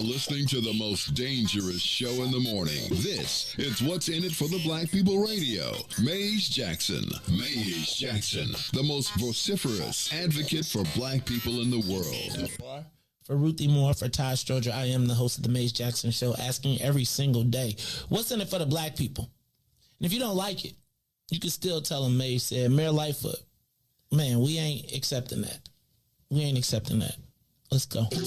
Listening to the most dangerous show in the morning. This is What's in It for the Black People Radio. Maze Jackson. Maze Jackson, the most vociferous advocate for black people in the world. For Ruthie Moore, for Todd Stroger, I am the host of the Maze Jackson Show, asking every single day, what's in it for the black people? And if you don't like it, you can still tell them Maze said, Mayor Lightfoot, man, we ain't accepting that. We ain't accepting that. Let's go. Yeah.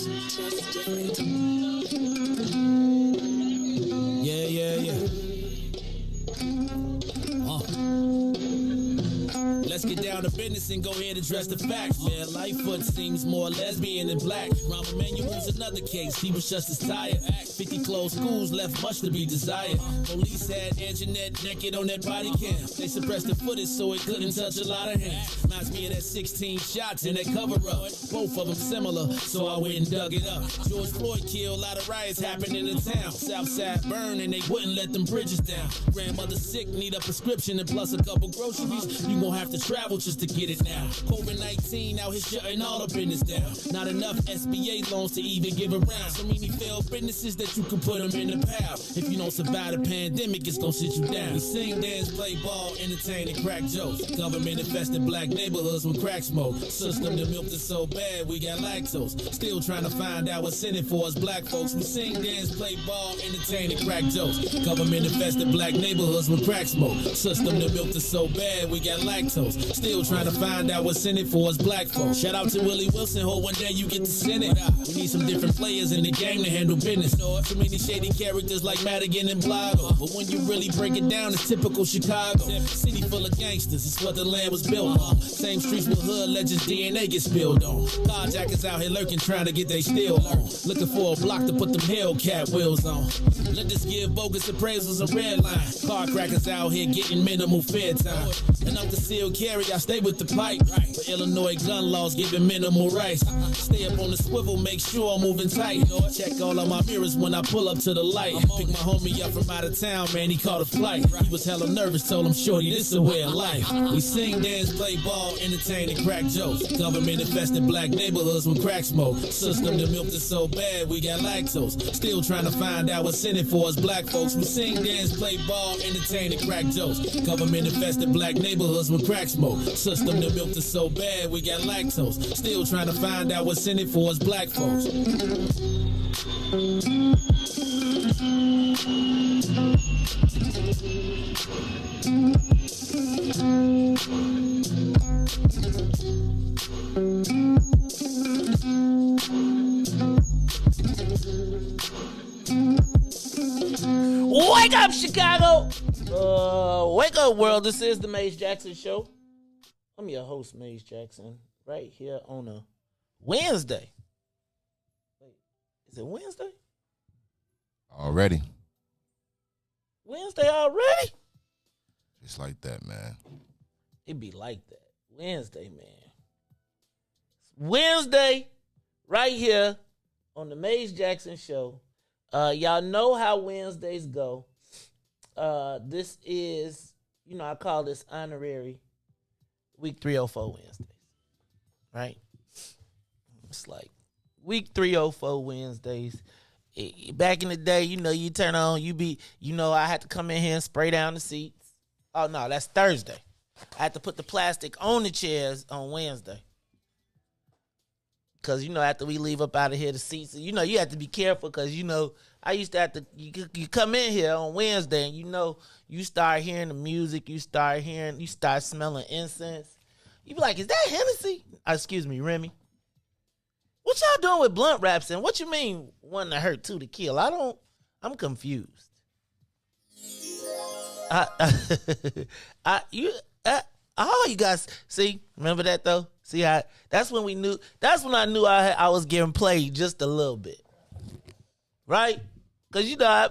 Let's get down to business and go ahead and address the facts. Mayor Lightfoot seems more lesbian than black. Rahm Emanuel's another case. He was just as tired. 50 closed schools left much to be desired. Police had Anjanette naked on that body cam. They suppressed the footage so it couldn't touch a lot of hands. Reminds me of that 16 shots in that cover-up. Both of them similar, so I went and dug it up. George Floyd killed, a lot of riots happened in the town. Southside burned and they wouldn't let them bridges down. Grandmother sick, need a prescription and plus a couple groceries. You gon' have to travel just to get it now. COVID-19 out here shutting all the business down. Not enough SBA loans to even give around. So many failed businesses that you can put them in the pile. If you don't survive the pandemic, it's gonna sit you down. We sing, dance, play ball, entertain, and crack jokes. Government infested black neighborhoods with crack smoke. System that milked us so bad we got lactose. Still trying to find out what's in it for us black folks. We sing, dance, play ball, entertain, and crack jokes. Government infested black neighborhoods with crack smoke. System that milked us so bad we got lactose. Still Still trying to find out what's in it for us black folks. Shout out to Willie Wilson, hope one day you get to send it. We need some different players in the game to handle business. Too many shady characters like Madigan and Blago. But when you really break it down, it's typical Chicago. City full of gangsters, it's what the land was built on. Same streets with hood legends, DNA get spilled on. Carjackers out here lurking, trying to get they steal on. Looking for a block to put them Hellcat wheels on. Let this give bogus appraisals a red line. Car crackers out here getting minimal fair time. And I'm concealed carry, I stay with the pipe. But Illinois gun laws giving minimal rights. Stay up on the swivel, make sure I'm moving tight. Check all of my mirrors when I pull up to the light. Pick my homie up from out of town, man, he caught a flight. He was hella nervous, told him, shorty, this a way of life. We sing, dance, play ball, entertain, and crack jokes. Government infested black neighborhoods with crack smoke. System that milked us so bad, we got lactose. Still trying to find out what's in it for us black folks. We sing, dance, play ball, entertain, and crack jokes. Government infested black neighborhoods with crack smoke. System that milked us so bad, we got lactose. Still trying to find out what's in it for us black folks. Wake up, Chicago! Wake up, world. This is the Maze Jackson Show. I'm your host, Maze Jackson, right here on a Wednesday. Wait, is it Wednesday? Already. Wednesday already? Just like that, man. It be like that. Wednesday, man. It's Wednesday, right here on the Maze Jackson Show. Y'all know how Wednesdays go. This is, I call this honorary week 304 Wednesdays, right? It's like week 304 Wednesdays. Back in the day, you turn on, I had to come in here and spray down the seats. Oh, no, that's Thursday. I had to put the plastic on the chairs on Wednesday. Because, after we leave up out of here, the seats, you have to be careful because, I used to have to, you come in here on Wednesday and, you start hearing the music, you start smelling incense. You be like, is that Hennessy? Excuse me, Remy. What y'all doing with blunt wraps and what you mean one to hurt, two to kill? I'm confused. You guys, see, remember that though? See how, that's when I knew I was getting played just a little bit. Right? Because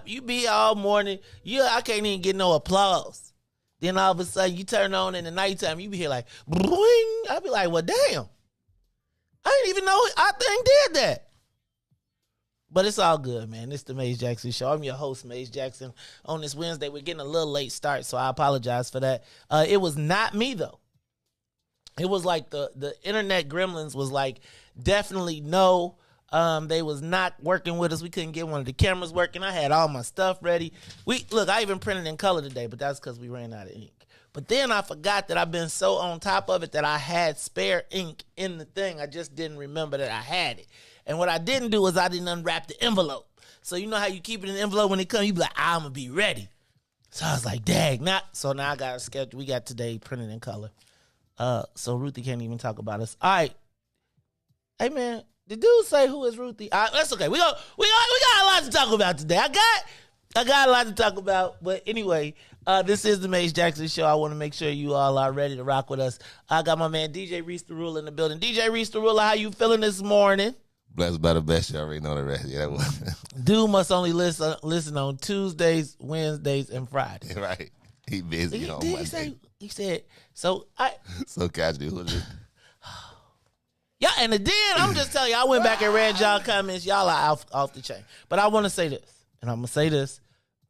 you be all morning, I can't even get no applause. Then all of a sudden you turn on in the nighttime, you be here like, boing. I be like, well, damn. I didn't even know our thing did that. But it's all good, man. It's the Maze Jackson Show. I'm your host, Maze Jackson. On this Wednesday, we're getting a little late start, so I apologize for that. It was not me, though. It was like the internet gremlins was like, definitely no. They was not working with us. We couldn't get one of the cameras working. I had all my stuff ready. I even printed in color today, but that's because we ran out of ink. But then I forgot that I've been so on top of it that I had spare ink in the thing. I just didn't remember that I had it. And what I didn't do is I didn't unwrap the envelope. So you know how you keep it in the envelope when it comes, you be like, I'm going to be ready. So I was like, dang. So now I got a schedule. We got today printed in color. So Ruthie can't even talk about us. All right. Hey, man, the dude say who is Ruthie? That's okay. We got a lot to talk about today. I got a lot to talk about. But anyway, this is the Maze Jackson Show. I want to make sure you all are ready to rock with us. I got my man DJ Riis the Ruler in the building. DJ Riis the Ruler, how you feeling this morning? Blessed by the best. You already know the rest. Yeah, Dude must only listen on Tuesdays, Wednesdays, and Fridays. Right. He busy on Monday. He said, so casual. Yeah, and then I'm just telling you, I went back and read y'all comments. Y'all are off the chain. But I want to say this, and I'm going to say this,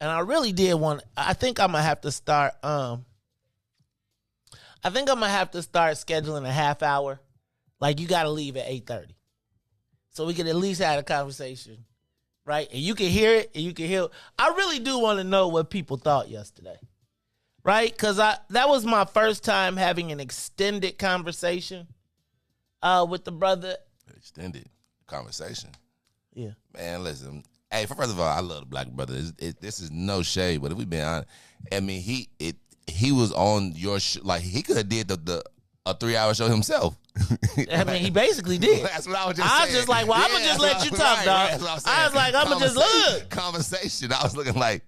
and I really did I think I'm going to have to start, scheduling a half hour. Like, you got to leave at 8:30. So we can at least have a conversation, right? And you can hear it, and you can hear it. I really do want to know what people thought yesterday, right? Because that was my first time having an extended conversation with the brother. Extended conversation. Yeah. Man, listen. Hey, first of all, I love the black brother. This is no shade, but if we been honest, I mean, he was on your like he could have did the a 3-hour show himself. I mean, he basically did. That's what I was just saying. I was just like, well, I'm going to just let you talk, dog. I was like, I'm going to just look. Conversation. I was looking like,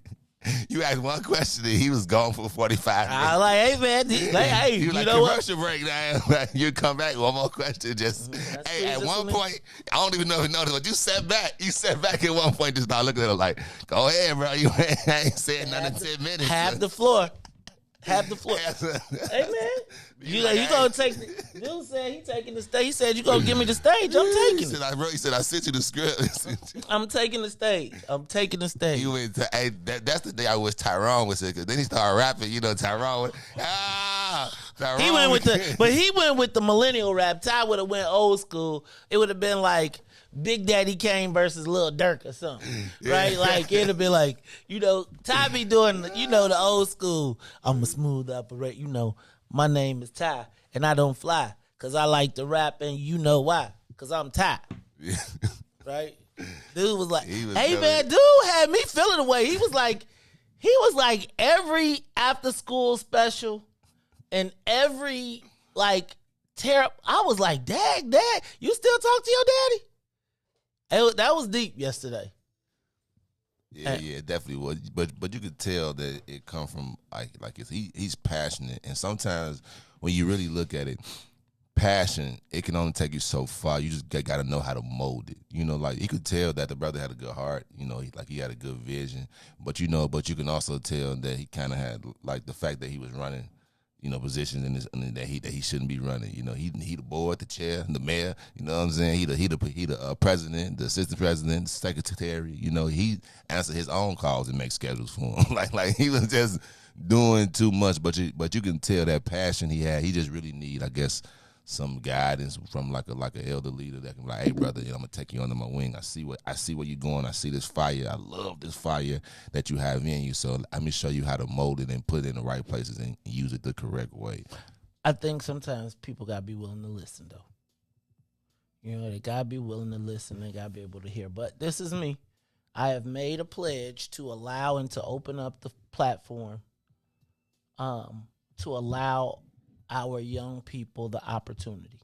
you asked one question and he was gone for 45 minutes. I was like, hey, man. Hey, you like, know commercial break now. You come back, one more question. Just, hey, at one point, I don't even know if you noticed, but you sat back. You sat back at one point, just started looking at him like, go ahead, bro. You ain't saying nothing in 10 minutes. Have the floor. Have the floor. Hey, man. You gonna take? Bill said he taking the stage. He said you gonna give me the stage. I'm taking it. He said I sent you the script. I'm taking the stage. I'm taking the stage. He went to, hey, that's the day I wish Tyrone was here, because then he started rapping. You know, Tyrone. Tyrone. He went with the millennial rap. Ty would have went old school. It would have been like Big Daddy Kane versus Lil Durk or something, right? Like it'd have been like, Ty be doing, the old school. I'm a smooth operator. My name is Ty, and I don't fly, because I like to rap, and you know why, because I'm Ty. Right? Dude was like, man, dude had me feeling away. He was like every after-school special and every, I was like, Dad, you still talk to your daddy? That was deep yesterday. Yeah, it definitely was. But you could tell that it come from he's passionate, and sometimes when you really look at it, passion, it can only take you so far. You just got to know how to mold it. You could tell that the brother had a good heart. He had a good vision. But you can also tell that he kind of had the fact that he was running, positions that he shouldn't be running. He the board, the chair, the mayor. You know what I'm saying? He the president, the assistant president, the secretary. He answered his own calls and make schedules for him. like he was just doing too much. But you can tell that passion he had. He just really need, I guess, some guidance from like an elder leader that can be like, hey brother, I'm gonna take you under my wing. I see where you're going. I see this fire. I love this fire that you have in you. So let me show you how to mold it and put it in the right places and use it the correct way. I think sometimes people gotta be willing to listen though. They gotta be willing to listen. They gotta be able to hear. But this is me. I have made a pledge to allow and to open up the platform, to allow our young people the opportunity,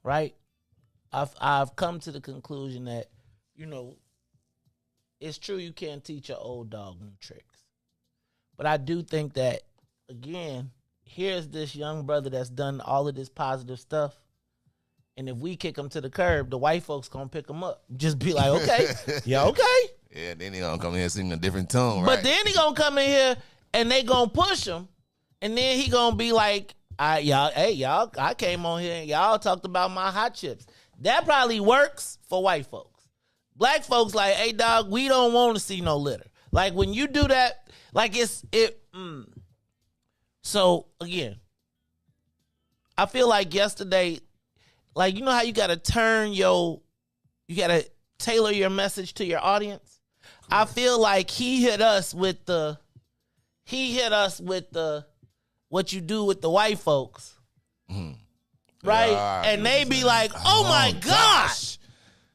right? I've come to the conclusion that, it's true you can't teach an old dog new tricks. But I do think that, again, here's this young brother that's done all of this positive stuff, and if we kick him to the curb, the white folks gonna pick him up. Just be like, okay, yeah, okay. Yeah, then he gonna come in here singing a different tone, right? But then he gonna come in here and they gonna push him, and then he gonna be like, y'all, I came on here and y'all talked about my hot chips. That probably works for white folks. Black folks like, hey, dog, we don't want to see no litter. Like, when you do that, So, again, I feel like yesterday, how you got to tailor your message to your audience. I feel like he hit us with the what you do with the white folks, right? Yeah, and they be like, "Oh my gosh!"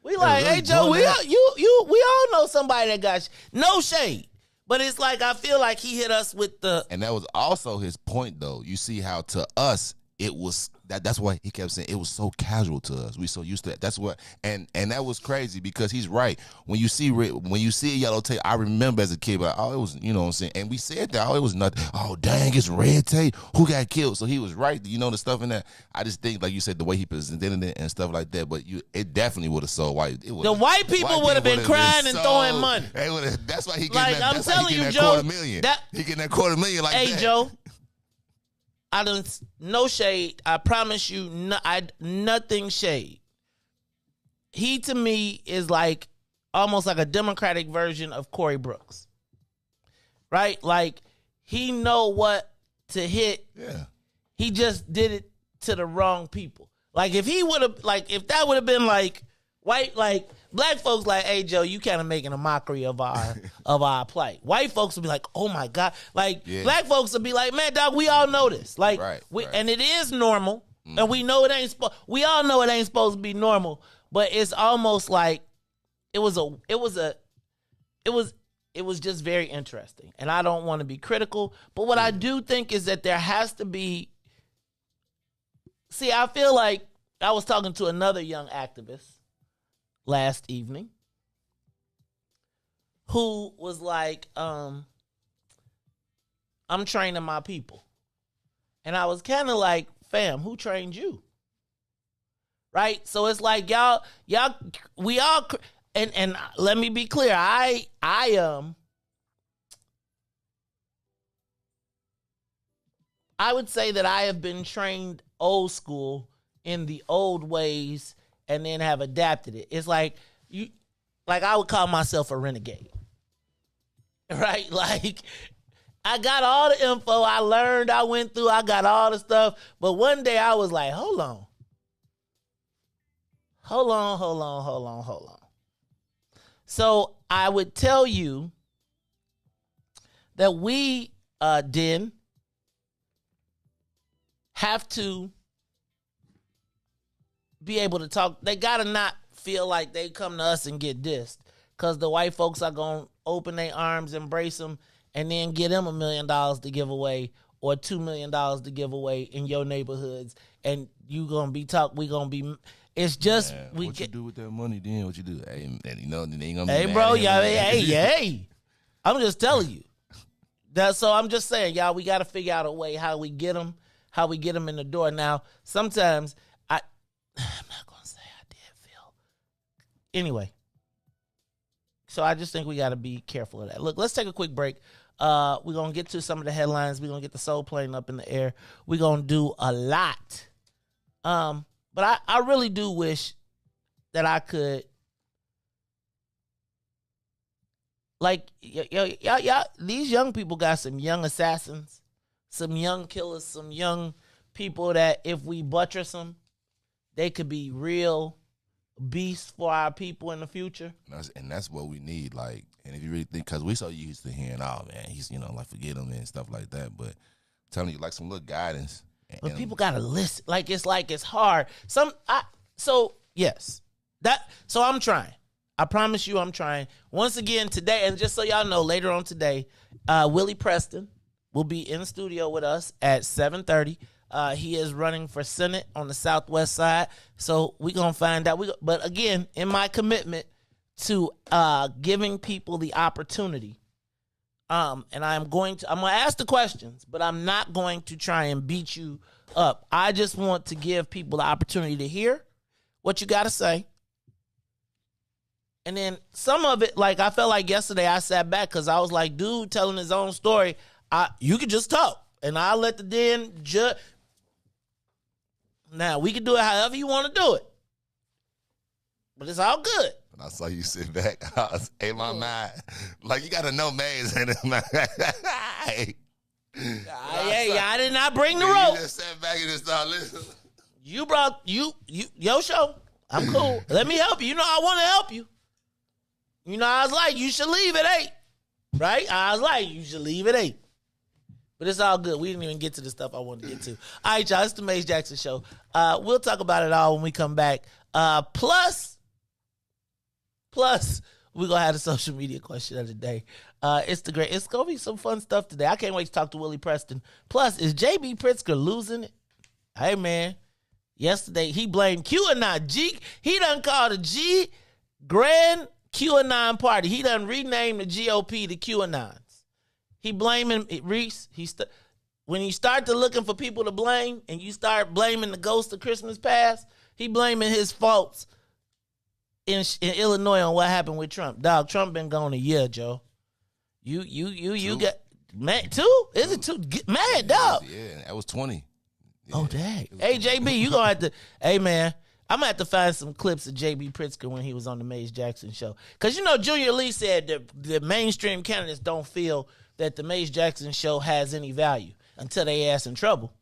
We like, really, "Hey Joe, we all know somebody that got no shade." But it's like I feel like he hit us with the, and that was also his point, though. You see how to us it was that's why he kept saying it was so casual to us. We so used to that. That's what, and that was crazy because he's right. When you see a yellow tape, I remember as a kid, but it was, what I'm saying, and we said that, it was nothing. Oh dang, it's red tape. Who got killed? So he was right. The stuff in that. I just think, like you said, the way he presented it and stuff like that. But it definitely would have sold white. The white people would have been crying and throwing money. That's why he getting that. I'm telling you, Joe, $250,000. He getting that $250,000 like that. Hey Joe. I don't, no shade. I promise you, nothing shade. He to me is like almost like a Democratic version of Corey Brooks, right? Like he know what to hit. Yeah. He just did it to the wrong people. Like if he would have, if that would have been like white, black folks like, hey Joe, you kind of making a mockery of our plight. White folks would be like, oh my God. Black folks would be like, man, dog, we all know this. And it is normal. Mm-hmm. And we know it ain't we all know it ain't supposed to be normal, but it's almost like it was just very interesting. And I don't want to be critical, but what I do think is that there has to be see, I feel like I was talking to another young activist last evening who was like, I'm training my people. And I was kind of like, fam, who trained you? Right? So it's like y'all, we all, and let me be clear, I would say that I have been trained old school in the old ways and then have adapted it. It's like I would call myself a renegade. Right? Like, I got all the info I learned, I went through, I got all the stuff. But one day I was like, hold on. So I would tell you that we then have to be able to talk. They got to not feel like they come to us and get dissed, because the white folks are going to open their arms, embrace them, and then get them $1 million to give away or $2 million to give away in your neighborhoods. And you going to be we going to be, it's just, Man, we what get. you do with that money then? What you do? Hey, and you know, they ain't going to be Hey, mad bro, at him, y'all, man. hey. I'm just telling you. So I'm just saying, y'all, we got to figure out a way how we get them in the door. Now, sometimes I'm not going to say I did feel. Anyway. So I just think we got to be careful of that. Look, let's take a quick break. We're going to get to some of the headlines. We're going to get the soul plane up in the air. We're going to do a lot. But I really do wish that I could, like, y'all, these young people got some young assassins, some young killers, some young people that if we buttress them, they could be real beasts for our people in the future. And that's what we need. Like, and if you really think, because we so used to hearing, oh man, he's, like, forget him and stuff like that. But I'm telling you, like, some little guidance. But people gotta listen. Like it's hard. So I'm trying. I promise you, I'm trying. Once again today, and just so y'all know, later on today, Willie Preston will be in the studio with us at 7:30. He is running for Senate on the Southwest side. So we're going to find out. But again, in my commitment to giving people the opportunity, and I'm going to ask the questions, but I'm not going to try and beat you up. I just want to give people the opportunity to hear what you got to say. And then some of it, like I felt like yesterday I sat back because I was like, dude telling his own story, you could just talk. And I'll let the den judge. Now, we can do it however you want to do it. But it's all good. And I saw you sit back. I was in my mind. Like, you got to know Maze. And I did not bring the rope. You just sat back and just started listening. You brought, your show. I'm cool. Let me help you. I want to help you. I was like, you should leave at 8. Right? I was like, you should leave at 8. But it's all good. We didn't even get to the stuff I wanted to get to. All right, y'all. It's the Maze Jackson Show. We'll talk about it all when we come back. Plus, we're going to have the social media question of the day. It's going to be some fun stuff today. I can't wait to talk to Willie Preston. Plus, is JB Pritzker losing it? Hey, man. Yesterday, he blamed QAnon. He done called a Grand QAnon party. He done renamed the GOP to QAnon. He blaming Riis. When you start to looking for people to blame and you start blaming the ghost of Christmas past, he blaming his faults in Illinois on what happened with Trump. Dog, Trump been gone a year, Joe. You got mad 2? Is it 2? Mad, dog. Yeah, that was 20. Yeah. Oh, dang. Hey, JB, you gonna have to. Hey, man. I'm going to have to find some clips of JB Pritzker when he was on the Maze Jackson Show. Because, Junior Lee said that the mainstream candidates don't feel that the Maze Jackson Show has any value until they ass in trouble.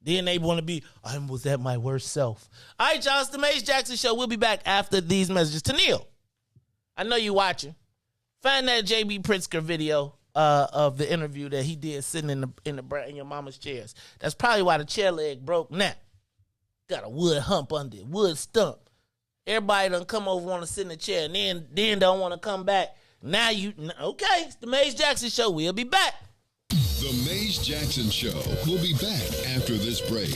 Then they want to be, I was at my worst self. All right, y'all, it's the Maze Jackson Show. We'll be back after these messages. Tanil, I know you watching. Find that JB Pritzker video of the interview that he did sitting in your mama's chairs. That's probably why the chair leg broke now. Got a wood hump under it, wood stump. Everybody done come over, want to sit in the chair, and then don't want to come back. Now okay, it's the Maze Jackson Show. We'll be back. The Maze Jackson Show will be back after this break.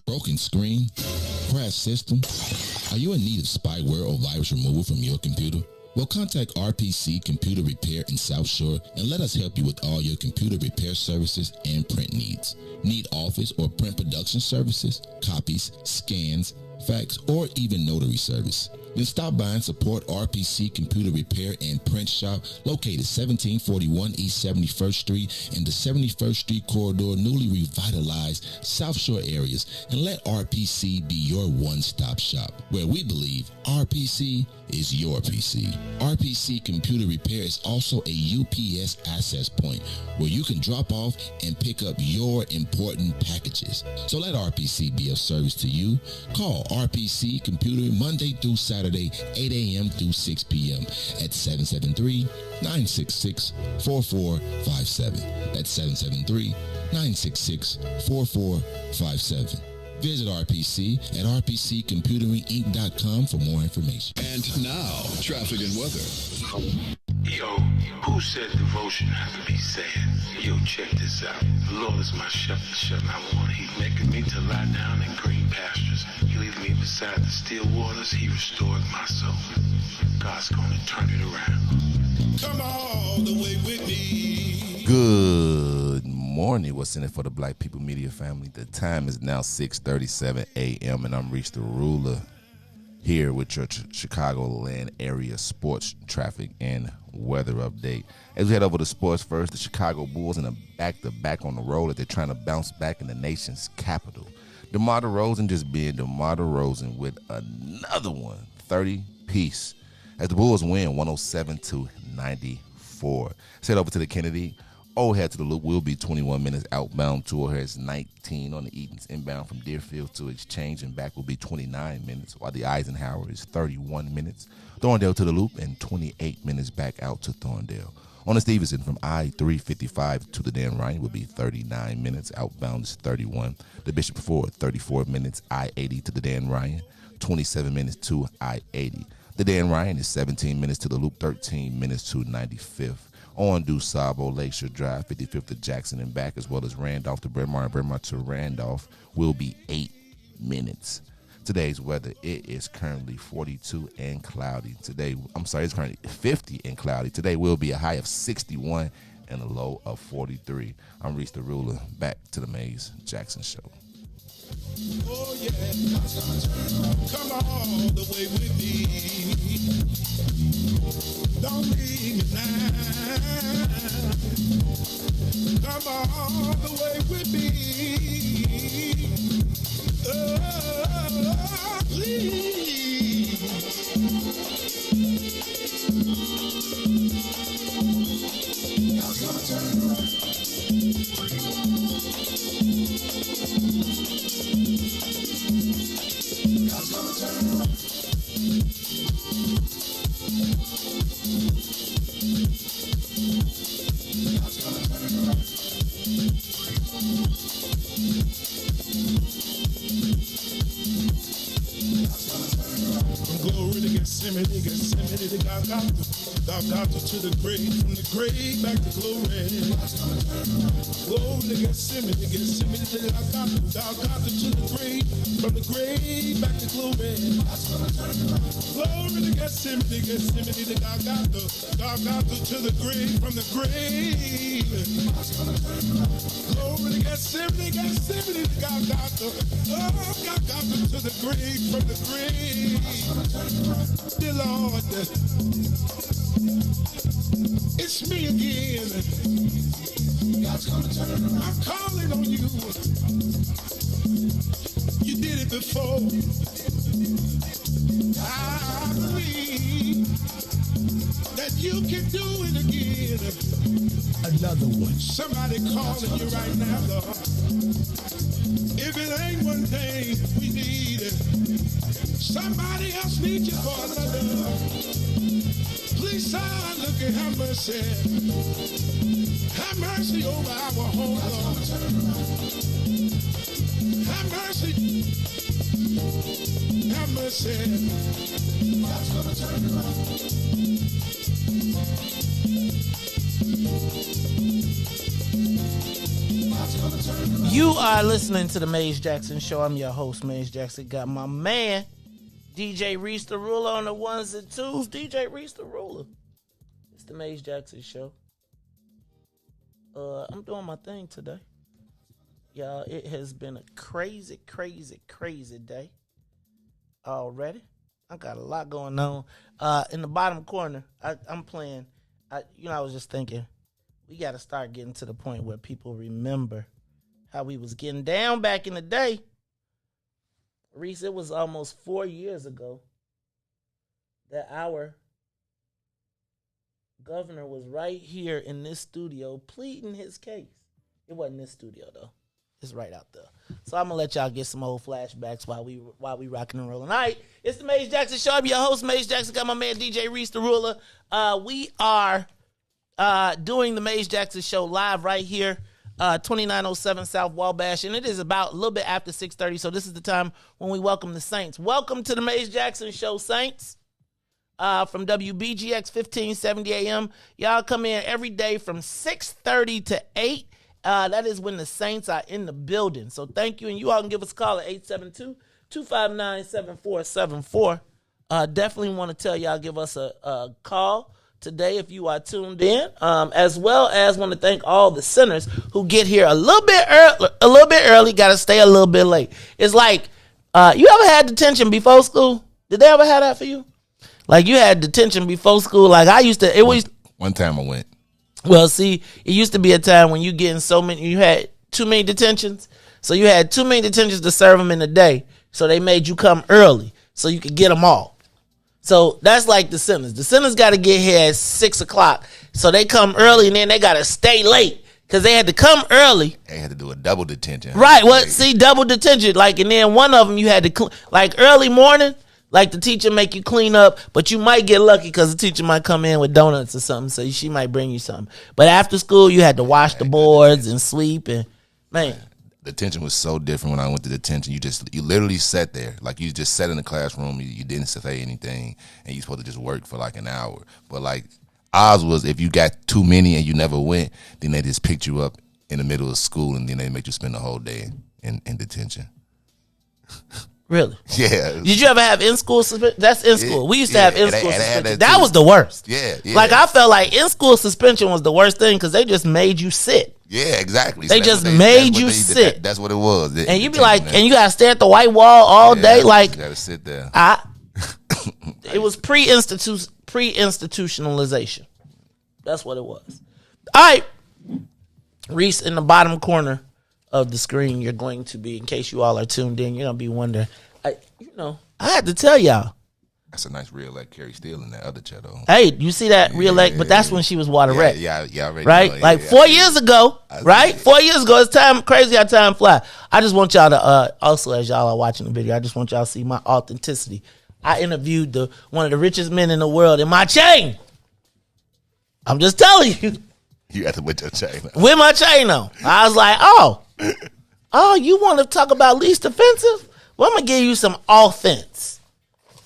Broken screen? Crash system? Are you in need of spyware or virus removal from your computer? Well, contact RPC Computer Repair in South Shore and let us help you with all your computer repair services and print needs. Need office or print production services, copies, scans, fax, or even notary service? Then stop by and support RPC Computer Repair and Print Shop located 1741 East 71st Street in the 71st Street corridor, newly revitalized South Shore areas, and let RPC be your one-stop shop, where we believe RPC is your PC. RPC Computer Repair is also a UPS access point where you can drop off and pick up your important packages. So let RPC be of service to you. Call RPC Computer Monday through Saturday, 8 a.m. through 6 p.m. at 773-966-4457. That's 773-966-4457. Visit RPC at rpccomputeringinc.com for more information. And now, traffic and weather. Yo, who said devotion has to be sad? Yo, check this out. The Lord is my shepherd, I want. He's making me to lie down in green pastures. He leads me beside the still waters. He restored my soul. God's gonna turn it around. Come all the way with me. Good morning. What's in it for the Black People Media family? The time is now 6:37 a.m. and I'm Riis the Ruler here with your Chicagoland area sports, traffic, and weather update. As we head over to sports first, the Chicago Bulls in a back-to-back on the road as they're trying to bounce back in the nation's capital. DeMar DeRozan just being DeMar DeRozan with another one, 30-piece, as the Bulls win 107-94. Let's head over to the Kennedy. Old Head to the Loop will be 21 minutes outbound. Tour has 19 on the Eaton's inbound from Deerfield to Exchange and back will be 29 minutes, while the Eisenhower is 31 minutes. Thorndale to the Loop and 28 minutes back out to Thorndale. On the Stevenson from I-355 to the Dan Ryan will be 39 minutes. Outbound is 31. The Bishop Ford, 34 minutes. I-80 to the Dan Ryan, 27 minutes to I-80. The Dan Ryan is 17 minutes to the Loop, 13 minutes to 95th. On DuSable Lakeshore Drive, 55th to Jackson and back, as well as Randolph to Bryn Mawr and Bryn Mawr to Randolph will be 8 minutes. Today's weather, it is currently 42 and cloudy. It's currently 50 and cloudy. Today will be a high of 61 and a low of 43. I'm Riis the Ruler. Back to the Mays Jackson Show. Oh yeah, come all the way with me. Don't leave me now. Come all the way with me. Oh, please. God's gonna turn it around. God's gonna turn it around. God's gonna turn it around. From glory to Gethsemane to Golgotha to the grave, from the grave back to glory. Glory to Gethsemane to Golgotha to the grave, from the grave back to glory. Glory to Gethsemane to Golgotha to the grave, from the grave. Glory to Gethsemane to Golgotha, Golgotha to the grave, from the grave. Dear Lord, it's me again. God's gonna turn it around. I'm calling on you. You did it before. I believe that you can do it again. Another one. Somebody calling you right now, Lord. If it ain't one thing we need, somebody else needs you for another. Please, son, look and have mercy. Have mercy over our home, Lord. Have mercy. Have mercy. God's gonna turn it around. God's gonna turn it around. You are listening to the Maze Jackson Show. I'm your host, Maze Jackson. Got my man, DJ Riis the Ruler on the ones and twos. DJ Riis the Ruler. It's the Maze Jackson Show. I'm doing my thing today. Y'all, it has been a crazy, crazy, crazy day already. I got a lot going on. In the bottom corner, I'm playing. I was just thinking, we got to start getting to the point where people remember how we was getting down back in the day. Riis, it was almost 4 years ago that our governor was right here in this studio pleading his case. It wasn't this studio, though. It's right out there. So I'm going to let y'all get some old flashbacks while we rocking and rolling. All right, it's the Maze Jackson Show. I'm your host, Maze Jackson. Got my man, DJ Riis the Ruler. We are doing the Maze Jackson Show live right here. 2907 South Wabash, and it is about a little bit after 6:30, so this is the time when we welcome the Saints. Welcome to the Maze Jackson Show, Saints, from WBGX 1570 AM. Y'all come in every day from 6:30 to 8. That is when the Saints are in the building, so thank you, and you all can give us a call at 872-259-7474. Definitely want to tell y'all, give us a call today if you are tuned in, as well as want to thank all the sinners who get here a little bit early, got to stay a little bit late. It's like, you ever had detention before school? Did they ever have that for you? Like, you had detention before school? Like, I used to, it was... One time I went. Well, see, it used to be a time when you had too many detentions, so you had too many detentions to serve them in a day, so they made you come early so you could get them all. So that's like the sinners. The sinners got to get here at 6 o'clock. So they come early and then they got to stay late because they had to come early. They had to do a double detention. Right. Well, see, double detention. Like, and then one of them you had to, like early morning, like the teacher make you clean up, but you might get lucky because the teacher might come in with donuts or something. So she might bring you something. But after school, you had to wash the boards and sweep and, man. Detention was so different when I went to detention. You literally sat there. Like, you just sat in the classroom. You didn't say anything, and you supposed to just work for like an hour. But like, ours was, if you got too many and you never went, then they just picked you up in the middle of school, and then they make you spend the whole day in detention. Really? Yeah. Did you ever have in-school suspension? That's in-school. We used to have in-school suspension. That too. was the worst. Yeah. Like, I felt like in-school suspension was the worst thing because they just made you sit. Yeah, exactly. They just made you sit. That's what it was. And you be like, and you got to stare at the white wall all day. Like, you got to sit there. It was pre-institutionalization. That's what it was. All right. Riis, in the bottom corner of the screen, you're going to be, in case you all are tuned in, you're going to be wondering, I had to tell y'all. That's a nice reelect Carrie Steele in that other chair, though. Hey, you see that reelect? But that's when she was water red. Yeah, already right? know. Like 4 years ago, right? 4 years ago, it's time, crazy how time fly. I just want y'all to, also as y'all are watching the video, I just want y'all to see my authenticity. I interviewed one of the richest men in the world in my chain. I'm just telling you. You had to with your chain on. With my chain on. I was like, oh, you want to talk about least offensive? Well, I'm going to give you some offense.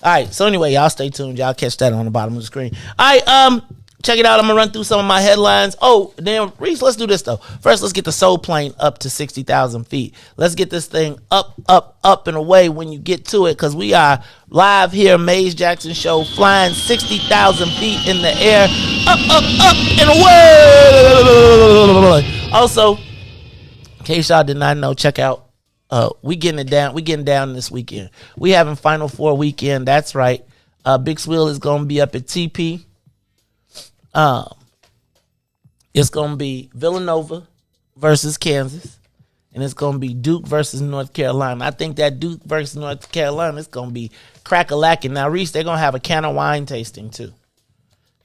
All right, so anyway, y'all stay tuned. Y'all catch that on the bottom of the screen. All right, check it out. I'm going to run through some of my headlines. Oh, then, Riis, let's do this, though. First, let's get the soul plane up to 60,000 feet. Let's get this thing up and away when you get to it, because we are live here, Maze Jackson Show, flying 60,000 feet in the air. Up and away. Also, in case y'all did not know, check out, we getting down this weekend. We having Final Four weekend. That's right. Big Swill is going to be up at TP. It's going to be Villanova versus Kansas. And it's going to be Duke versus North Carolina. I think that Duke versus North Carolina is going to be crack-a-lacking. Now, Riis, they're going to have a can of wine tasting, too.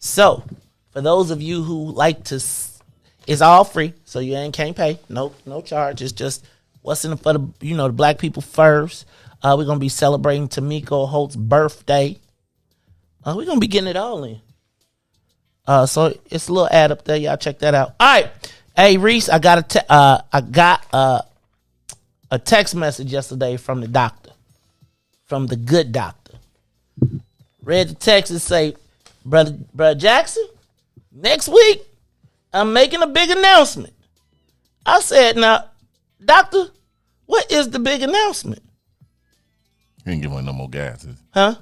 So, for those of you who like to... It's all free, so you can't pay. No charge. It's just... What's in it for the black people first? We're going to be celebrating Tamiko Holt's birthday. We're going to be getting it all in. So it's a little ad up there. Y'all check that out. All right. Hey, Riis, I got a text message yesterday from the doctor, from the good doctor. Read the text and say, Brother Jackson, next week, I'm making a big announcement. I said, now, Doctor, what is the big announcement? You ain't giving no more gas. Huh?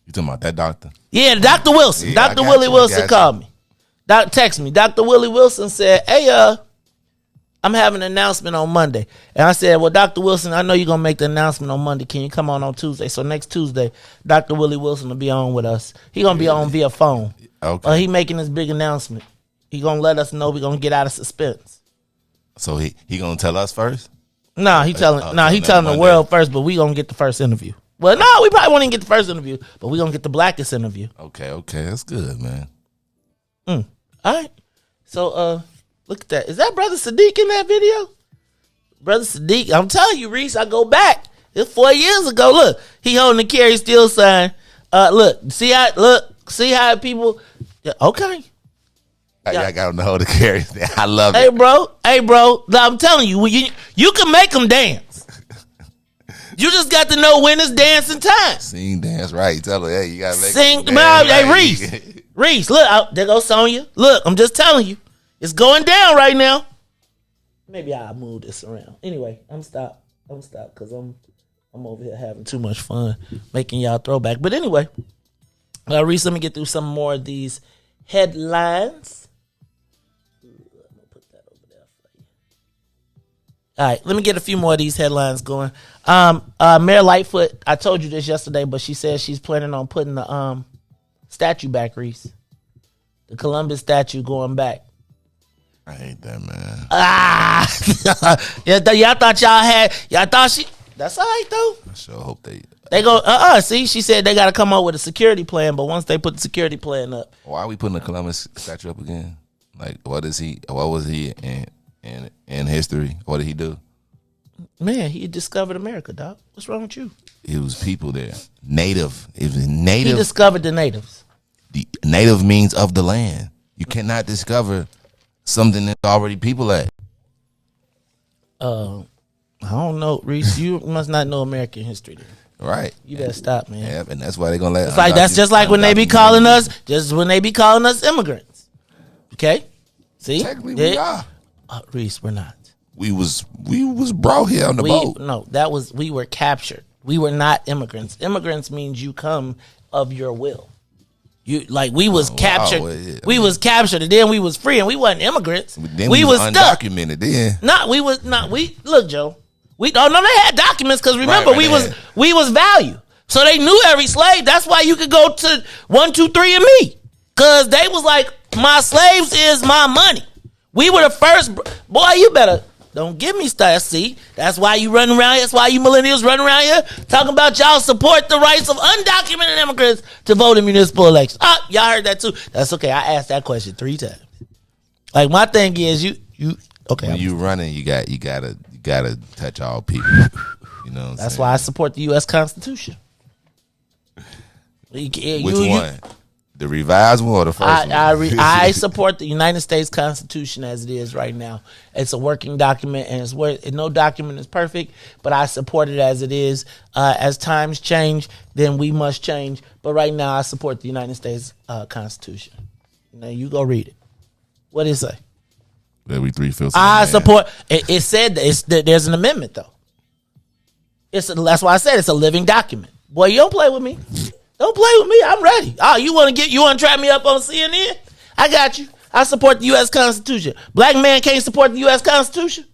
You talking about that doctor? Yeah, Dr. Wilson. Yeah, Dr. Willie Wilson called me. Text me. Dr. Willie Wilson said, hey, I'm having an announcement on Monday. And I said, well, Dr. Wilson, I know you're going to make the announcement on Monday. Can you come on Tuesday? So next Tuesday, Dr. Willie Wilson will be on with us. He going to be on via phone. Okay. He making this big announcement. He going to let us know we're going to get out of suspense. So he going to tell us first? Nah, he telling the world first, but we going to get the first interview. Well, no, we probably won't even get the first interview, but we going to get the blackest interview. Okay. That's good, man. All right. So, look at that. Is that Brother Sadiq in that video? Brother Sadiq, I'm telling you, Riis, I go back. It's 4 years ago. Look, he holding the Carry Still sign. See how people. Yeah, okay. I got to hold the Carry. I love Hey, it. bro. I'm telling you, you can make them dance. You just got to know when it's dancing time. Sing, dance, right. Tell her, hey, you got to make Sing, it dance, hey, right. Riis, look, there goes Sonya. Look, I'm just telling you. It's going down right now. Maybe I'll move this around. Anyway, I'm stopped because I'm over here having too much fun making y'all throwback. But anyway, Riis, let me get through some more of these headlines. I'm gonna put that over there for you. All right, let me get a few more of these headlines going. Mayor Lightfoot, I told you this yesterday, but she says she's planning on putting the statue back, Riis. The Columbus statue going back. I hate that, man. Y'all thought she. That's all right though. I sure hope they go. See, she said they got to come up with a security plan, but once they put the security plan up, why are we putting the Columbus statue up again? Like, what was he in history? What did he do? man, he discovered America, dog. What's wrong with you? It was people there. Native. It was native. He discovered the natives. The native means of the land. You cannot discover something that's already people at. I don't know, Riis. You must not know American history then. Right. You better stop, man. Yeah, and that's why they're gonna let. It's like that's just like when they be calling us, immigrants. Okay, see, Technically, we are. Riis, we're not. We was brought here on the boat. No, we were captured. We were not immigrants. Immigrants means you come of your will. We was captured. Wow, yeah. We was captured, and then we was free, and we wasn't immigrants. Then we was undocumented. Then look, Joe. They had documents because remember we was value. So they knew every slave. That's why you could go to 123 and me, because they was like, my slaves is my money. We were the first. Boy, you better don't give me stuff. See, that's why you running around here. That's why you millennials running around here talking about y'all support the rights of undocumented immigrants to vote in municipal elections. Y'all heard that too. That's okay. I asked that question 3 times. Like, my thing is you okay. When you running, you gotta touch all people. You know what I'm That's saying? why I support the U.S. Constitution. Which one? The revised one or the first one? I support the United States Constitution as it is right now. It's a working document, and no document is perfect, but I support it as it is. As times change, then we must change. But right now, I support the United States Constitution. Now, you go read it. What did it say? Every 3/5. I support. It said that there's an amendment, though. That's why I said it's a living document. Boy, you don't play with me. Don't play with me. I'm ready. You want to trap me up on CNN? I got you. I support the U.S. Constitution. Black man can't support the U.S. Constitution.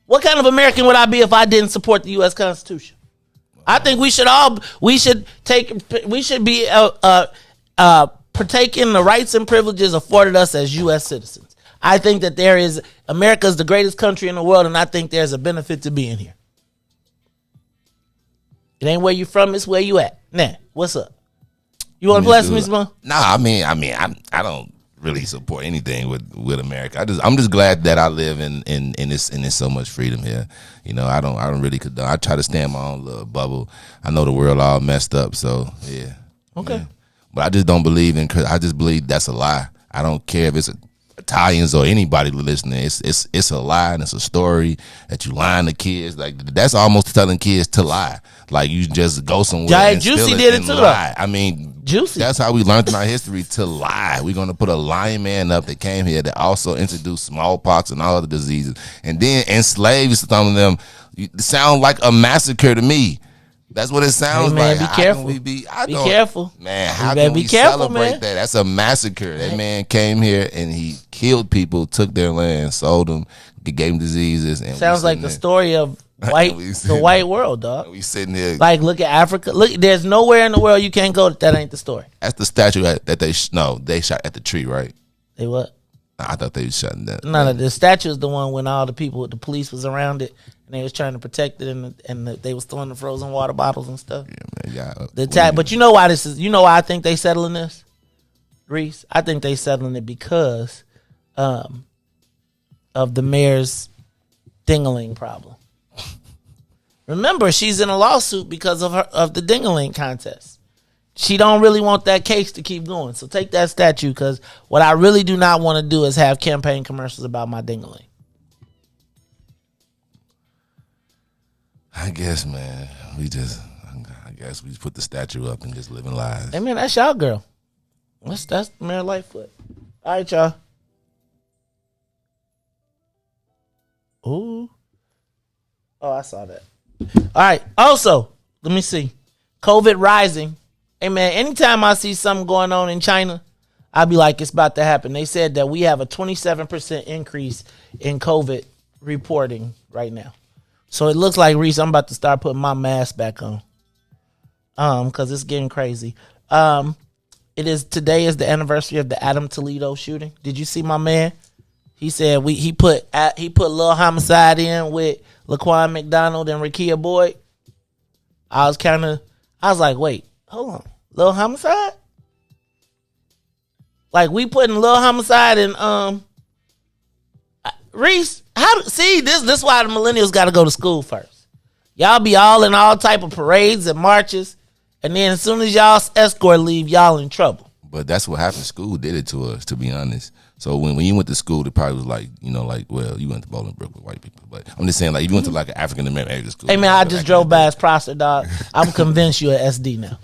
What kind of American would I be if I didn't support the U.S. Constitution? I think we should be partaking the rights and privileges afforded us as U.S. citizens. I think that America is the greatest country in the world, and I think there's a benefit to being here. It ain't where you from, it's where you at. Nah, what's up? You want to bless me, Simone? Nah, I don't really support anything with America. I'm just glad that I live in this so much freedom here. You know, I don't really condone. I try to stay in my own little bubble. I know the world all messed up, so yeah. Okay. Yeah. But I just don't believe I just believe that's a lie. I don't care if it's Italians or anybody listening. It's a lie, and it's a story that you lying to kids. Like, that's almost telling kids to lie. Like, you just go somewhere. Giant and Juicy steal did it and too, lie. I mean, Juicy. That's how we learned in our history to lie. We're going to put a lying man up that came here that also introduced smallpox and all other diseases, and then enslaved some of them. It sounds like a massacre to me. That's what it sounds man, like. Be careful. Be careful, man. How can we celebrate that? That's a massacre. That man came here and he killed people, took their land, sold them, gave them diseases. And sounds like the story of the white world, dog. We sitting here like, look at Africa. Look, there's nowhere in the world you can't go that ain't the story. That's the statue that they they shot at the tree, right? They what? I thought they was shutting that. No, the statue is the one when all the people, the police was around it and they was trying to protect it, and they was throwing the frozen water bottles and stuff. Yeah, man. Yeah. But you know why this is? You know why I think they settling this, Riis? I think they settling it because of the mayor's ding-a-ling problem. Remember, she's in a lawsuit because of the ding-a-ling contest. She don't really want that case to keep going. So take that statue, because what I really do not want to do is have campaign commercials about my ding-a-ling. I guess, man, I guess we put the statue up and just living lives. Hey, man, that's y'all girl. That's Mayor Lightfoot. All right, y'all. Ooh. Oh, I saw that. All right. Also, let me see. COVID rising. Hey, man, anytime I see something going on in China, I'll be like, it's about to happen. They said that we have a 27% increase in COVID reporting right now. So it looks like, Riis, I'm about to start putting my mask back on. Because it's getting crazy. Today is the anniversary of the Adam Toledo shooting. Did you see my man? He said he put Lil Homicide in with Laquan McDonald and Rakia Boyd. I was like, wait, hold on. Lil Homicide? Like, we putting Lil Homicide in Riis, this is why the millennials got to go to school first. Y'all be all in all type of parades and marches, and then as soon as y'all escort leave, y'all in trouble. But that's what happened. School did it to us, to be honest. So when you went to school, it probably was like, well, you went to Bolingbrook with white people. But I'm just saying, like, if you went to like an African American school. Hey, man, I just drove by his Prosser, dog. I'm convinced you're an SD now.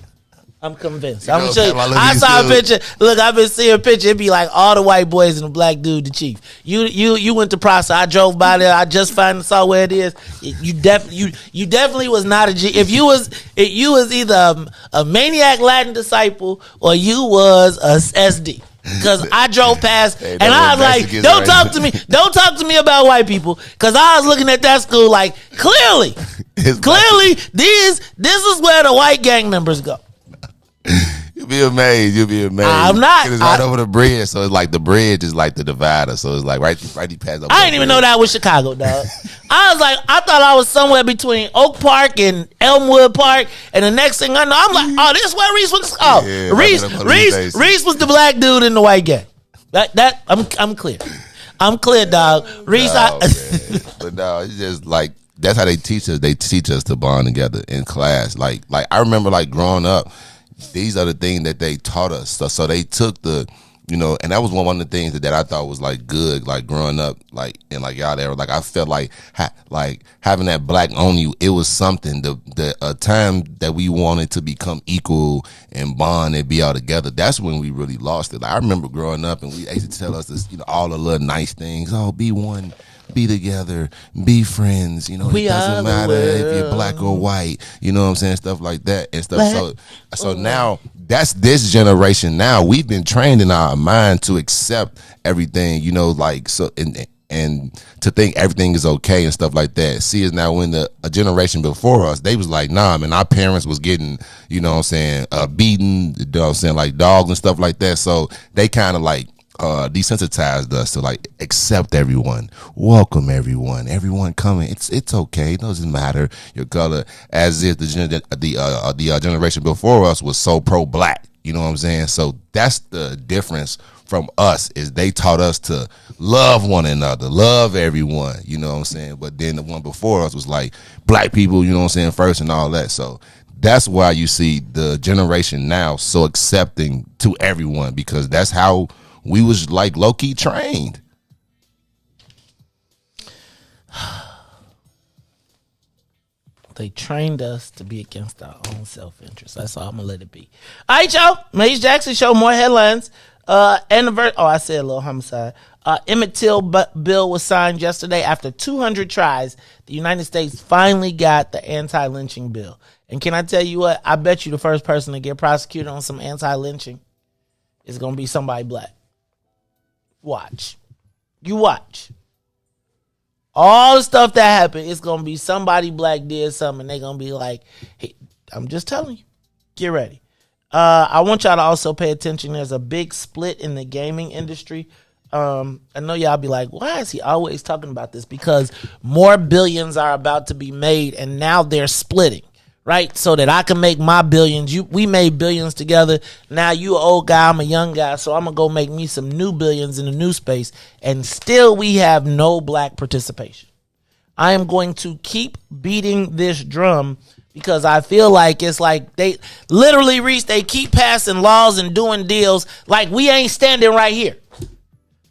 I'm convinced. I'm sure. I saw a picture. Look, I've been seeing a picture. It'd be like all the white boys and the black dude, the chief. You went to Prosser. I drove by there. I just finally saw where it is. You definitely was not a G. If you was either a maniac Latin disciple or you was a SD. Because I drove past and I was like, don't talk to me. Don't talk to me about white people. Because I was looking at that school like, clearly, this is where the white gang members go. You'll be amazed. I'm not. It's right over the bridge, so it's like the bridge is like the divider. So it's like right you pass over. I didn't even know that was Chicago, dog. I was like, I thought I was somewhere between Oak Park and Elmwood Park, and the next thing I know, I'm like, oh, this is where Riis was. Oh, yeah, Riis was the black dude in the white gang. That I'm clear. I'm clear, dog. Riis, but no, it's just like that's how they teach us. They teach us to bond together in class. Like I remember like growing up. These are the things that they taught us. So they took the, and that was one of the things that I thought was like good, like growing up, like and like y'all there, like I felt like having that black on you, it was something. A time that we wanted to become equal and bond and be all together. That's when we really lost it. Like, I remember growing up and they used to tell us this, all the little nice things. Oh, be one. Be together, be friends, it doesn't matter if you're black or white, you know what I'm saying, stuff like that and stuff. So now that's this generation. Now we've been trained in our mind to accept everything, and to think everything is okay and stuff like that. See, is now when a generation before us, they was like, nah, man, our parents was getting, beaten, like dogs and stuff like that. So they kind of like desensitized us to like accept everyone, welcome everyone coming. It's okay. It doesn't matter your color. As if the generation before us was so pro black. You know what I'm saying? So that's the difference from us, is they taught us to love one another, love everyone. You know what I'm saying? But then the one before us was like black people. You know what I'm saying? First and all that. So that's why you see the generation now so accepting to everyone, because that's how we was like low-key trained. They trained us to be against our own self-interest. That's all I'm going to let it be. All right, y'all. Maze Jackson Show, more headlines. I said a little homicide. Emmett Till bill was signed yesterday. After 200 tries, the United States finally got the anti-lynching bill. And can I tell you what? I bet you the first person to get prosecuted on some anti-lynching is going to be somebody black. Watch. You watch. All the stuff that happened, it's going to be somebody black did something, and they're going to be like, hey, I'm just telling you. Get ready. I want y'all to also pay attention. There's a big split in the gaming industry. I know y'all be like, why is he always talking about this? Because more billions are about to be made, and now they're splitting, right? So that I can make my billions. We made billions together. Now you an old guy, I'm a young guy, so I'm going to go make me some new billions in the new space, and still we have no black participation. I am going to keep beating this drum because I feel like it's like they literally, Riis, they keep passing laws and doing deals like we ain't standing right here.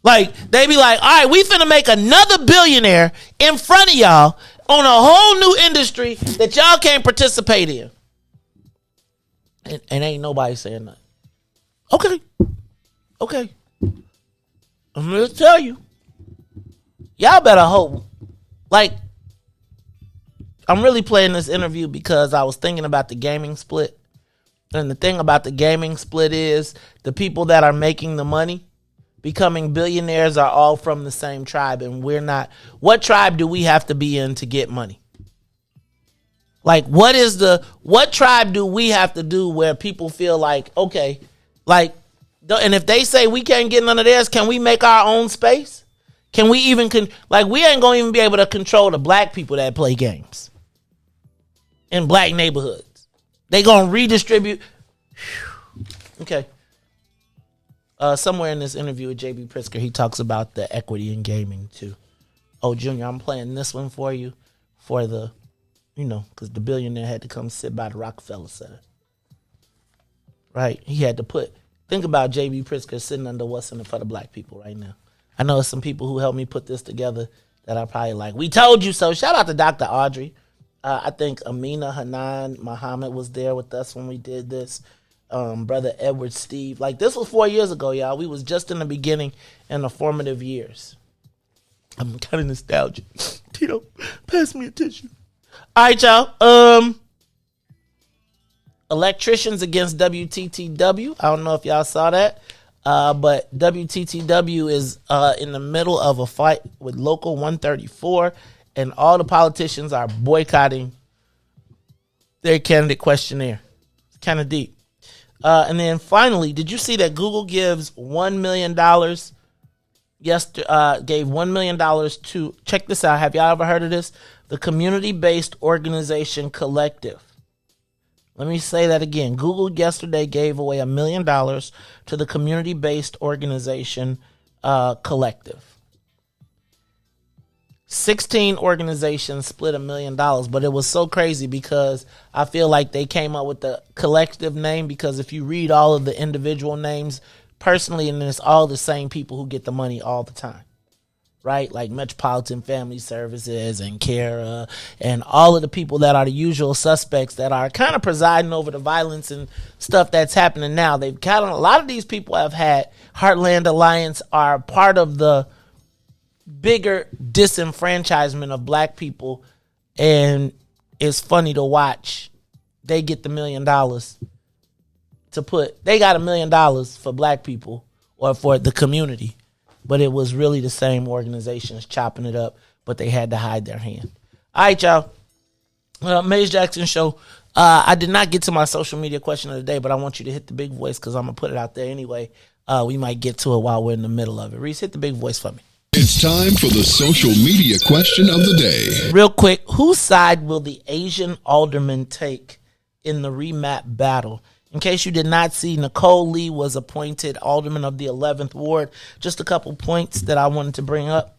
Like, they be like, all right, we finna make another billionaire in front of y'all on a whole new industry that y'all can't participate in. And ain't nobody saying nothing. Okay. I'm gonna tell you. Y'all better hope. Like, I'm really playing this interview because I was thinking about the gaming split. And the thing about the gaming split is the people that are making the money, becoming billionaires, are all from the same tribe, and we're not. What tribe do we have to be in to get money? Like, what tribe do we have to do where people feel like, okay, like, and if they say we can't get none of theirs, can we make our own space? Can we even, we ain't gonna even be able to control the black people that play games in black neighborhoods. They gonna redistribute. Okay. Somewhere in this interview with JB Pritzker, he talks about the equity in gaming too. Oh, Junior, I'm playing this one for you for the, because the billionaire had to come sit by the Rockefeller Center. Right? He had to think about JB Pritzker sitting under what's in it for the black people right now. I know some people who helped me put this together that are probably like, we told you so. Shout out to Dr. Audrey. I think Amina Hanan Muhammad was there with us when we did this. Brother Edward Steve. Like, this was 4 years ago, y'all. We was just in the beginning and the formative years. I'm kind of nostalgic. Tito, pass me a tissue. All right, y'all. Electricians against WTTW. I don't know if y'all saw that. But WTTW is in the middle of a fight with Local 134, and all the politicians are boycotting their candidate questionnaire. It's kind of deep. And then finally, did you see that Google gives $1 million? Gave $1 million to, check this out. Have y'all ever heard of this? The community-based organization Collective. Let me say that again. Google yesterday gave away $1 million to the community-based organization Collective. 16 organizations split $1 million, but it was so crazy because I feel like they came up with the collective name because if you read all of the individual names personally, and it's all the same people who get the money all the time, right? Like Metropolitan Family Services and CARA and all of the people that are the usual suspects that are kind of presiding over the violence and stuff that's happening now. They've kind of, a lot of these people have had Heartland Alliance, are part of the bigger disenfranchisement of black people, and it's funny to watch. They get the $1 million to put, they got $1 million for black people or for the community, but it was really the same organizations chopping it up, but they had to hide their hand. All right, y'all. Maze Jackson Show. I did not get to my social media question of the day, but I want you to hit the big voice because I'm going to put it out there anyway. We might get to it while we're in the middle of it. Riis, hit the big voice for me. It's time for the social media question of the day. Real quick, whose side will the Asian alderman take in the remap battle? In case you did not see, Nicole Lee was appointed alderman of the 11th Ward. Just a couple points that I wanted to bring up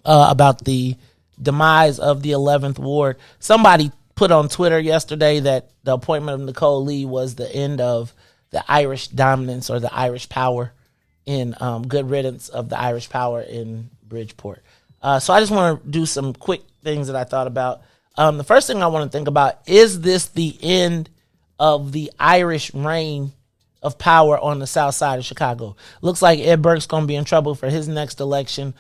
about the demise of the 11th Ward. Somebody put on Twitter yesterday that the appointment of Nicole Lee was the end of the Irish dominance or the Irish power in good riddance of the Irish power in Bridgeport. So I just want to do some quick things that I thought about. the first thing I want to think about, is this the end of the Irish reign of power on the south side of Chicago? Looks like Ed Burke's going to be in trouble for his next election.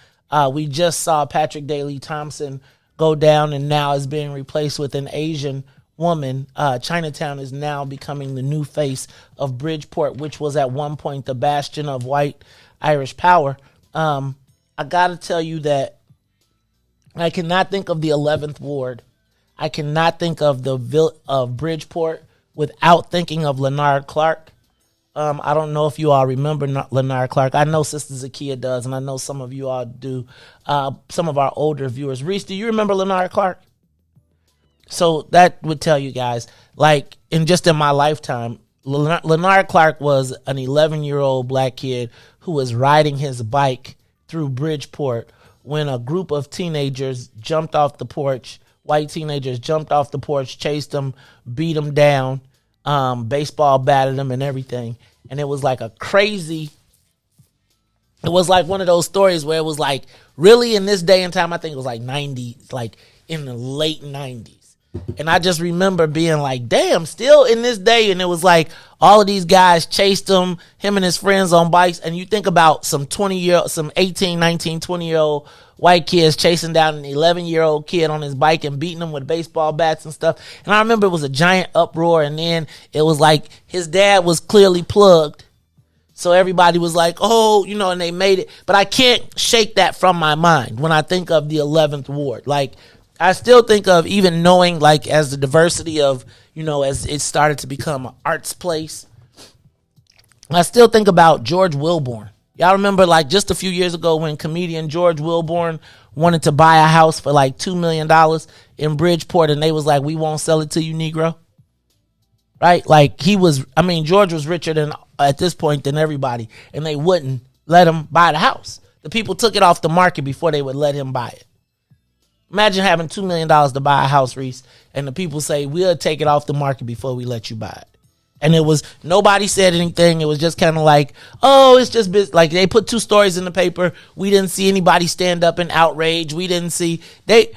We just saw Patrick Daley Thompson go down and now is being replaced with an Asian woman. Chinatown is now becoming the new face of Bridgeport, which was at one point the bastion of white Irish power. I got to tell you that I cannot think of the 11th Ward. I cannot think of of Bridgeport without thinking of Leonard Clark. I don't know if you all remember Leonard Clark. I know Sister Zakiya does, and I know some of you all do. Some of our older viewers. Riis, do you remember Leonard Clark? So that would tell you guys, like, in my lifetime, Leonard Clark was an 11-year-old black kid who was riding his bike through Bridgeport when a group of teenagers jumped off the porch. White teenagers jumped off the porch, chased him, beat him down, baseball batted him and everything. And it was like it was like one of those stories where it was like, really in this day and time, I think it was like 90s, like in the late 90s. And I just remember being like, damn, still in this day. And it was like all of these guys chased him and his friends on bikes. And you think about some 18, 19, 20-year-old white kids chasing down an 11-year-old kid on his bike and beating him with baseball bats and stuff. And I remember it was a giant uproar. And then it was like his dad was clearly plugged. So everybody was like, oh, and they made it. But I can't shake that from my mind when I think of the 11th Ward. Like, I still think of, even knowing, like, as the diversity of, as it started to become an arts place, I still think about George Wilborn. Y'all remember, like, just a few years ago when comedian George Wilborn wanted to buy a house for like $2 million in Bridgeport, and they was like, we won't sell it to you, Negro. Right? Like, George was richer at this point than everybody, and they wouldn't let him buy the house. The people took it off the market before they would let him buy it. Imagine having $2 million to buy a house, Riis, and the people say, we'll take it off the market before we let you buy it. And nobody said anything. It was just kind of like, oh, it's just business. Like, they put 2 stories in the paper. We didn't see anybody stand up in outrage. We didn't see, they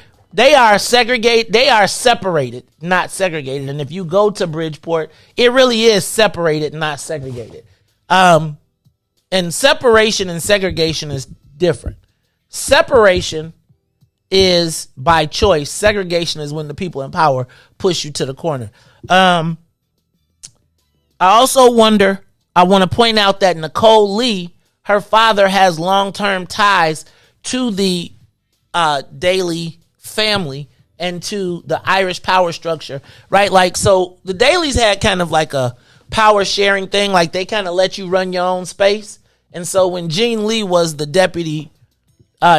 are segregated. They are separated, not segregated. And if you go to Bridgeport, it really is separated, not segregated. And separation and segregation is different. Separation is by choice. Segregation is when the people in power push you to the corner. I also wonder, I want to point out that Nicole Lee, her father has long-term ties to the Daley family and to the Irish power structure, right? Like, so the Daleys had kind of like a power sharing thing. Like, they kind of let you run your own space. And so when Gene Lee was the deputy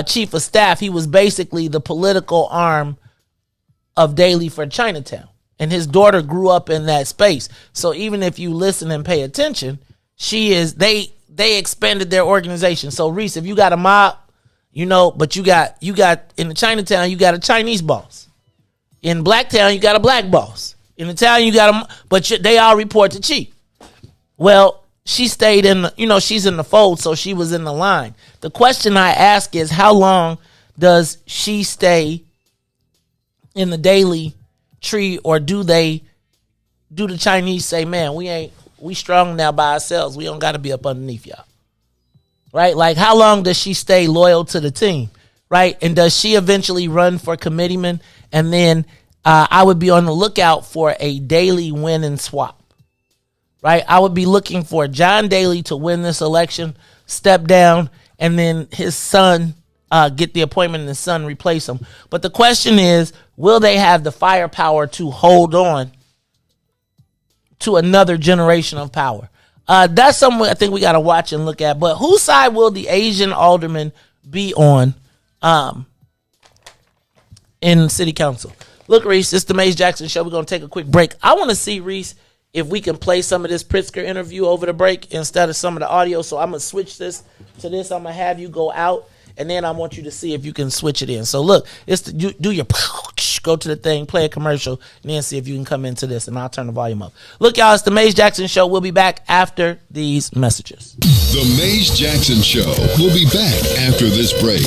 chief of staff, he was basically the political arm of Daley for Chinatown. And his daughter grew up in that space. So even if you listen and pay attention, they expanded their organization. So Riis, if you got a mob, but you got in the Chinatown, you got a Chinese boss. In Blacktown, you got a black boss. In Italian, you got they all report to chief. Well, she stayed she's in the fold, so she was in the line. The question I ask is, how long does she stay in the Daley tree, or do the Chinese say, man, we strong now by ourselves. We don't got to be up underneath y'all. Right? Like, how long does she stay loyal to the team? Right? And does she eventually run for committeeman? And then I would be on the lookout for a Daley win and swap. Right? I would be looking for John Daley to win this election, step down, and then his son get the appointment and his son replace him. But the question is, will they have the firepower to hold on to another generation of power? That's something I think we got to watch and look at. But whose side will the Asian alderman be on in city council? Look, Riis, it's the Maze Jackson Show. We're going to take a quick break. I want to see, Riis, if we can play some of this Pritzker interview over the break instead of some of the audio. So I'm going to switch this to this. I'm going to have you go out, and then I want you to see if you can switch it in. So look, do your go to the thing, play a commercial, and then see if you can come into this, and I'll turn the volume up. Look, y'all, it's the Maze Jackson Show. We'll be back after these messages. The Maze Jackson Show will be back after this break.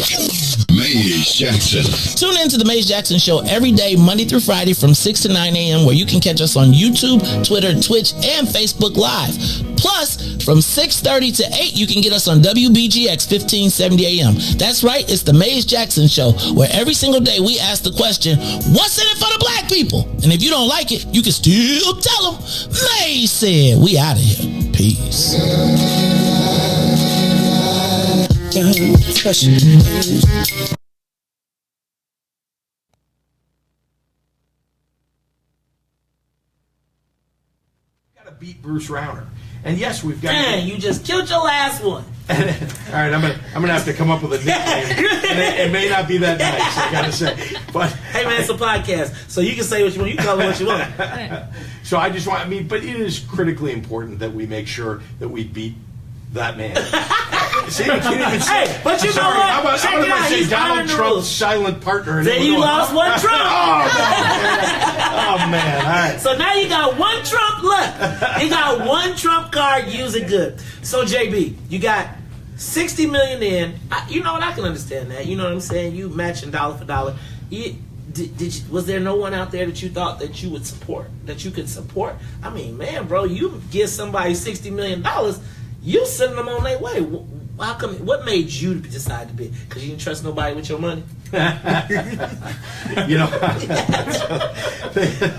Maze Maze Jackson. Tune in to the Maze Jackson Show every day, Monday through Friday from 6 to 9 a.m., where you can catch us on YouTube, Twitter, Twitch, and Facebook Live. Plus, from 6:30 to 8, you can get us on WBGX 1570 a.m. That's right, it's the Maze Jackson Show, where every single day we ask the question, what's in it for the black people? And if you don't like it, you can still tell them, Maze said. We out of here. Peace. Got to beat Bruce Rauner. And yes, we've got. Dang, you just killed your last one. All right, I'm gonna have to come up with a nickname. And it may not be that nice, I gotta say. But hey man, it's a podcast, so you can say what you want. You call it what you want. So I just want. But it is critically important that we make sure that we beat that man. See, you can't even say. Hey, but you know what? How about Check it out. I say He's Donald Trump's silent partner? Then you lost one Trump. Oh man! All right. So now you got one Trump left. You got one Trump card. Use it good. So JB, you got $60 million in. You know what? I can understand that. You know what I'm saying? You matching dollar for dollar. Was there no one out there that you thought that you would support? That you could support? I mean, man, bro, you give somebody $60 million. You sending them on their way. How come? What made you decide to bid? Because you didn't trust nobody with your money. You know.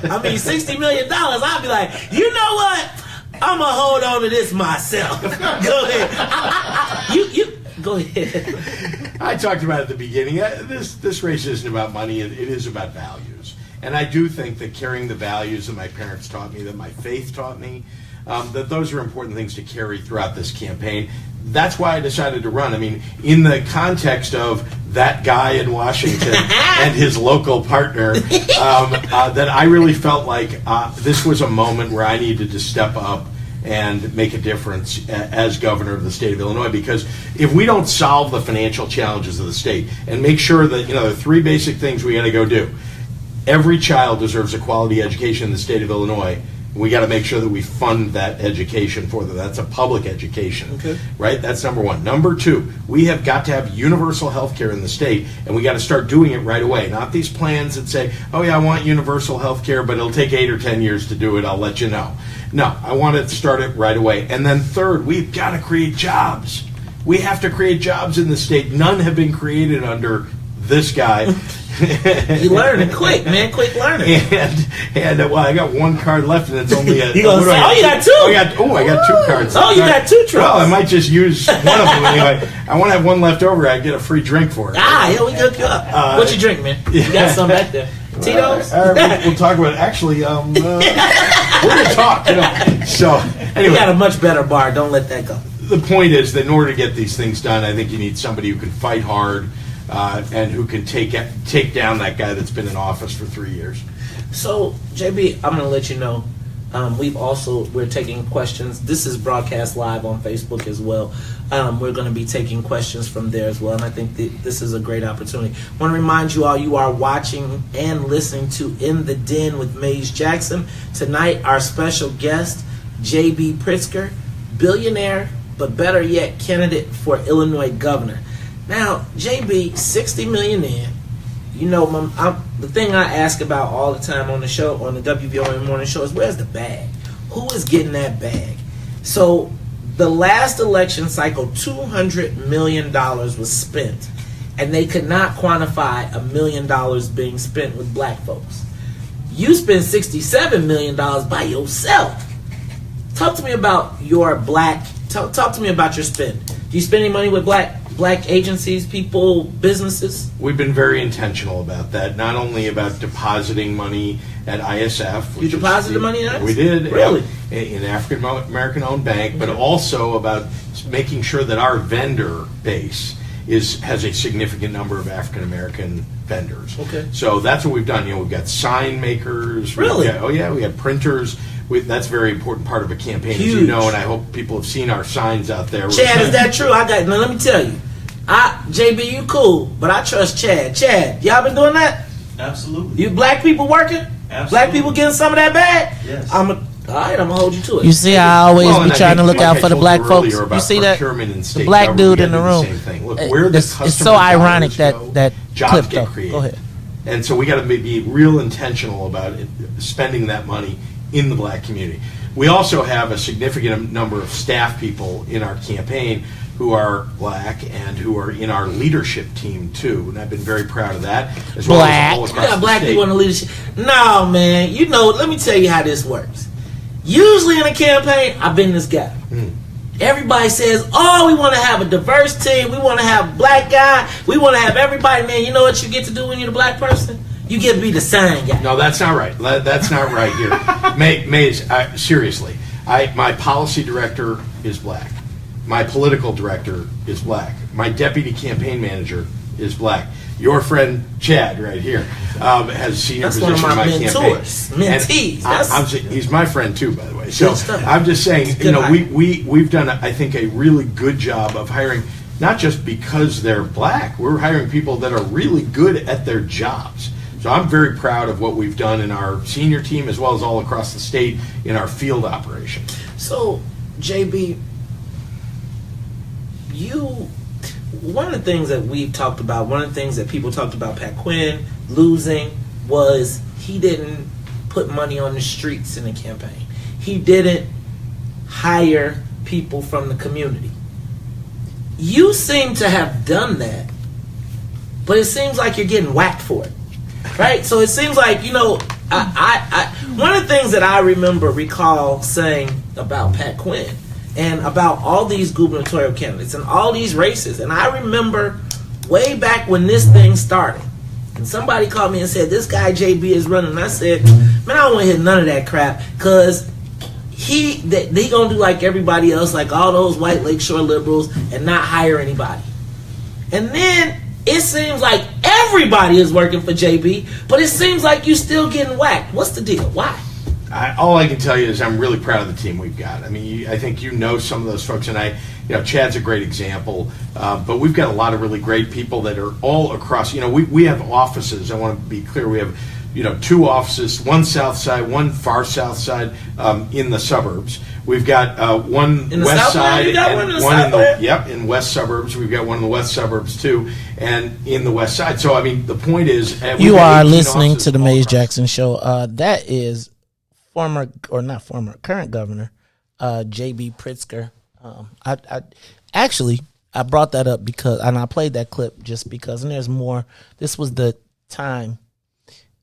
I mean, $60 million. I'd be like, you know what? I'm gonna hold on to this myself. Go ahead. You go ahead. I talked about at the beginning. This race isn't about money. It is about values. And I do think that carrying the values that my parents taught me, that my faith taught me, that those are important things to carry throughout this campaign. That's why I decided to run. I mean, in the context of that guy in Washington and his local partner, that I really felt like this was a moment where I needed to step up and make a difference as governor of the state of Illinois. Because if we don't solve the financial challenges of the state and make sure that, there are three basic things we got to go do. Every child deserves a quality education in the state of Illinois. We got to make sure that we fund that education for them. That's a public education, okay, right? That's number one. Number two, we have got to have universal health care in the state, and we got to start doing it right away. Not these plans that say, oh yeah, I want universal health care, but it'll take 8 or 10 years to do it. I'll let you know. No, I want to start it right away. And then third, we've got to create jobs. We have to create jobs in the state. None have been created under this guy. You learning quick, man. Quick learning. And well, I got one card left, and it's only a. You gonna say, you got two? I got 2 cards. Oh, you got 2 trucks. Well, I might just use one of them anyway. I want to have one left over. I get a free drink for it. Yeah, we hook you up. What you drink, man? You got some back there. Tito's? All right, we'll talk about it. Actually, we're going to talk. So, anyway. You got a much better bar. Don't let that go. The point is that in order to get these things done, I think you need somebody who can fight hard and who can take down that guy that's been in office for 3 years. So, JB, I'm going to let you know, we're taking questions. This is broadcast live on Facebook as well. We're going to be taking questions from there as well, and I think this is a great opportunity. I want to remind you all, you are watching and listening to In the Den with Maze Jackson. Tonight, our special guest, JB Pritzker, billionaire, but better yet, candidate for Illinois governor. Now, JB, $60 million in. The thing I ask about all the time on the show, on the WVOM morning show, is where's the bag? Who is getting that bag? So, the last election cycle, $200 million was spent, and they could not quantify $1 million being spent with black folks. You spent $67 million by yourself. Talk to me about your talk to me about your spend. Do you spend any money with black agencies, people, businesses? We've been very intentional about that, not only about depositing money at ISF. You deposited money in ISF? We did. Really? In African-American-owned bank, but also about making sure that our vendor base has a significant number of African-American vendors. Okay. So that's what we've done. We've got sign makers. Really? We got printers. That's a very important part of a campaign, Huge. as you know, and I hope people have seen our signs out there. Chad, is that true? Now let me tell you. JB, you cool, but I trust Chad. Chad, y'all been doing that? Absolutely. You black people working? Absolutely. Black people getting some of that bag? Yes. All right, I'm gonna hold you to it. You see, I always Well, and be I trying think, to look like out I for the told black you folks. earlier You about see that procurement and the state black government, dude we in the gotta do room. same thing. Look, where the It's so customer ironic dollars go, that jobs clip get though. created. Go ahead. And so we got to be real intentional about it, spending that money in the black community. We also have a significant number of staff people in our campaign who are black and who are in our leadership team too, and I've been very proud of that. As well Black. as all You across got the black state. people in the leadership. No, man. You know, let me tell you how this works. Usually in a campaign, I've been this guy. Everybody says, oh, we want to have a diverse team. We want to have a black guy. We want to have everybody. Man, you know what you get to do when you're a black person? You get to be the sign guy. No, that's not right. That's not right here. Mays, seriously, my policy director is black. My political director is black. My deputy campaign manager is black. Your friend Chad, right here, has a senior That's one position of my in my mentors. campaign. Mentees. And he's my friend too, by the way. So Good stuff. I'm just saying, It's you know, good we've done, I think, a really good job of hiring, not just because they're black. We're hiring people that are really good at their jobs. So I'm very proud of what we've done in our senior team as well as all across the state in our field operation. So, JB, one of the things that we've talked about, one of the things that people talked about Pat Quinn losing was he didn't put money on the streets in the campaign. He didn't hire people from the community. You seem to have done that, but it seems like you're getting whacked for it. Right? So it seems like, you know, I one of the things that I recall saying about Pat Quinn and about all these gubernatorial candidates and all these races, and I remember way back when this thing started, and somebody called me and said, this guy JB is running, and I said, man, I don't want to hear none of that crap, because he gonna do like everybody else, like all those white Lakeshore liberals, and not hire anybody. And then it seems like everybody is working for JB, but it seems like you're still getting whacked. What's the deal? Why? All I can tell you is I'm really proud of the team we've got. I mean, I think you know some of those folks, and Chad's a great example. But we've got a lot of really great people that are all across. You know, we have offices. I want to be clear. We have, 2 offices, one south side, one far south side in the suburbs. We've got one in the west south side and one in west suburbs. We've got one in the west suburbs too, and in the west side. So I mean, the point is, You are listening to the Mays Jackson Show. That is current governor, JB Pritzker. I brought that up because, and I played that clip just because, and there's more. This was the time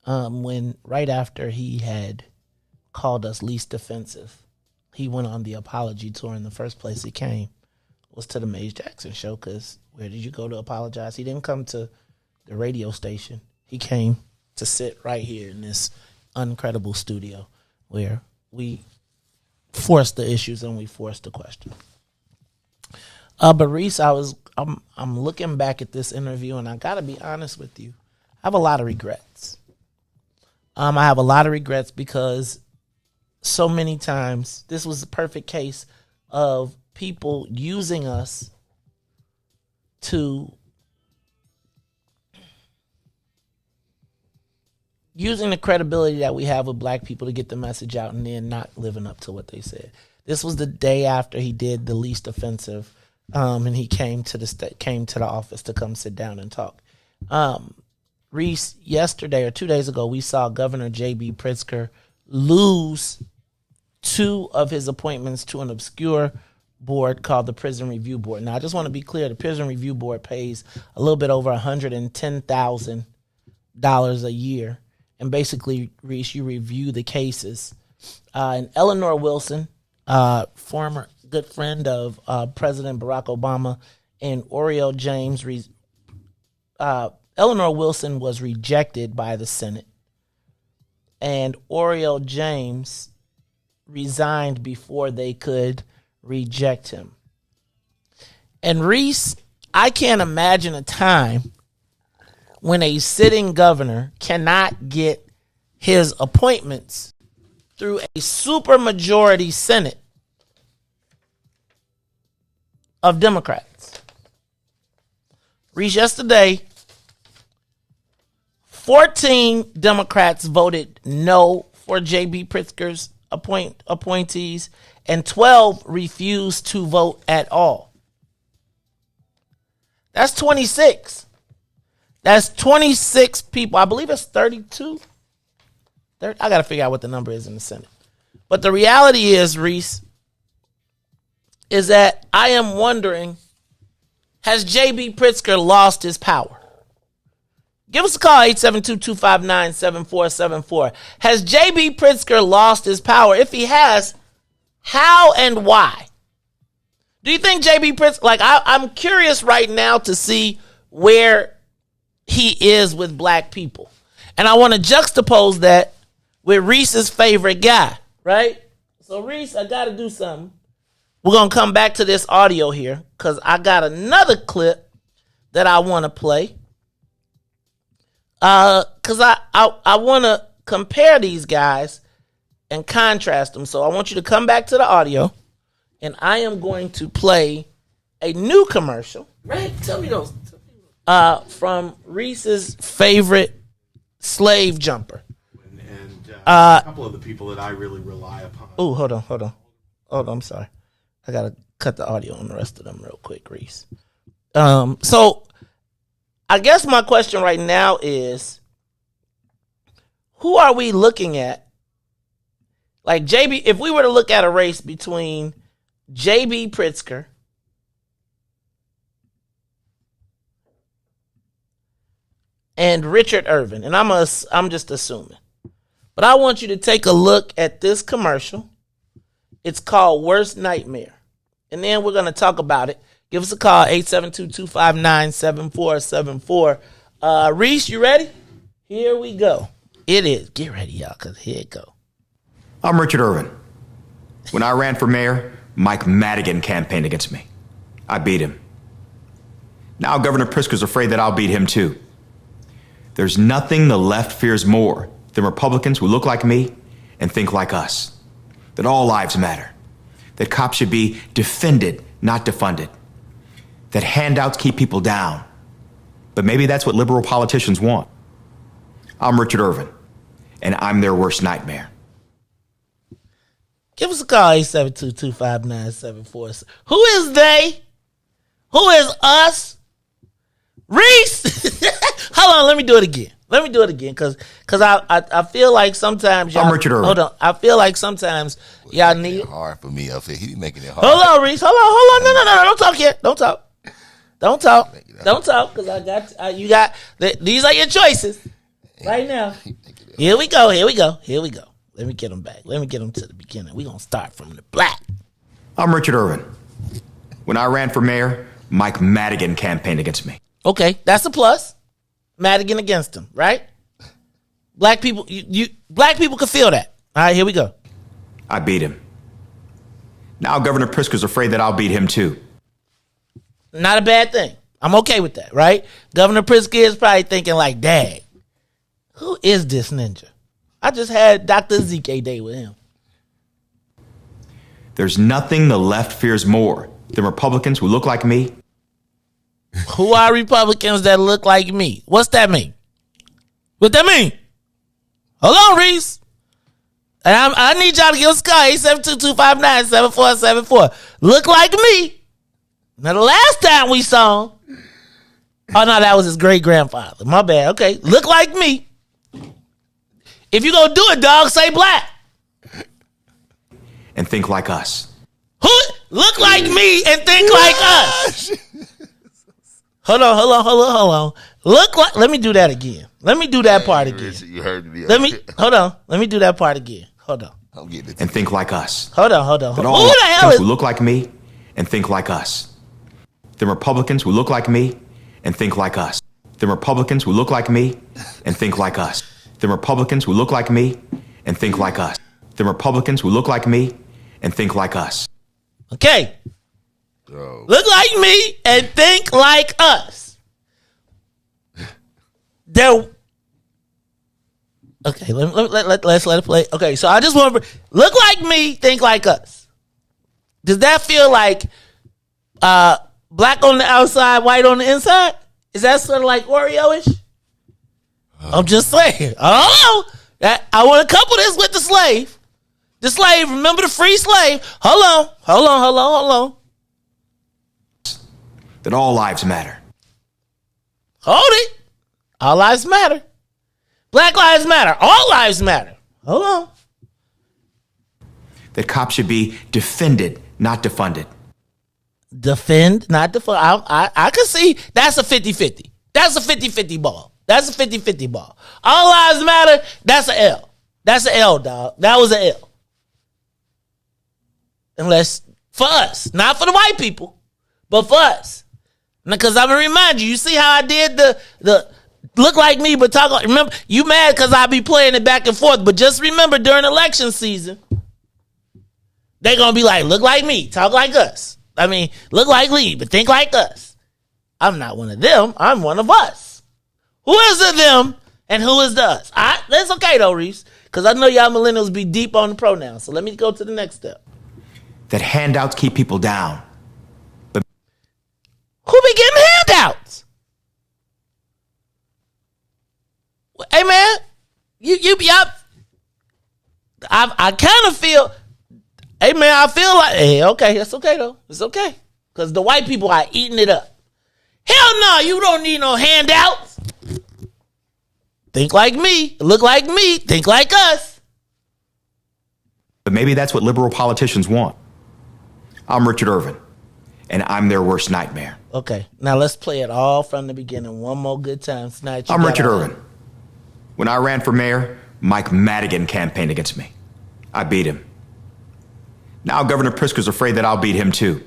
when right after he had called us least offensive, he went on the apology tour. In the first place he came was to the Mays Jackson Show, because where did you go to apologize? He didn't come to the radio station. He came to sit right here in this uncredible studio where we force the issues and we force the question. But Riis, I'm looking back at this interview, and I gotta be honest with you, I have a lot of regrets. I have a lot of regrets because so many times this was a perfect case of people using us using the credibility that we have with black people to get the message out, and then not living up to what they said. This was the day after he did the least offensive, and he came to the office to come sit down and talk. Riis, yesterday or 2 days ago, we saw Governor JB Pritzker lose 2 of his appointments to an obscure board called the Prison Review Board. Now, I just want to be clear, the Prison Review Board pays a little bit over $110,000 a year. And basically, Riis, you review the cases. And Eleanor Wilson, former good friend of President Barack Obama, and Oriel James, Eleanor Wilson was rejected by the Senate, and Oriel James resigned before they could reject him. And Riis, I can't imagine a time when a sitting governor cannot get his appointments through a supermajority Senate of Democrats. Riis, yesterday, 14 Democrats voted no for JB Pritzker's appointees, and 12 refused to vote at all. That's 26. That's 26 people. I believe it's 32. I got to figure out what the number is in the Senate. But the reality is, Riis, is that I am wondering, has JB Pritzker lost his power? Give us a call, 872-259-7474. Has JB Pritzker lost his power? If he has, how and why? Do you think JB Pritzker, like I'm curious right now to see where he is with black people. And I want to juxtapose that with Riis's favorite guy, right? So Riis, I got to do something. We're going to come back to this audio here because I got another clip that I want to play. Because I want to compare these guys and contrast them. So I want you to come back to the audio, and I am going to play a new commercial. Right? Tell me those. From Riis's favorite slave jumper. And a couple of the people that I really rely upon. Oh, hold on. I'm sorry. I got to cut the audio on the rest of them real quick, Riis. So I guess my question right now is, who are we looking at? Like JB, if we were to look at a race between JB Pritzker and Richard Irvin, and I'm just assuming. But I want you to take a look at this commercial. It's called Worst Nightmare. And then we're going to talk about it. Give us a call, 872-259-7474. Riis, you ready? Here we go. It is. Get ready, y'all, because here it go. I'm Richard Irvin. When I ran for mayor, Mike Madigan campaigned against me. I beat him. Now Governor Pritzker's afraid that I'll beat him too. There's nothing the left fears more than Republicans who look like me and think like us. That all lives matter. That cops should be defended, not defunded. That handouts keep people down. But maybe that's what liberal politicians want. I'm Richard Irvin, and I'm their worst nightmare. Give us a call, 872-259-7474. Who is they? Who is us? Riis! Hold on, let me do it again. Because I feel like sometimes y'all... I'm Richard Irvin. Hold on. I feel like sometimes y'all need... It's hard for me up here. He making it hard. Hold on, Riis. Hold on. No. Don't talk yet. Don't talk. Because I got... you got... These are your choices. Right now. Here we go. Let me get them back. Let me get them to the beginning. We're going to start from the black. I'm Richard Irvin. When I ran for mayor, Mike Madigan campaigned against me. Okay, that's a plus. Madigan against him, right? Black people, black people can feel that. All right, here we go. I beat him. Now Governor Pritzker's afraid that I'll beat him too. Not a bad thing. I'm okay with that, right? Governor Pritzker is probably thinking like, dang, who is this ninja? I just had Dr. Zeke day with him. There's nothing the left fears more than Republicans who look like me. Who are Republicans that look like me? What's that mean? What that mean? Hold on, Riis. And I need y'all to give us a call, 872-259-7474. Look like me. Now, the last time we saw him, oh, no, that was his great-grandfather. My bad. Okay, look like me. If you gonna do it, dog, say black. And think like us. Who look like me and think like us? Hold on. Look like. Let me do that again. Let me do that part again. You heard me. Hold on. Let me do that part again. Hold on. I'm getting it. And think like us. Hold on. But all Who the hell is? who look like me and think like us. The Republicans who look like me and think like us. The Republicans who look like me and think like us. The Republicans who look like me and think like us. The Republicans who look like me and think like us. Okay. Bro. Look like me and think like us. Okay, let's let it play. Okay, so I just want to look like me, think like us. Does that feel like black on the outside, white on the inside? Is that sort of like Oreo-ish? I'm just saying. I don't know. I want to couple this with the slave. The slave, remember the free slave. Hold on. That all lives matter. Hold it. All lives matter. Black lives matter. All lives matter. Hold on. That cops should be defended, not defunded. Defend, not defund. I can see that's a 50-50. That's a 50-50 ball. That's a 50-50 ball. All lives matter. That's an L. That's an L, dog. That was an L. Unless for us, not for the white people, but for us. Because I'm gonna remind you. You see how I did the look like me, but talk like. Remember, you mad because I be playing it back and forth. But just remember, during election season, they gonna be like, look like me, talk like us. I mean, look like Lee, but think like us. I'm not one of them. I'm one of us. Who is the them and who is the us? That's okay though, Riis, because I know y'all millennials be deep on the pronouns. So let me go to the next step. That handouts keep people down. But who be getting handouts? Hey man, you be up. I kind of feel. Hey man, I feel like okay, that's okay though. It's okay because the white people are eating it up. Hell no, you don't need no handouts. Think like me, look like me, think like us. But maybe that's what liberal politicians want. I'm Richard Irvin, and I'm their worst nightmare. Okay, now let's play it all from the beginning one more good time tonight. I'm Richard Irvin. When I ran for mayor, Mike Madigan campaigned against me. I beat him. Now Governor Pritzker's afraid that I'll beat him too.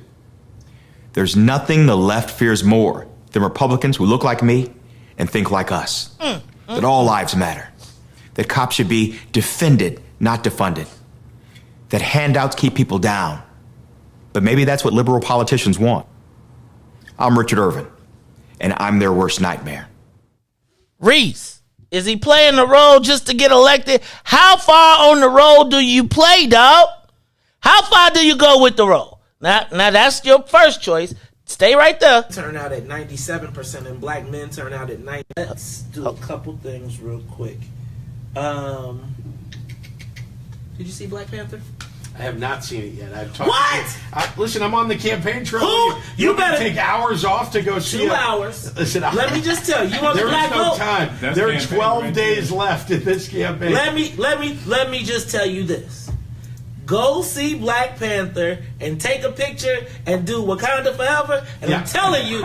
There's nothing the left fears more than Republicans who look like me and think like us. That all lives matter. That cops should be defended, not defunded. That handouts keep people down. But maybe that's what liberal politicians want. I'm Richard Irvin, and I'm their worst nightmare. Riis, is he playing the role just to get elected? How far on the role do you play, dog? How far do you go with the role? Now that's your first choice. Stay right there. Turn out at 97% and black men turn out at 90%. Let's do a couple things real quick. Did you see Black Panther? I have not seen it yet. I've talked. What? Listen, I'm on the campaign trail. Who? You better take hours off to go see 2 hours. Listen, let me just tell you, want the there black is no vote? time. There are 12 days left in this campaign. Let me just tell you this. Go see Black Panther and take a picture and do Wakanda Forever. And I'm telling you,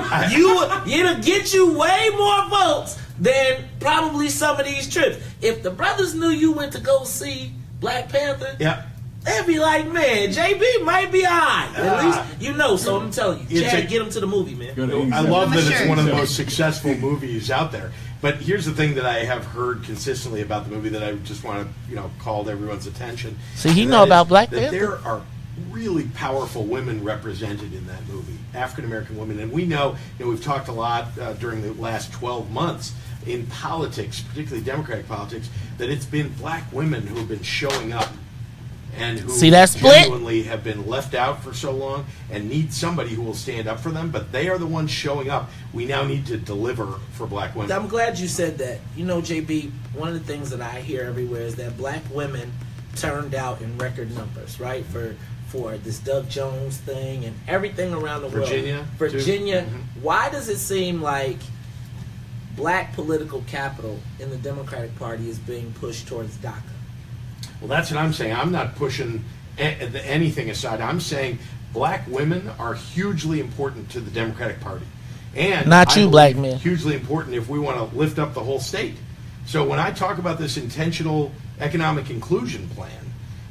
it'll get you way more votes than probably some of these trips. If the brothers knew you went to go see Black Panther, they'd be like, man, JB might be all right. At least you know. So I'm telling you, Chad, get him to the movie, man. I love that it's one of the most successful movies out there. But here's the thing that I have heard consistently about the movie that I just want to, call to everyone's attention. See, he know about Black Panther. There are really powerful women represented in that movie, African American women, and we know, we've talked a lot during the last 12 months in politics, particularly Democratic politics, that it's been black women who have been showing up and who genuinely have been left out for so long and need somebody who will stand up for them, but they are the ones showing up. We now need to deliver for black women. I'm glad you said that. JB, one of the things that I hear everywhere is that black women turned out in record numbers, right? For this Doug Jones thing and everything around the world. Virginia. Mm-hmm. Why does it seem like black political capital in the Democratic Party is being pushed towards DACA? Well, that's what I'm saying. I'm not pushing anything aside. I'm saying black women are hugely important to the Democratic Party. And not you, black men. Hugely important if we want to lift up the whole state. So when I talk about this intentional economic inclusion plan,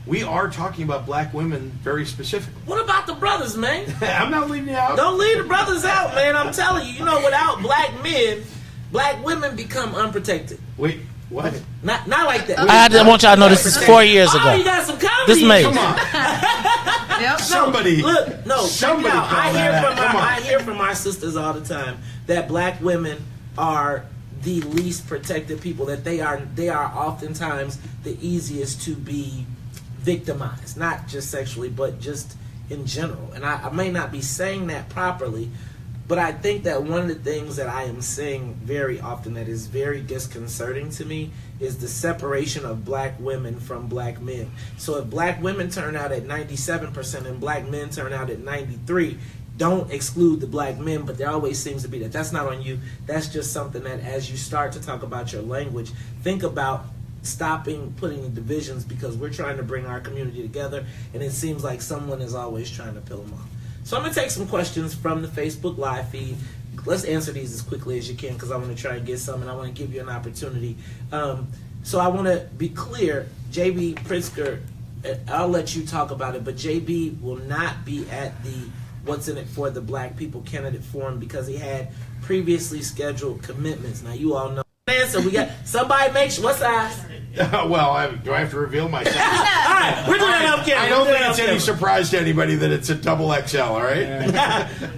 we are talking about black women very specifically. What about the brothers, man? I'm not leaving you out. Don't leave the brothers out, man. I'm telling you, without black men, black women become unprotected. Wait. What? Not like that. I want y'all to know this is 4 years ago. Oh, you got some comedy. This May. Come on. Somebody. Look, no. Somebody. I hear from my sisters all the time that black women are the least protected people. That they are oftentimes the easiest to be victimized, not just sexually, but just in general. And I may not be saying that properly, But I think that one of the things that I am seeing very often that is very disconcerting to me is the separation of black women from black men. So if black women turn out at 97% and black men turn out at 93%, don't exclude the black men, but there always seems to be that. That's not on you. That's just something that as you start to talk about your language, think about stopping putting divisions, because we're trying to bring our community together, and it seems like someone is always trying to peel them off. So I'm going to take some questions from the Facebook Live feed. Let's answer these as quickly as you can, because I want to try and get some, and I want to give you an opportunity. So I want to be clear, JB Pritzker, I'll let you talk about it, but JB will not be at the What's in It for the Black People candidate forum because he had previously scheduled commitments. Now, you all know. Answer, we got somebody make sure. What size? Well, do I have to reveal my size? All right, we're doing it off camera. I don't think it's any surprise to anybody that it's a double XL, all right?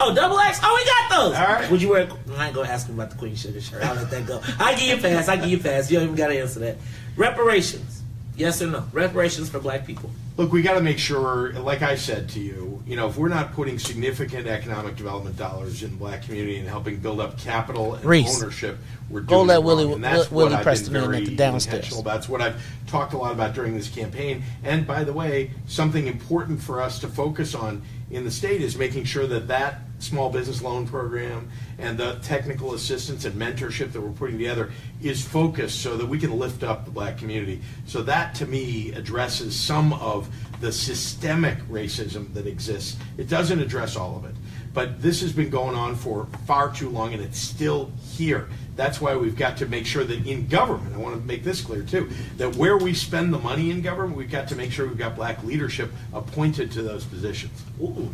Oh, double X? Oh, we got those. All right. Would you wear? I ain't gonna ask him about the Queen Sugar shirt. I'll let that go. I give you a pass. You don't even gotta answer that. Reparations. Yes or no? Reparations for black people. Look, we got to make sure, like I said to you, if we're not putting significant economic development dollars in the black community and helping build up capital and Riis, ownership, we're go doing let it wrong. And that's Willie what Preston I've been in very at the downstairs. intentional about. That's what I've talked a lot about during this campaign. And by the way, something important for us to focus on in the state is making sure that that small business loan program and the technical assistance and mentorship that we're putting together is focused so that we can lift up the black community. So that, to me, addresses some of the systemic racism that exists. It doesn't address all of it. But this has been going on for far too long, and it's still here. That's why we've got to make sure that in government, I want to make this clear too, that where we spend the money in government, we've got to make sure we've got black leadership appointed to those positions. Ooh.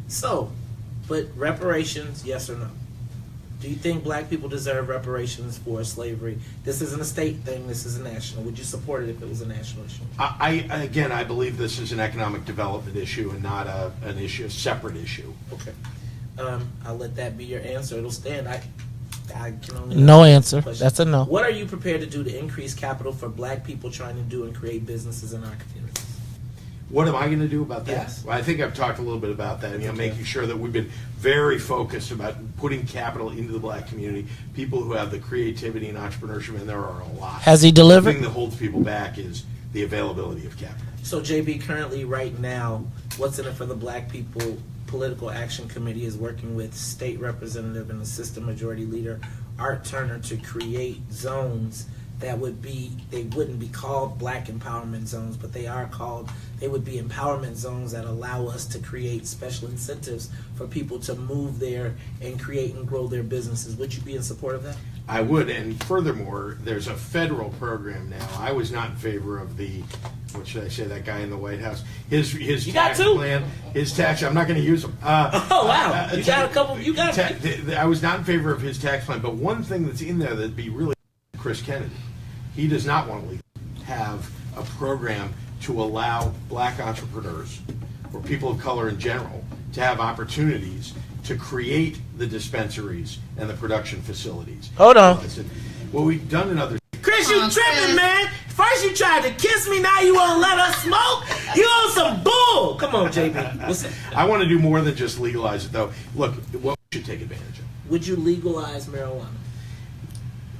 So, but reparations, yes or no? Do you think black people deserve reparations for slavery? This isn't a state thing, this is a national. Would you support it if it was a national issue? I believe this is an economic development issue and not a separate issue. Okay. I'll let that be your answer. It'll stand. I can only No answer. That's a no. What are you prepared to do to increase capital for black people trying to do and create businesses in our communities? What am I going to do about that? Yes. Well, I think I've talked a little bit about that. Making sure that we've been very focused about putting capital into the black community, people who have the creativity and entrepreneurship, and there are a lot. Has he delivered? The thing that holds people back is the availability of capital. So, JB, currently, right now, What's in It for the Black People Political Action Committee is working with State Representative and Assistant Majority Leader Art Turner to create zones that would be, they wouldn't be called black empowerment zones, but they would be empowerment zones that allow us to create special incentives for people to move there and create and grow their businesses. Would you be in support of that? I would, and furthermore, there's a federal program now. I was not in favor of the, what should I say, that guy in the White House. His you tax got two? plan, his tax, I'm not going to use them. Oh, wow. You got a couple, you got I was not in favor of his tax plan, but one thing that's in there that'd be really Chris Kennedy. He does not want to have a program to allow black entrepreneurs or people of color in general to have opportunities to create the dispensaries and the production facilities. Hold on. What we've done in other... Chris, you tripping, man. First you tried to kiss me, now you won't let us smoke? You on some bull. Come on, JB. What's up? I want to do more than just legalize it, though. Look, what we should take advantage of. Would you legalize marijuana?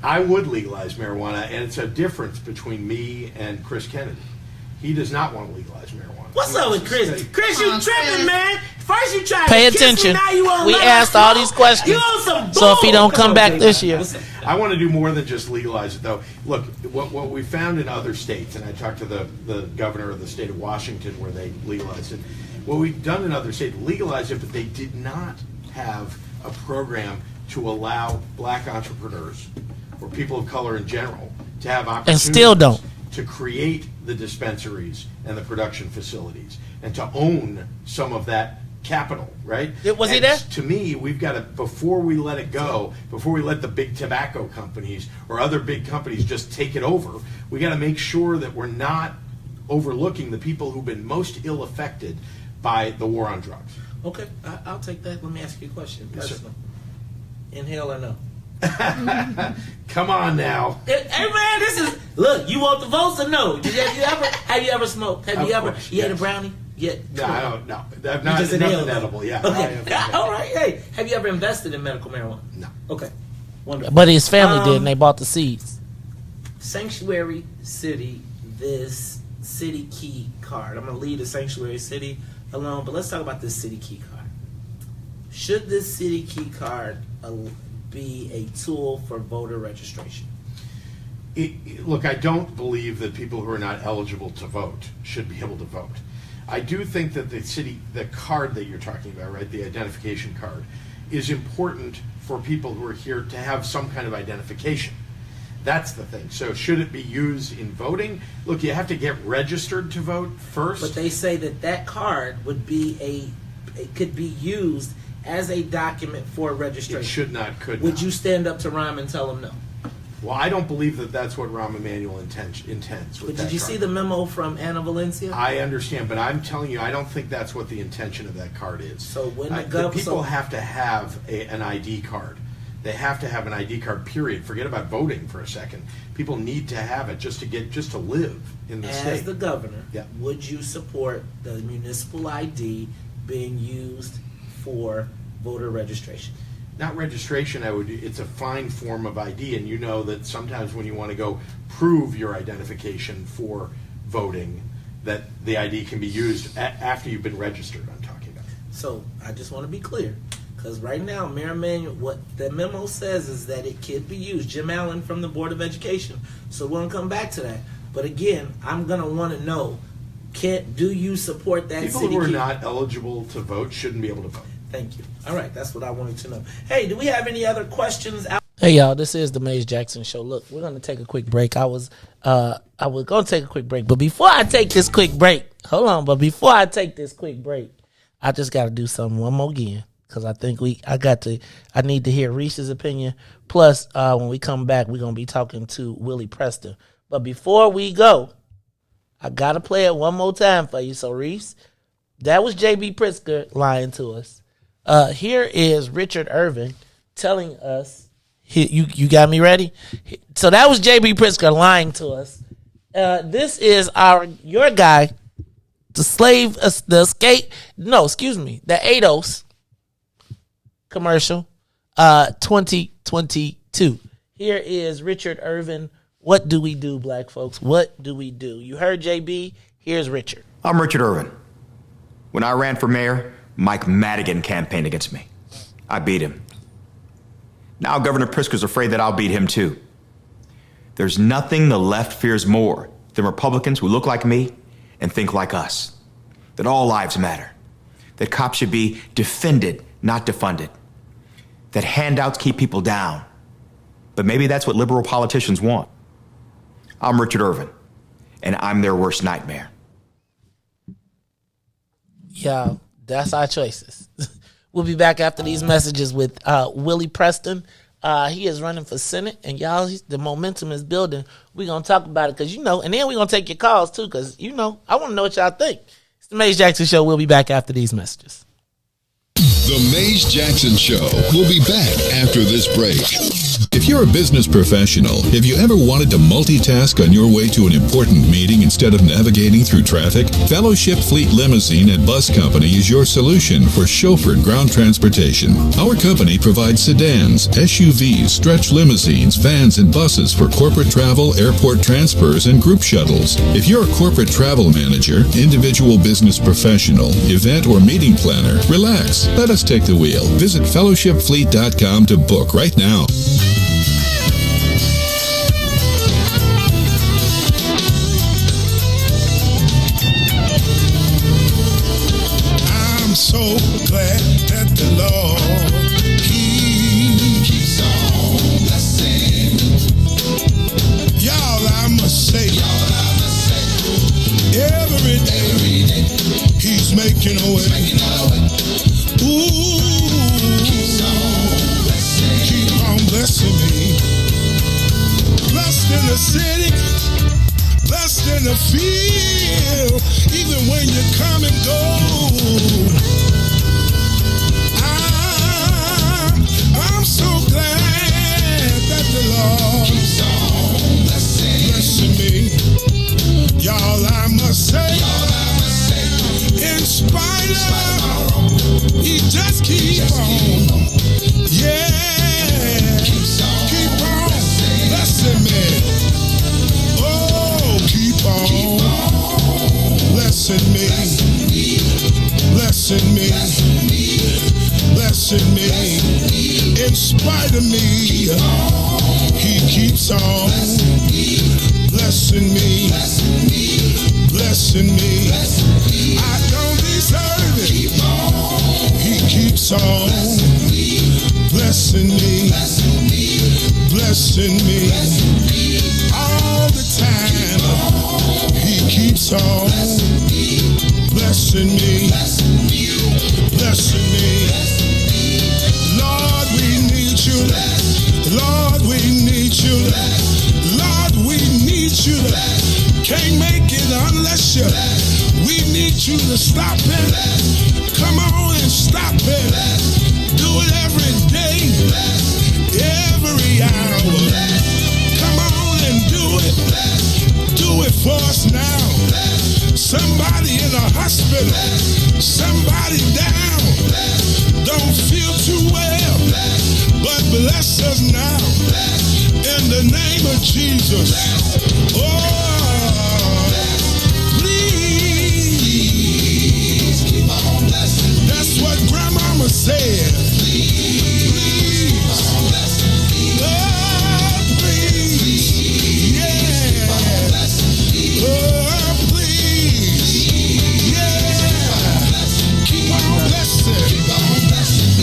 I would legalize marijuana, and it's a difference between me and Chris Kennedy. He does not want to legalize marijuana. What's up with Chris? Chris, you tripping, man. First you tried Pay to kiss attention. me, now you won't We let asked us all smoke? these questions. You on some bull. So if he don't come back on, this JB. year. What's up? I want to do more than just legalize it, though. Look, what we found in other states, and I talked to the governor of the state of Washington where they legalized it. What we've done in other states, legalized it, but they did not have a program to allow black entrepreneurs or people of color in general to have opportunities And still don't. to create the dispensaries and the production facilities and to own some of that capital, right? Was he And there? To me, we've got to, before we let it go, before we let the big tobacco companies or other big companies just take it over, we got to make sure that we're not overlooking the people who've been most ill affected by the war on drugs. Okay, I'll take that. Let me ask you a question. Yes, sir. Personal. Inhale or no? Come on now. Hey man, look, you want the votes or no? Have you ever smoked? Have you Of ever course, ate a yes. brownie? Yeah. No, I don't know. Not just nothing edible. Yeah. Okay. All right. Hey, have you ever invested in medical marijuana? No. Okay. Wonderful. But his family did, and they bought the seeds. Sanctuary City, this city key card. I'm going to leave the Sanctuary City alone, but let's talk about this city key card. Should this city key card be a tool for voter registration? Look, I don't believe that people who are not eligible to vote should be able to vote. I do think that the card that you're talking about, right, the identification card, is important for people who are here to have some kind of identification. That's the thing. So should it be used in voting? Look, you have to get registered to vote first. But they say that card would be it could be used as a document for registration. It should not, could Would not. you stand up to Rahm and tell him no? Well, I don't believe that that's what Rahm Emanuel intends with But did you see card. the memo from Anna Valencia? I understand, but I'm telling you, I don't think that's what the intention of that card is. So when the people have to have an ID card. They have to have an ID card, period. Forget about voting for a second. People need to have it just to live in the state. As the governor, Yeah. would you support the municipal ID being used for voter registration? Not registration, it's a fine form of ID, and you know that sometimes when you want to go prove your identification for voting, that the ID can be used after you've been registered, I'm talking about. So I just want to be clear, because right now, Mayor Emanuel, what the memo says is that it could be used. Jim Allen from the Board of Education. So we're going to come back to that. But again, I'm going to want to know, do you support that People city who are key? not eligible to vote shouldn't be able to vote. Thank you. All right, that's what I wanted to know. Hey, do we have any other questions? Hey y'all, this is the Maze Jackson Show. Look, we're gonna take a quick break. I was gonna take a quick break, but before I take this quick break, I just gotta do something one more again. Cause I think I need to hear Riis's opinion. Plus, when we come back, we're gonna be talking to Willie Preston. But before we go, I gotta play it one more time for you. So Riis, that was JB Pritzker lying to us. Here is Richard Irvin telling us, you got me ready? So that was JB Pritzker lying to us. This is your guy, the ADOS commercial, 2022. Here is Richard Irvin. What do we do, black folks? What do we do? You heard JB. Here's Richard. I'm Richard Irvin. When I ran for mayor, Mike Madigan campaigned against me. I beat him. Now Governor Pritzker's afraid that I'll beat him too. There's nothing the left fears more than Republicans who look like me and think like us. That all lives matter. That cops should be defended, not defunded. That handouts keep people down. But maybe that's what liberal politicians want. I'm Richard Irvin, and I'm their worst nightmare. Yeah, that's our choices. We'll be back after these messages with Willie Preston. He is running for Senate, and y'all, the momentum is building. We're going to talk about it because, and then we're going to take your calls too because, I want to know what y'all think. It's the Maze Jackson Show. We'll be back after these messages. The Maze Jackson Show will be back after this break. If you're a business professional, have you ever wanted to multitask on your way to an important meeting instead of navigating through traffic? Fellowship Fleet Limousine and Bus Company is your solution for chauffeured ground transportation. Our company provides sedans, SUVs, stretch limousines, vans, and buses for corporate travel, airport transfers, and group shuttles. If you're a corporate travel manager, individual business professional, event or meeting planner, relax. Let us take the wheel. Visit fellowshipfleet.com to book right now. I'm so glad that the Lord keeps on blessing. Y'all, I must say, every day He's making a way. Ooh, keep on blessing me. Blessed in the city, blessed in the field, even when you come and go. I'm so glad that the Lord keeps on blessing me. Y'all, I must say, blessing me. In spite of me, he keeps on blessing me. Blessing me. I don't deserve it. He keeps on blessing me. Blessing me. All the time. He keeps on blessing me. Blessing me. Lord, we need you. Lord, we need you. Lord, we need you. Can't make it unless you. We need you to stop it. Come on and stop it. Do it every day, every hour. Come on and do it. Do it for us now. Somebody in a hospital. Somebody down. Don't feel too well, but bless us now. In the name of Jesus. Oh, please keep on blessing. That's what Grandmama said. Please. Oh, please. Yeah. Oh, please. Yeah. Keep on blessing.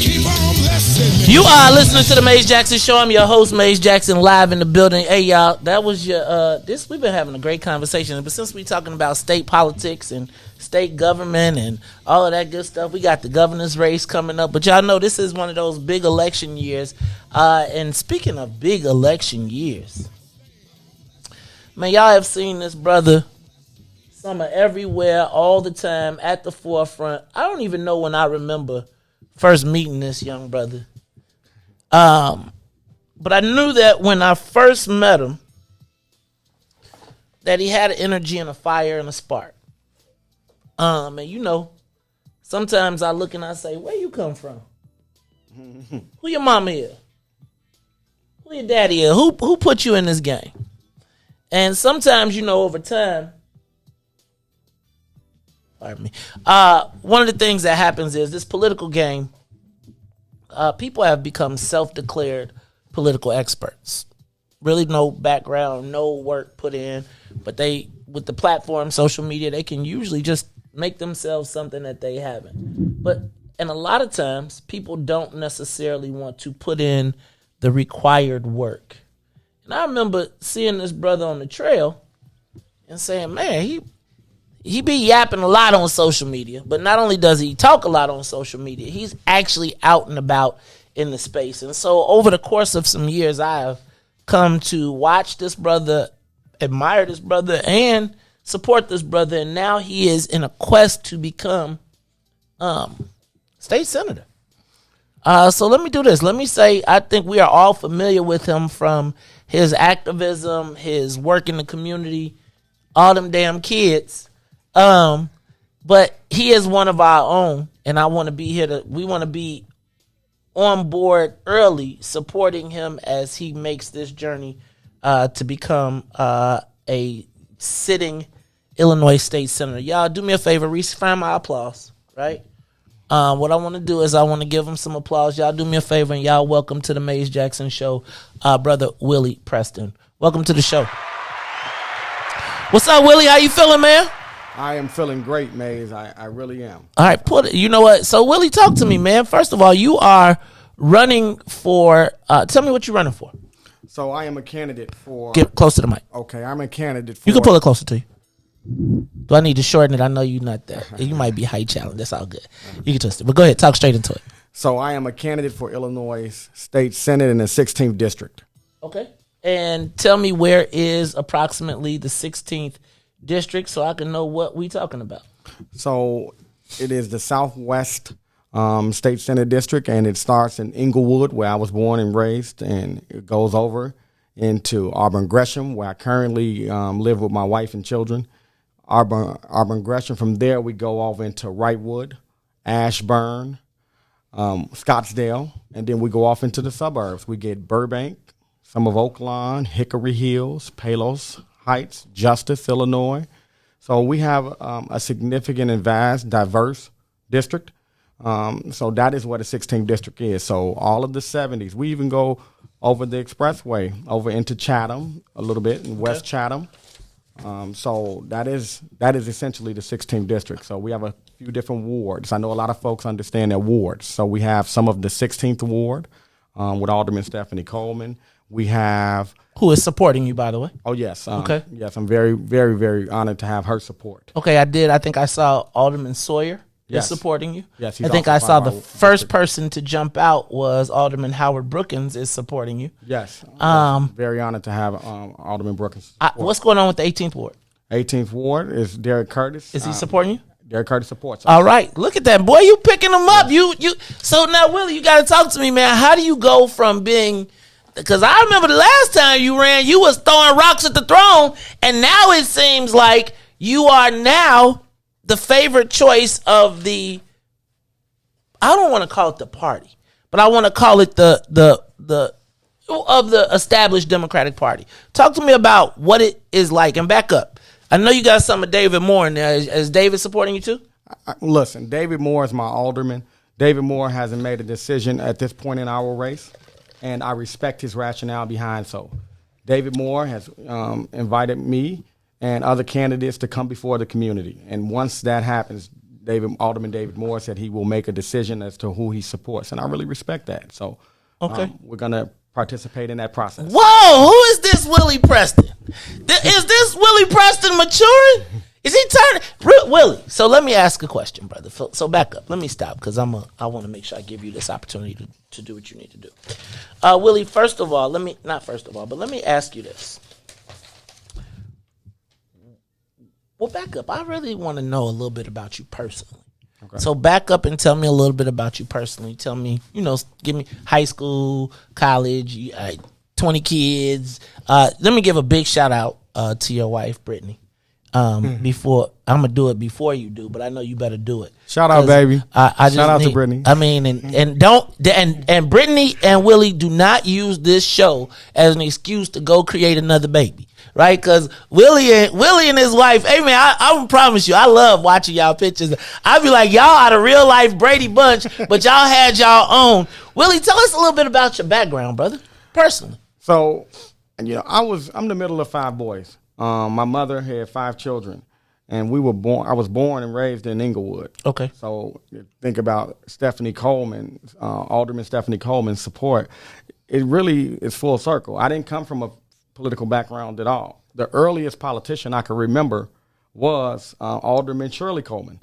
Keep on blessing. You are listening to the Maze Jackson Show. I'm your host, Maze Jackson, live in the building. Hey, y'all, that was your we've been having a great conversation, but since we're talking about state politics and state government and all of that good stuff, we got the governor's race coming up. But y'all know this is one of those big election years. And speaking of big election years, man, y'all have seen this brother summer everywhere, all the time, at the forefront. I don't even know when I remember first meeting this young brother. But I knew that when I first met him, that he had an energy and a fire and a spark. And you know, sometimes I look and I say, where you come from? Who your mama is? Who your daddy is? Who put you in this game? And sometimes, you know, over time, pardon me, one of the things that happens is this political game, people have become self-declared political experts. Really no background, no work put in, but they, with the platform, social media, they can usually just make themselves something that they haven't. And a lot of times, people don't necessarily want to put in the required work. And I remember seeing this brother on the trail and saying, man, he be yapping a lot on social media, but not only does he talk a lot on social media, he's actually out and about in the space. And so over the course of some years, I have come to watch this brother, admire this brother, and support this brother. And now he is in a quest to become state senator. So let me do this. Let me say, I think we are all familiar with him from his activism, his work in the community, all them damn kids. But he is one of our own, and I want to be here we want to be on board early, supporting him as he makes this journey to become a sitting Illinois state senator. Y'all do me a favor, Riis, find my applause, right? What I want to do is I want to give him some applause. Y'all do me a favor, and y'all welcome to the Maze Jackson Show, brother Willie Preston. Welcome to the show. What's up, Willie? How you feeling, man? I am feeling great, Maze. I really am. All right, you know what? So, Willie, talk to me, man. First of all, you are running for, tell me what you're running for. So, I am a candidate for... Get close to the mic. Okay, I'm a candidate for... You can pull it closer to you. Do I need to shorten it? I know you're not there. You might be height challenged. That's all good. You can twist it. But go ahead. Talk straight into it. So, I am a candidate for Illinois State Senate in the 16th District. Okay. And tell me where is approximately the 16th district so I can know what we talking about. So it is the Southwest State Senate District, and it starts in Inglewood, where I was born and raised, and it goes over into Auburn Gresham, where I currently live with my wife and children. Auburn Gresham. From there, we go over into Wrightwood, Ashburn, Scottsdale, and then we go off into the suburbs. We get Burbank, some of Oaklawn, Hickory Hills, Palos Heights, Justice, Illinois. So we have a significant and vast, diverse district. So that is what a 16th district is. So all of the 70s, we even go over the expressway, over into Chatham a little bit, in West Chatham. So that is essentially the 16th district. So we have a few different wards. I know a lot of folks understand their wards. So we have some of the 16th ward with Alderman Stephanie Coleman. We have... Who is supporting you, by the way? Oh, yes. Okay. Yes, I'm very, very, very honored to have her support. Okay, I think I saw Alderman Sawyer is supporting you. Yes, I think I saw the first person to jump out was Alderman Howard Brookins is supporting you. Yes. Very honored to have Alderman Brookins. What's going on with the 18th ward? 18th ward is Derek Curtis. Is he supporting you? Derek Curtis supports us. All right, look at that, boy. You picking them up. You. So now, Willie, you got to talk to me, man. How do you go from being? Because I remember the last time you ran, you was throwing rocks at the throne, and now it seems like you are now the favorite choice of the. I don't want to call it the party, but I want to call it the of the established Democratic Party. Talk to me about what it is like, and back up. I know you got some of David Moore in there. Is David supporting you too? Listen, David Moore is my alderman. David Moore hasn't made a decision at this point in our race, and I respect his rationale behind so. David Moore has invited me and other candidates to come before the community. And once that happens, Alderman David Moore said he will make a decision as to who he supports, and I really respect that. So we're going to participate in that process. Whoa, who is this Willie Preston? Is this Willie Preston maturing? Is he turning? Willie, so let me ask a question, brother. So back up. Let me stop because I want to make sure I give you this opportunity to do what you need to do. Willie, let me ask you this. Well, back up. I really want to know a little bit about you personally. Okay. So back up and tell me a little bit about you personally. Tell me, give me high school, college, 20 kids. Let me give a big shout out to your wife, Brittany. Before I'm gonna do it before you do, but I know you better do it. Shout out, baby. Shout out to Brittany. I mean, and Brittany and Willie do not use this show as an excuse to go create another baby, right? Because Willie and his wife, hey man, I promise you, I love watching y'all pictures. I be like, y'all are the real life Brady Bunch, but y'all had y'all own. Willie, tell us a little bit about your background, brother, personally. So, I'm the middle of 5 boys. My mother had 5 children, and I was born and raised in Inglewood. Okay. So think about Stephanie Coleman, Alderman Stephanie Coleman's support. It really is full circle. I didn't come from a political background at all. The earliest politician I can remember was Alderman Shirley Coleman,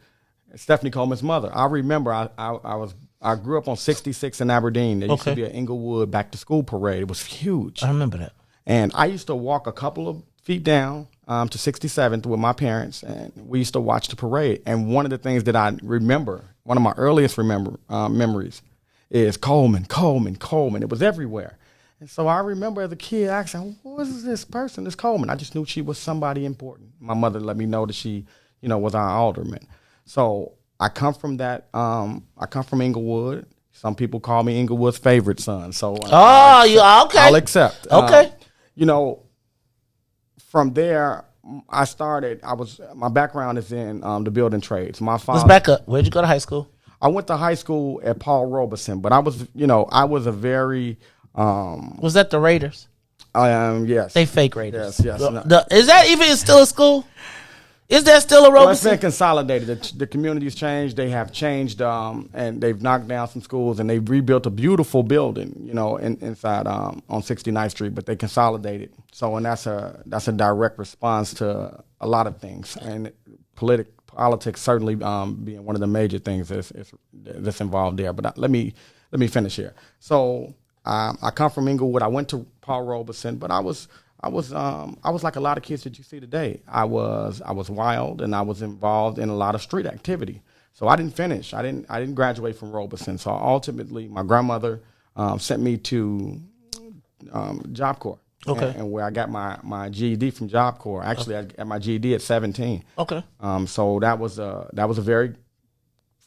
Stephanie Coleman's mother. I remember I grew up on 66 in Aberdeen. There used to be an Inglewood back to school parade. It was huge. I remember that. And I used to walk a couple of feet down to 67th with my parents, and we used to watch the parade. And one of the things that I remember, one of my earliest memories, is Coleman. It was everywhere. And so I remember as a kid asking, who is this person, this Coleman? I just knew she was somebody important. My mother let me know that she, was our alderman. So I come from that. I come from Inglewood. Some people call me Inglewood's favorite son. So okay. I'll accept. Okay. From there, my background is in the building trades. My father. Let's back up. Where'd you go to high school? I went to high school at Paul Robeson, but I was a very. Was that the Raiders? Yes. They fake Raiders. Yes. No. Is that even still a school? Is there still a Robeson? Well, it's been consolidated. The community's changed. They have changed, and they've knocked down some schools, and they've rebuilt a beautiful building, inside on 69th Street. But they consolidated. So, and that's a direct response to a lot of things, and politics certainly being one of the major things that's involved there. But let me finish here. So, I come from Inglewood. I went to Paul Robeson, but I was like a lot of kids that you see today. I was wild, and I was involved in a lot of street activity. So I didn't finish. I didn't graduate from Robeson. So ultimately, my grandmother sent me to Job Corps. Okay. And where I got my GED from Job Corps. Actually, I got my GED at 17. Okay. So that was a very,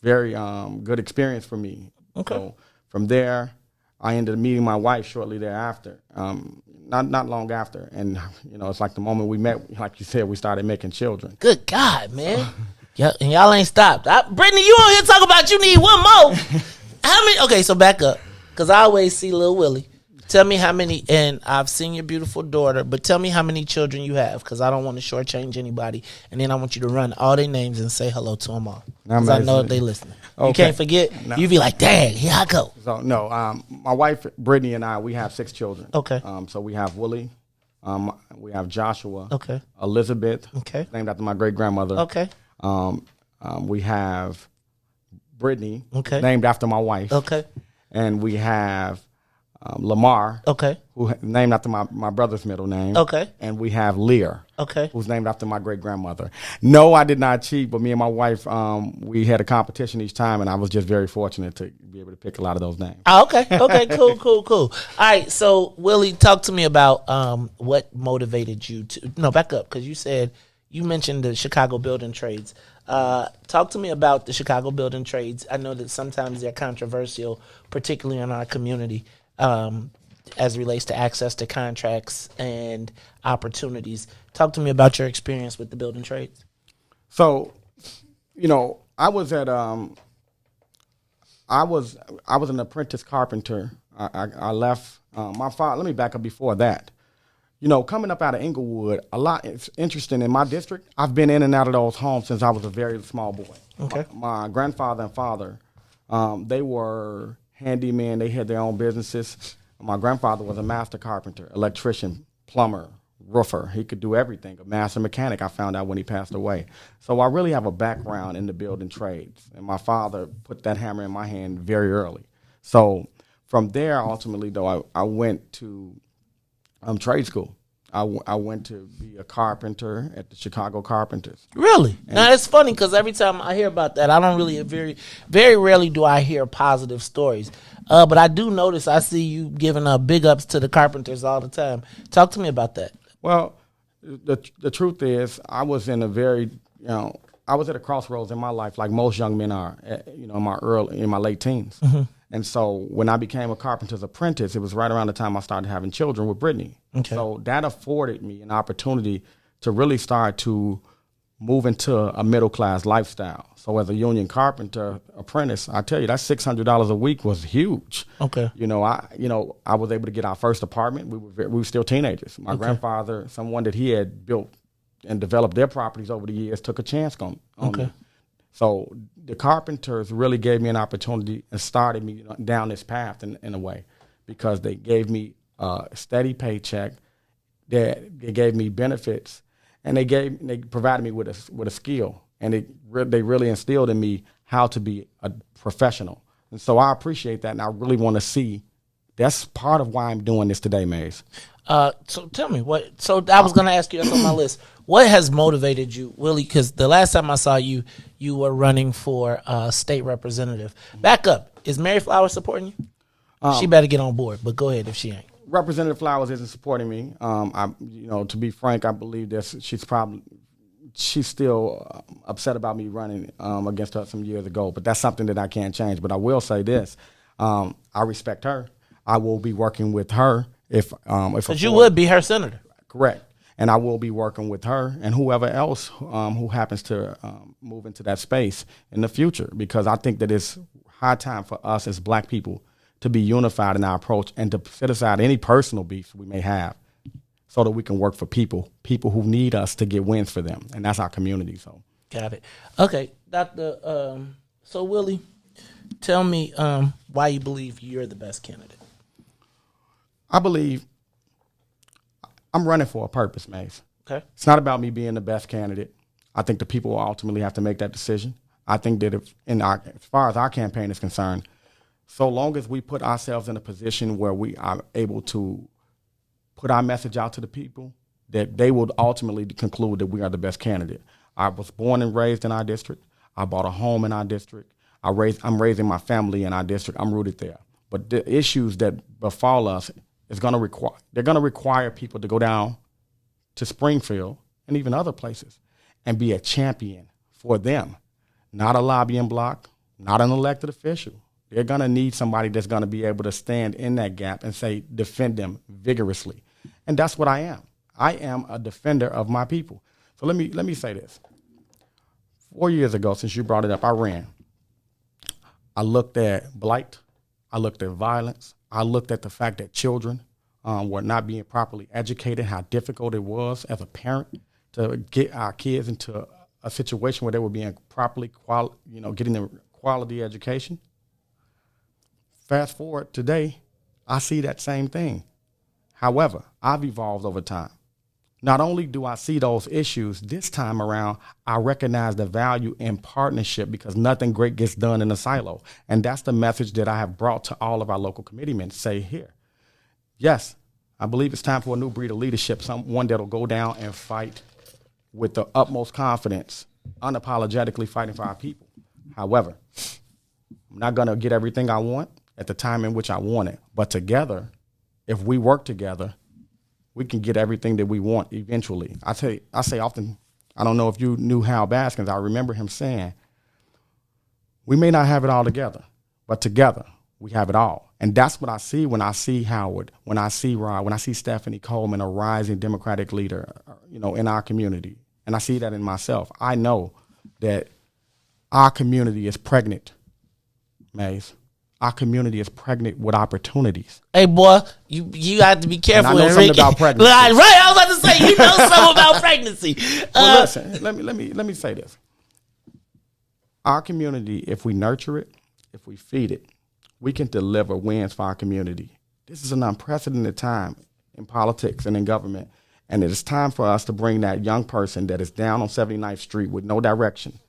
very good experience for me. Okay. So from there, I ended up meeting my wife shortly thereafter. Not long after, and it's like the moment we met, like you said, we started making children. Good God, man! Yeah, and y'all ain't stopped. Brittany, you on here talking about you need one more. How many? Okay, so back up, because I always see Lil Willie. Tell me how many, and I've seen your beautiful daughter, but tell me how many children you have, because I don't want to shortchange anybody. And then I want you to run all their names and say hello to them all, because I know they listening. Okay. You can't forget. No. You be like, dang, here I go. So no, my wife Brittany and I, we have 6 children. Okay. So we have Willie, we have Joshua. Okay. Elizabeth. Okay. Named after my great grandmother. Okay. We have Brittany. Okay. Named after my wife. Okay. And we have Lamar. Okay. Who named after my brother's middle name. Okay. And we have Lear. Okay. Who's named after my great grandmother. No, I did not cheat, but me and my wife, we had a competition each time, and I was just very fortunate to be able to pick a lot of those names. Oh, okay. Okay. Cool. All right. So Willie, talk to me about what motivated you to. No, back up, because you mentioned the Chicago building trades. Talk to me about the Chicago building trades. I know that sometimes they're controversial, particularly in our community, as it relates to access to contracts and opportunities. Talk to me about your experience with the building trades. So, I was at I was an apprentice carpenter. I left my father. Let me back up before that. Coming up out of Inglewood, it's interesting. In my district, I've been in and out of those homes since I was a very small boy. Okay. My grandfather and father, they were handymen. They had their own businesses. My grandfather was a master carpenter, electrician, plumber, roofer. He could do everything. A master mechanic, I found out when he passed away. So I really have a background in the building trades. And my father put that hammer in my hand very early. So from there, ultimately, though, I went to trade school. I went to be a carpenter at the Chicago Carpenters. Really? Now, it's funny because every time I hear about that, I don't really, very rarely do I hear positive stories. But I do notice, I see you giving big ups to the Carpenters all the time. Talk to me about that. Well, the truth is, I was in I was at a crossroads in my life, like most young men are, in my late teens. Mm-hmm. And so when I became a carpenter's apprentice, it was right around the time I started having children with Brittany. Okay. So that afforded me an opportunity to really start to move into a middle-class lifestyle. So as a union carpenter apprentice, I tell you, that $600 a week was huge. Okay. I was able to get our first apartment. We were still teenagers. My grandfather, someone that he had built and developed their properties over the years, took a chance on me. So the Carpenters really gave me an opportunity and started me down this path in a way, because they gave me a steady paycheck, they gave me benefits, and they provided me with a skill, and they really instilled in me how to be a professional. And so I appreciate that, and I really want to see. That's part of why I'm doing this today, Maze. So tell me what. So I was going to ask you, that's on my list. What has motivated you, Willie? Because the last time I saw you, you were running for state representative. Back up. Is Mary Flowers supporting you? She better get on board. But go ahead if she ain't. Representative Flowers isn't supporting me. To be frank, I believe that she's still upset about me running against her some years ago. But that's something that I can't change. But I will say this: I respect her. I will be working with her if you would be her senator. Correct. And I will be working with her and whoever else who happens to move into that space in the future, because I think that it's high time for us as black people to be unified in our approach and to set aside any personal beefs we may have so that we can work for people who need us to get wins for them. And that's our community. So got it. Okay, Dr. So Willie, tell me why you believe you're the best candidate. I believe I'm running for a purpose, Mace. Okay. It's not about me being the best candidate. I think the people will ultimately have to make that decision. I think that as far as our campaign is concerned, so long as we put ourselves in a position where we are able to put our message out to the people, that they will ultimately conclude that we are the best candidate. I was born and raised in our district. I bought a home in our district. I'm raising my family in our district. I'm rooted there. But the issues that befall us they're going to require people to go down to Springfield and even other places and be a champion for them, not a lobbying block, not an elected official. They're going to need somebody that's going to be able to stand in that gap and defend them vigorously. And that's what I am. I am a defender of my people. So let me say this. 4 years ago, since you brought it up, I ran. I looked at blight. I looked at violence. I looked at the fact that children were not being properly educated, how difficult it was as a parent to get our kids into a situation where they were being properly, getting a quality education. Fast forward today, I see that same thing. However, I've evolved over time. Not only do I see those issues, this time around, I recognize the value in partnership because nothing great gets done in a silo. And that's the message that I have brought to all of our local committeemen. Say here, yes, I believe it's time for a new breed of leadership, someone that'll go down and fight with the utmost confidence, unapologetically fighting for our people. However, I'm not going to get everything I want at the time in which I want it. But together, if we work together, we can get everything that we want eventually. I say often, I don't know if you knew Hal Baskins, I remember him saying, we may not have it all together, but together we have it all. And that's what I see when I see Howard, when I see Rod, when I see Stephanie Coleman, a rising Democratic leader, in our community. And I see that in myself. I know that our community is pregnant, Maze. Our community is pregnant with opportunities. Hey, boy, you got to be careful. And I know something about pregnancy. Right, I was about to say, you know something about pregnancy. Well, listen, let me say this. Our community, if we nurture it, if we feed it, we can deliver wins for our community. This is an unprecedented time in politics and in government, and it is time for us to bring that young person that is down on 79th Street with no direction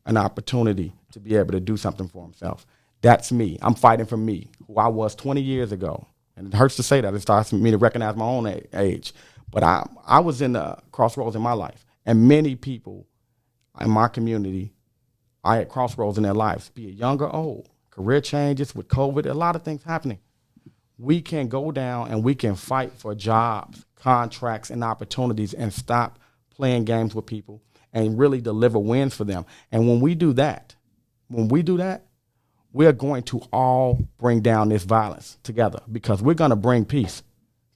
an opportunity to be able to do something for himself. That's me. I'm fighting for me, who I was 20 years ago. And it hurts to say that. It starts for me to recognize my own age. But I was in the crossroads in my life. And many people in my community are at crossroads in their lives, be it young or old. Career changes with COVID, a lot of things happening. We can go down and we can fight for jobs, contracts, and opportunities and stop playing games with people and really deliver wins for them. And when we do that, we're going to all bring down this violence together because we're going to bring peace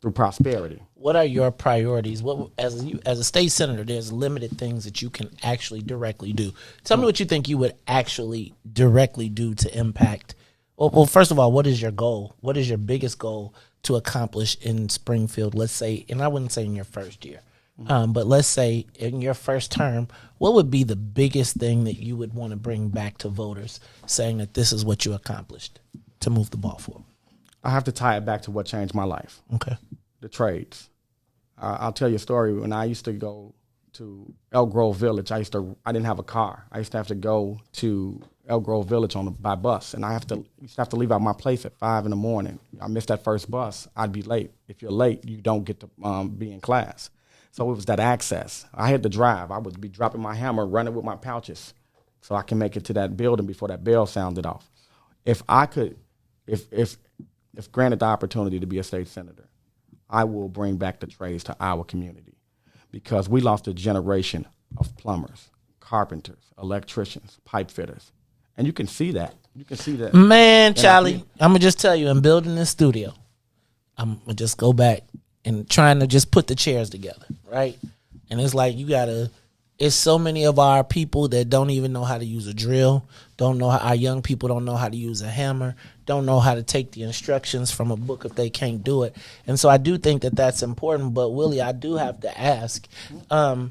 through prosperity. What are your priorities? What, as a state senator, there's limited things that you can actually directly do. Tell me what you think you would actually directly do to impact. Well, first of all, what is your goal? What is your biggest goal to accomplish in Springfield? Let's say, and I wouldn't say in your first year, but let's say in your first term, what would be the biggest thing that you would want to bring back to voters saying that this is what you accomplished to move the ball forward? I have to tie it back to what changed my life. Okay. The trades. I'll tell you a story. When I used to go to Elk Grove Village, I didn't have a car. I used to have to go to Elk Grove Village by bus, and I used to have to leave out my place at 5 a.m. I missed that first bus, I'd be late. If you're late, you don't get to be in class. So it was that access. I had to drive. I would be dropping my hammer, running with my pouches, so I can make it to that building before that bell sounded off. If I could, if granted the opportunity to be a state senator, I will bring back the trades to our community because we lost a generation of plumbers, carpenters, electricians, pipe fitters. And you can see that. Man, Charlie, I'm going to just tell you, in building this studio, I'm going to just go back and trying to just put the chairs together, right? And it's like it's so many of our people that don't even know how to use a drill, our young people don't know how to use a hammer, don't know how to take the instructions from a book if they can't do it. And so I do think that that's important. But, Willie, I do have to ask, are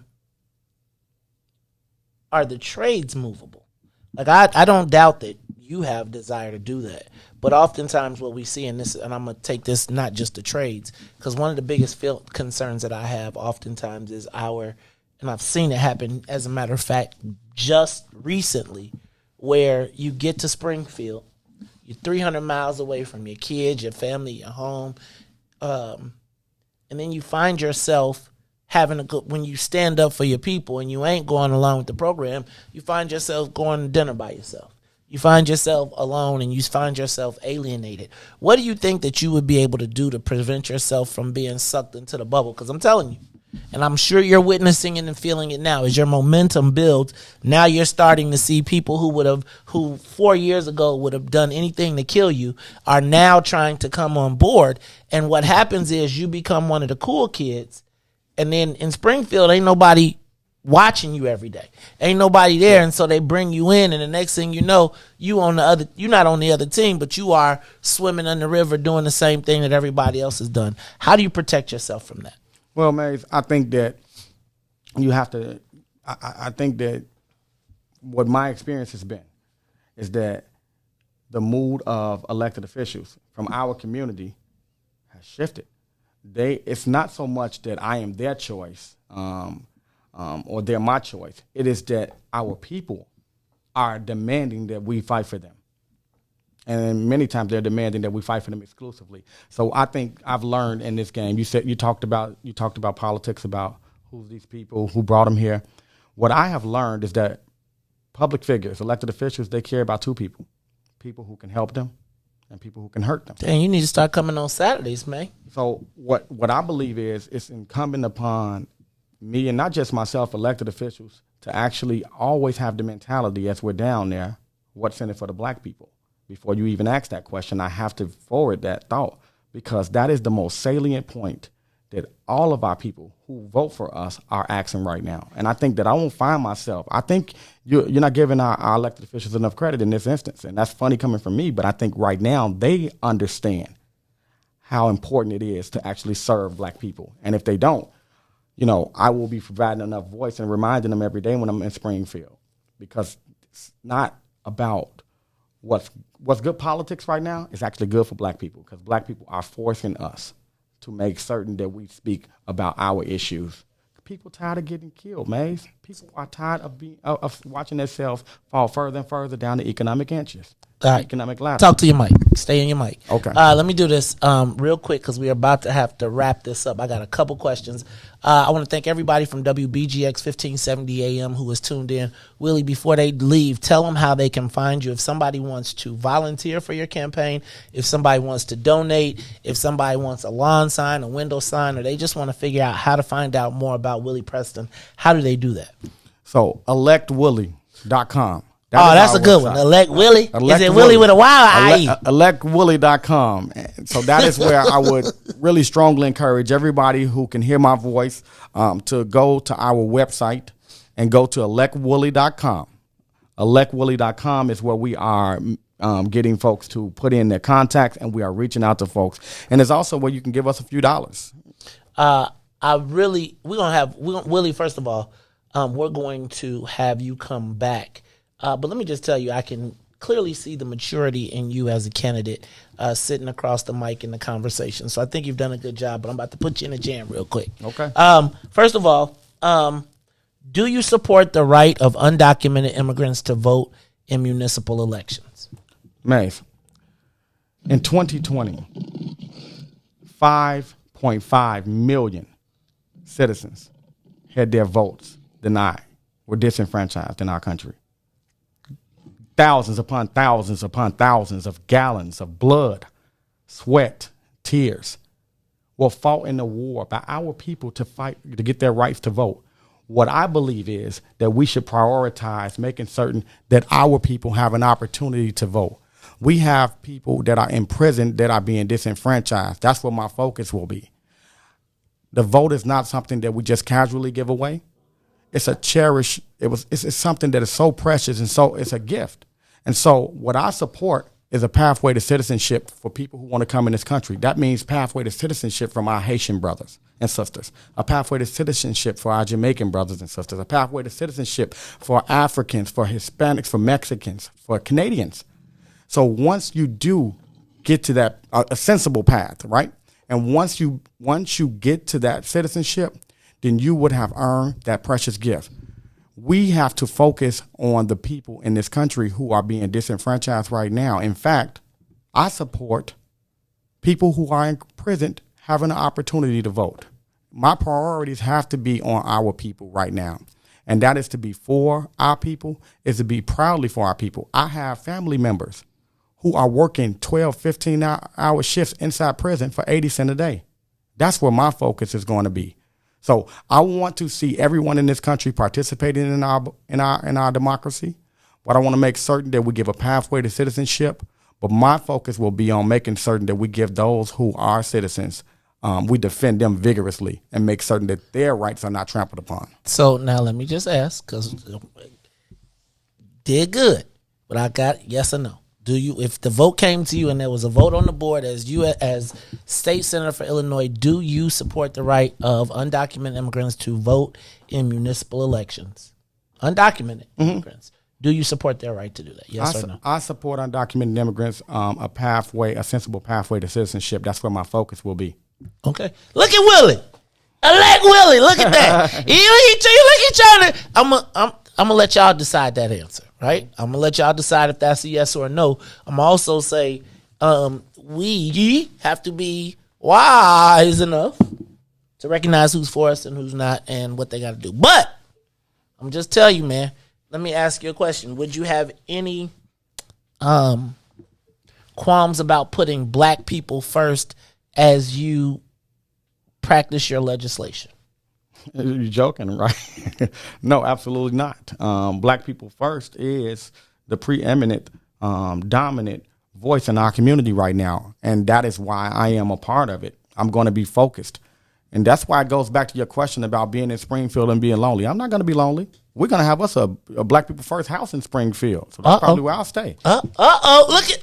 the trades movable? Like, I don't doubt that you have desire to do that. But oftentimes what we see in this, and I'm going to take this not just the trades, because one of the biggest field concerns that I have oftentimes is and I've seen it happen, as a matter of fact, just recently, where you get to Springfield, you're 300 miles away from your kids, your family, your home, and then you find yourself when you stand up for your people and you ain't going along with the program, you find yourself going to dinner by yourself. You find yourself alone and you find yourself alienated. What do you think that you would be able to do to prevent yourself from being sucked into the bubble? Because I'm telling you, and I'm sure you're witnessing it and feeling it now, as your momentum builds, now you're starting to see people who 4 years ago would have done anything to kill you are now trying to come on board. And what happens is you become one of the cool kids. And then in Springfield, ain't nobody watching you every day. Ain't nobody there, and so they bring you in, and the next thing you know, you're not on the other team, but you are swimming in the river doing the same thing that everybody else has done. How do you protect yourself from that? Well, Maze, I think that you have to. I think that what my experience has been is that the mood of elected officials from our community has shifted. It's not so much that I am their choice. Or they're my choice. It is that our people are demanding that we fight for them. And many times they're demanding that we fight for them exclusively. So I think I've learned in this game, you talked about politics, about who's these people, who brought them here. What I have learned is that public figures, elected officials, they care about two people who can help them and people who can hurt them. Dang, you need to start coming on Saturdays, man. So what I believe is it's incumbent upon me, and not just myself, elected officials, to actually always have the mentality as we're down there, what's in it for the black people? Before you even ask that question, I have to forward that thought, because that is the most salient point that all of our people who vote for us are asking right now. And I think that I won't find myself. I think you're not giving our elected officials enough credit in this instance, and that's funny coming from me, but I think right now they understand how important it is to actually serve black people. And if they don't, I will be providing enough voice and reminding them every day when I'm in Springfield, because it's not about what's good politics right now. It's actually good for black people, because black people are forcing us to make certain that we speak about our issues. People tired of getting killed, Maze. People are tired of watching themselves fall further and further down the economic inches. All right. Economic ladder. Talk to your mic. Stay in your mic. Okay. Let me do this real quick, because we're about to have to wrap this up. I got a couple questions. I want to thank everybody from WBGX 1570 AM who was tuned in. Willie, before they leave, tell them how they can find you. If somebody wants to volunteer for your campaign, if somebody wants to donate, if somebody wants a lawn sign, a window sign, or they just want to figure out how to find out more about Willie Preston, how do they do that? So, electwillie.com. That's a good one. Elect Willie. Is it Willie with a Y or IE? Electwillie.com. So that is where I would really strongly encourage everybody who can hear my voice to go to our website and go to electwillie.com. Electwillie.com is where we are getting folks to put in their contacts, and we are reaching out to folks. And it's also where you can give us a few dollars. Willie, first of all, we're going to have you come back. But let me just tell you, I can clearly see the maturity in you as a candidate sitting across the mic in the conversation. So I think you've done a good job, but I'm about to put you in a jam real quick. Okay. First of all, do you support the right of undocumented immigrants to vote in municipal elections? Maeve, in 2020, 5.5 million citizens had their votes denied, were disenfranchised in our country. Thousands upon thousands upon thousands of gallons of blood, sweat, tears were fought in the war by our people to fight to get their rights to vote. What I believe is that we should prioritize making certain that our people have an opportunity to vote. We have people that are in prison that are being disenfranchised. That's what my focus will be. The vote is not something that we just casually give away. It's a cherish. It's something that is so precious, and so it's a gift. And so what I support is a pathway to citizenship for people who want to come in this country. That means pathway to citizenship from our Haitian brothers and sisters, a pathway to citizenship for our Jamaican brothers and sisters, a pathway to citizenship for Africans, for Hispanics, for Mexicans, for Canadians. So once you do get to that, a sensible path, right? And once you get to that citizenship, then you would have earned that precious gift. We have to focus on the people in this country who are being disenfranchised right now. In fact, I support people who are in prison having an opportunity to vote. My priorities have to be on our people right now. And that is to be for our people, is to be proudly for our people. I have family members who are working 12, 15-hour shifts inside prison for 80 cents a day. That's where my focus is going to be. So I want to see everyone in this country participating in our democracy, but I want to make certain that we give a pathway to citizenship. But my focus will be on making certain that we give those who are citizens we defend them vigorously and make certain that their rights are not trampled upon. So now let me just ask, because did good, but I got yes or no. Do you, if the vote came to you and there was a vote on the board as you as state senator for Illinois, do you support the right of undocumented immigrants to vote in municipal elections? Undocumented immigrants. Do you support their right to do that? Yes or no? I support undocumented immigrants, a sensible pathway to citizenship. That's where my focus will be. Okay. Look at Willie. Elect Willie. Look at that. He trying to. I'm gonna let y'all decide that answer, right? I'm gonna let y'all decide if that's a yes or a no. I'm gonna also say we have to be wise enough to recognize who's for us and who's not and what they got to do. But I'm just tell you, man. Let me ask you a question. Would you have any qualms about putting black people first as you practice your legislation? You're joking, right? No, absolutely not. Black people first is the preeminent, dominant voice in our community right now. And that is why I am a part of it. I'm going to be focused. And that's why it goes back to your question about being in Springfield and being lonely. I'm not going to be lonely. We're going to have us a Black People First house in Springfield. So that's probably where I'll stay. Look at.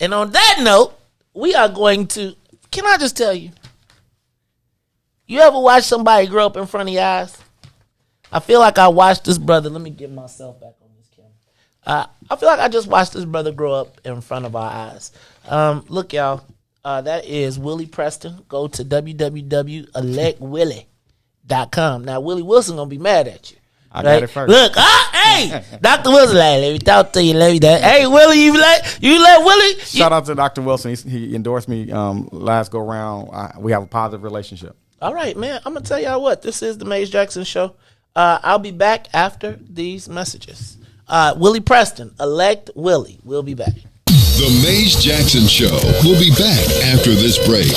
And on that note, we are going to, can I just tell you, you ever watch somebody grow up in front of your eyes? I feel like I watched this brother. Let me get myself back on this camera. I feel like I just watched this brother grow up in front of our eyes. Look, y'all. That is Willie Preston. Go to www.electwillie.com. Now, Willie Wilson going to be mad at you. I got it first. Look, hey, Dr. Wilson, let me talk to you. Hey, Willie, you let Willie. Shout out to Dr. Wilson. He endorsed me last go round. We have a positive relationship. All right, man. I'm going to tell y'all what. This is the Maze Jackson Show. I'll be back after these messages. Willie Preston, elect Willie. We'll be back. The Maze Jackson Show will be back after this break.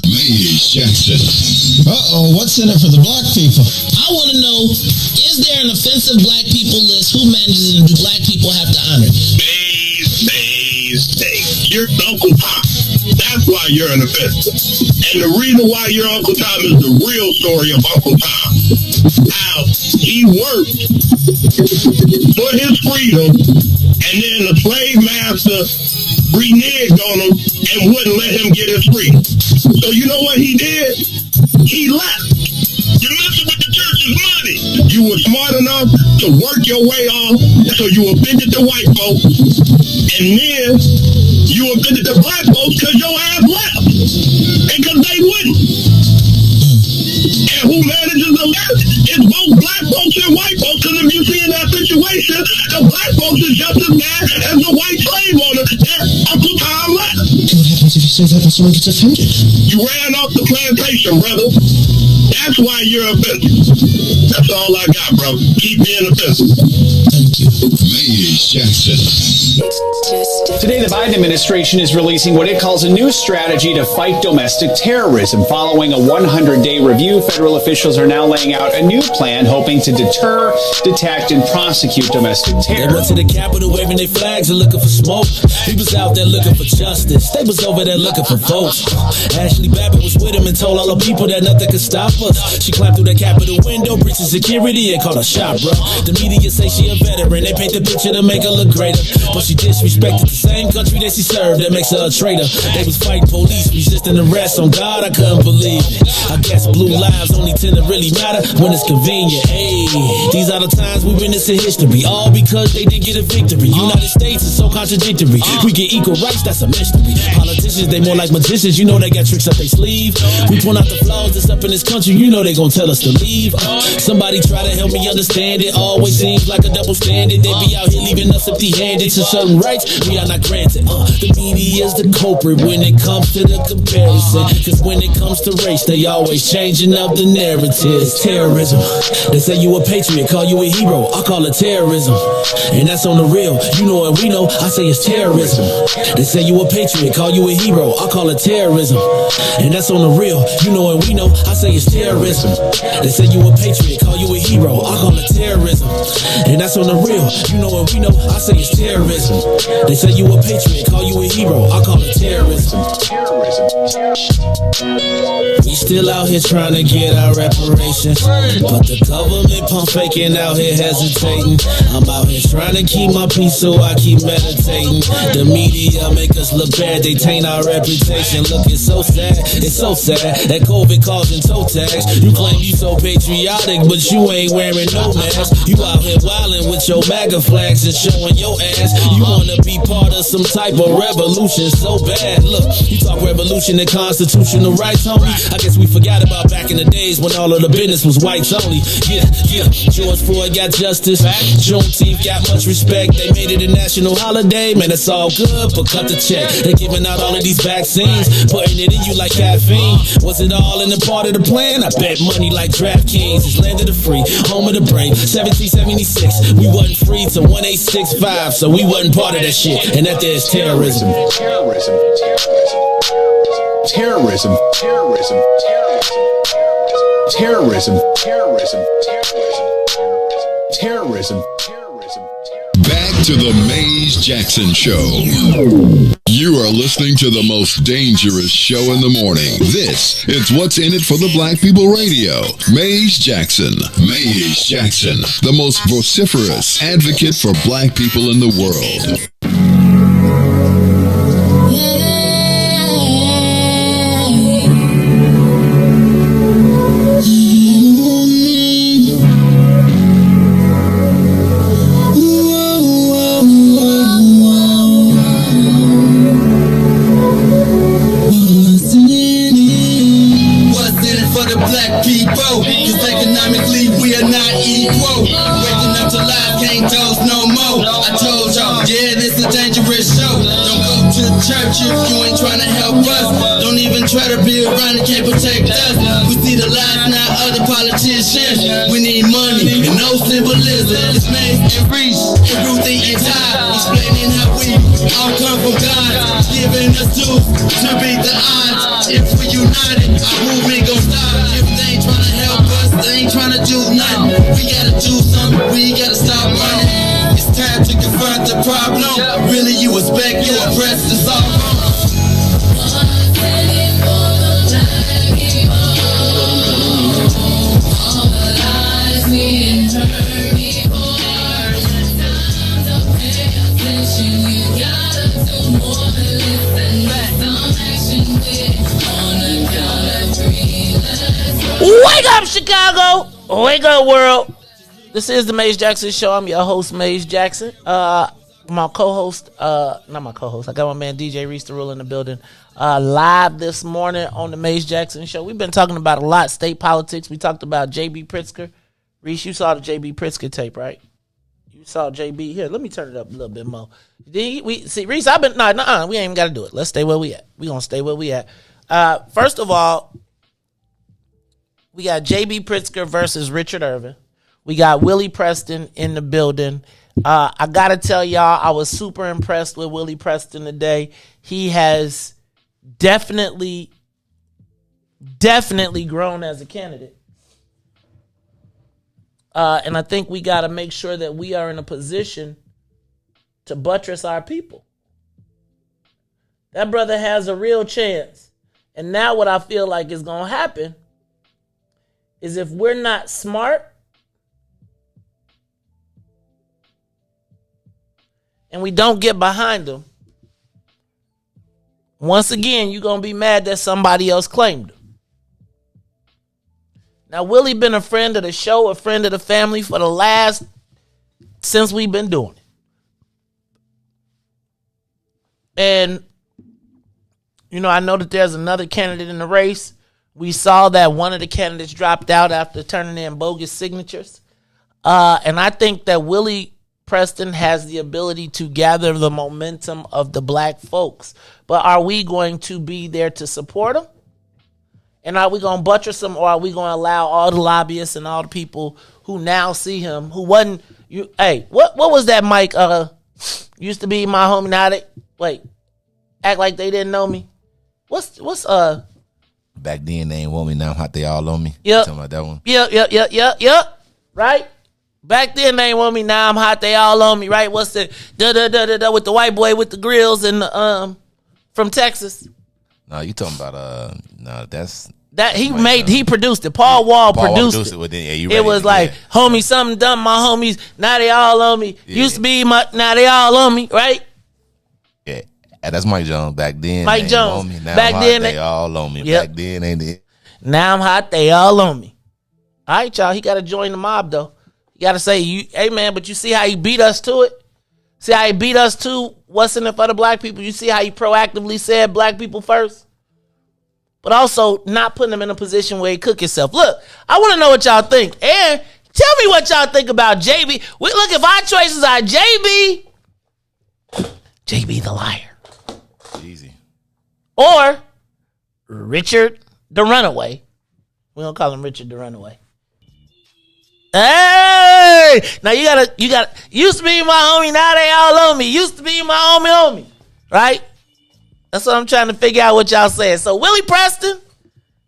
Maze Jackson. What's in it for the black people? I want to know, is there an offensive black people list? Who manages it, and do black people have to honor it? Maze. You're Uncle Tom. That's why you're an offensive. And the reason why you're Uncle Tom is the real story of Uncle Tom. How he worked for his freedom, and then the slave master reneged on him and wouldn't let him get his freedom. So you know what he did? He left. You're messing with the church's money. You were smart enough to work your way off, so you offended the white folks, and then you offended the black folks because your ass left, and because they wouldn't. And who manages the left is both black folks and white folks, because if you see in that situation, the black folks is just as mad as the white slave owner that Uncle Tom left. What happens if you say that and someone gets offended? You ran off the plantation, brother. That's why you're offensive. That's all I got, brother. Keep being offensive. Thank you. Maze Jackson. Today, the Biden administration is releasing what it calls a new strategy to fight domestic terrorism. Following a 100-day review, federal officials are now laying out a new plan hoping to deter, detect, and prosecute domestic terror. They went to the Capitol waving their flags and looking for smoke. He was out there looking for justice. They was over there looking for votes. Ashley Babbitt was with him and told all the people that nothing could stop us. She climbed through the Capitol window, breached security, and called a shot, bro. The media say she a veteran. They paint the picture to make her look greater, but she disrespected the same country that she served. That makes her a traitor. They was fighting police, resisting arrest. On God, I couldn't believe it. I guess blue lives only tend to really matter when it's convenient. Hey, these are the times we witness in history, all because they didn't get a victory. United States is so contradictory. We get equal rights, that's a mystery. Politicians, they more like magicians. You know they got tricks up their sleeve. We point out the flaws that's up in this country. You know they gon' tell us to leave. Somebody try to help me understand it. Always seems like a double standard. They be out here leaving us empty-handed to certain rights we are not granted. The media is the culprit when it comes to the comparison. Cause when it comes to race, they always changing up the narrative. Terrorism. They say you a patriot, call you a hero. I call it terrorism. And that's on the real. You know what we know, I say it's terrorism. They say you a patriot, call you a hero. I call it terrorism. And that's on the real. You know what we know, I say it's terrorism. terrorism. They say you a patriot, call you a hero, I call it terrorism. And that's on the real, you know what we know, I say it's terrorism. They say you a patriot, call you a hero, I call it terrorism. We still out here trying to get our reparations, but the government pump faking out here hesitating. I'm out here trying to keep my peace, so I keep meditating. The media make us look bad, they taint our reputation. Look, it's so sad that COVID causing toe tags. You claim you so patriotic, but you ain't wearing no mask. You out here wildin' with your MAGA flags and showing your ass. You wanna be part of some type of revolution so bad. Look, you talk revolution and constitutional rights, homie. I guess we forgot about back in the days when all of the business was whites only. Yeah. George Floyd got justice. Juneteenth got much respect. They made it a national holiday. Man, it's all good, but cut the check. They giving out all of these vaccines, putting it in you like caffeine. Was it all in the part of the plan? I bet money like DraftKings. It's land of the free, home of the brave. 1776, we wasn't free till 1865, so we wasn't part of that shit. And that there's terrorism. Terrorism. Terrorism. Terrorism. Terrorism. Terrorism. Terrorism. Terrorism. Back to the Maze Jackson Show. You are listening to the most dangerous show in the morning. This is What's in It for the Black People Radio. Maze Jackson. Maze Jackson, the most vociferous advocate for black people in the world. If you ain't trying to help us, don't even try to be around and can't protect us. We see the lies now other politicians. We need money and no symbolism. It's Maze and Riis and Ruthie and Ty, explaining how we all come from God, giving us tools to beat the odds. If we united, our movement gon' stop. If they ain't trying to help us, they ain't trying to do nothing. We gotta do something, we gotta stop running. It's time to confront the problem. Really, you expect you oppressed to solve wrong. Wake up, Chicago! Wake up, world! This is the Maze Jackson Show. I'm your host, Maze Jackson. My co-host, not my co-host, I got my man DJ Riis the Rule in the building. Live this morning on the Maze Jackson Show. We've been talking about a lot, state politics. We talked about JB Pritzker. Riis, you saw the JB Pritzker tape, right? You saw JB. Here, let me turn it up a little bit more. See, Riis, we ain't even got to do it. Let's stay where we at. We gonna stay where we at. First of all, we got JB Pritzker versus Richard Irvin. We got Willie Preston in the building. I got to tell y'all, I was super impressed with Willie Preston today. He has definitely grown as a candidate. And I think we got to make sure that we are in a position to buttress our people. That brother has a real chance. And now what I feel like is going to happen is if we're not smart and we don't get behind them, once again, you're going to be mad that somebody else claimed him. Now, Willie been a friend of the show, a friend of the family since we've been doing it. And, I know that there's another candidate in the race. We saw that one of the candidates dropped out after turning in bogus signatures. And I think that Willie Preston has the ability to gather the momentum of the black folks. But are we going to be there to support him? And are we going to buttress him, or are we going to allow all the lobbyists and all the people who now see him, who wasn't, what was that Mike, used to be my homie, now they, act like they didn't know me. What's back then they ain't want me, now I'm hot, they all on me. Yep. Talking about that one. Yep. Right? Back then they ain't want me, now I'm hot, they all on me, right? What's the with the white boy with the grills and from Texas? No, you talking about that's that he produced it. Paul Wall produced it. Well, then, yeah, it was like, homie, something done, my homies, now they all on me. Yeah. Used to be now they all on me, right? Yeah. That's Mike Jones. Back then, Mike Jones. On me. Now Back I'm then, hot, they all on me. Yep. Back then, ain't it? Now I'm hot, they all on me. All right, y'all. He got to join the mob, though. You got to say, hey, man, but you see how he beat us to it? See how he beat us to what's in it for the black people? You see how he proactively said black people first? But also not putting him in a position where he cook himself. Look, I want to know what y'all think. And tell me what y'all think about JB. Look, if our choices are JB the liar. Easy. Or Richard the runaway. We don't call him Richard the runaway. Hey! Now you gotta, used to be my homie, now they all on me. Used to be my homie. Right? That's what I'm trying to figure out what y'all saying. So Willie Preston,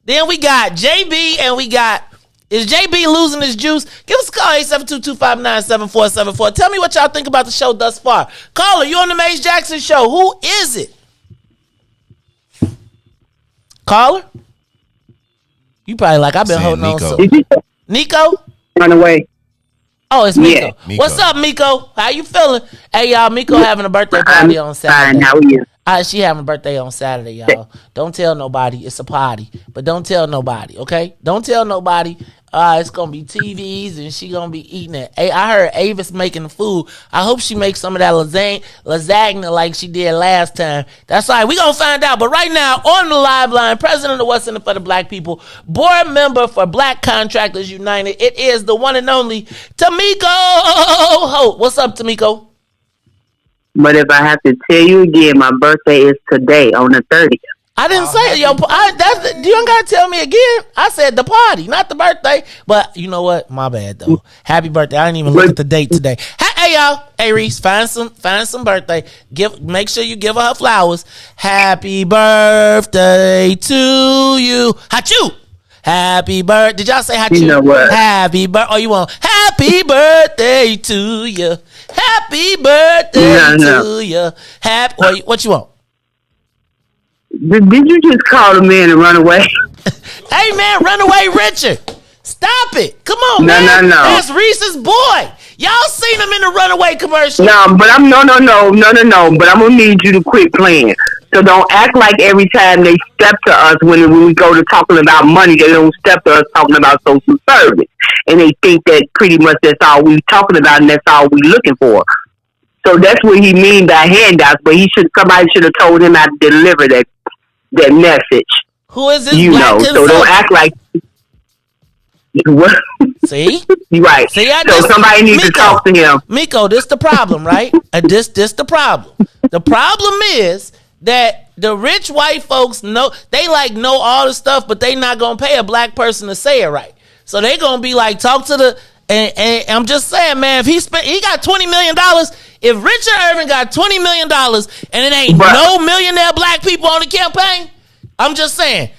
then we got JB, and we got, is JB losing his juice? Give us a call, 872-259-7474. Tell me what y'all think about the show thus far. Caller, you on the Mace Jackson show. Who is it? Caller? You probably like, I've been holding Nico. on. Nico? Run away. Oh, it's Miko. Yeah. Miko. What's up, Miko? How you feeling? Hey, y'all, Miko having a birthday party on Saturday. Fine, how are you? She having a birthday on Saturday, y'all. Don't tell nobody. It's a party. But don't tell nobody, okay? Don't tell nobody. It's going to be TVs and she going to be eating it. Hey, I heard Avis making the food. I hope she makes some of that lasagna like she did last time. That's all right. We're going to find out. But right now, on the live line, president of What's in It for the Black People, board member for Black Contractors United, it is the one and only Tamiko. What's up, Tamiko? But if I have to tell you again, my birthday is today on the 30th. I didn't say it, yo. You don't gotta tell me again. I said the party, not the birthday. But you know what? My bad though. Happy birthday. I didn't even look at the date today. Hey y'all. Hey Riis, find some birthday. Make sure you give her flowers. Happy birthday to you. Hachu. Happy birthday. Did y'all say hachu? You know what? Happy birthday. Oh, you want happy birthday to you. Happy birthday to you. What you want? Did you just call the man and run away? Hey, man, Runaway Richard. Stop it. Come on, No. That's Riis's boy. Y'all seen him in the Runaway commercial. No. But I'm But I'm gonna need you to quit playing. So don't act like every time they step to us when we go to talking about money, they don't step to us talking about social service, and they think that pretty much that's all we talking about and that's all we looking for. So that's what he mean by handouts. But somebody should have told him how to deliver that message. Who is this? You know. So don't act like. What? See? You right. See, so somebody needs to talk to him. Miko, this the problem, right? This the problem. The problem is that the rich white folks know all the stuff, but they not gonna pay a black person to say it right. So they gonna be like, talk to the and I'm just saying, man, if he got $20 million, if Richard Irvin got $20 million and it ain't no millionaire black people on the campaign, I'm just saying.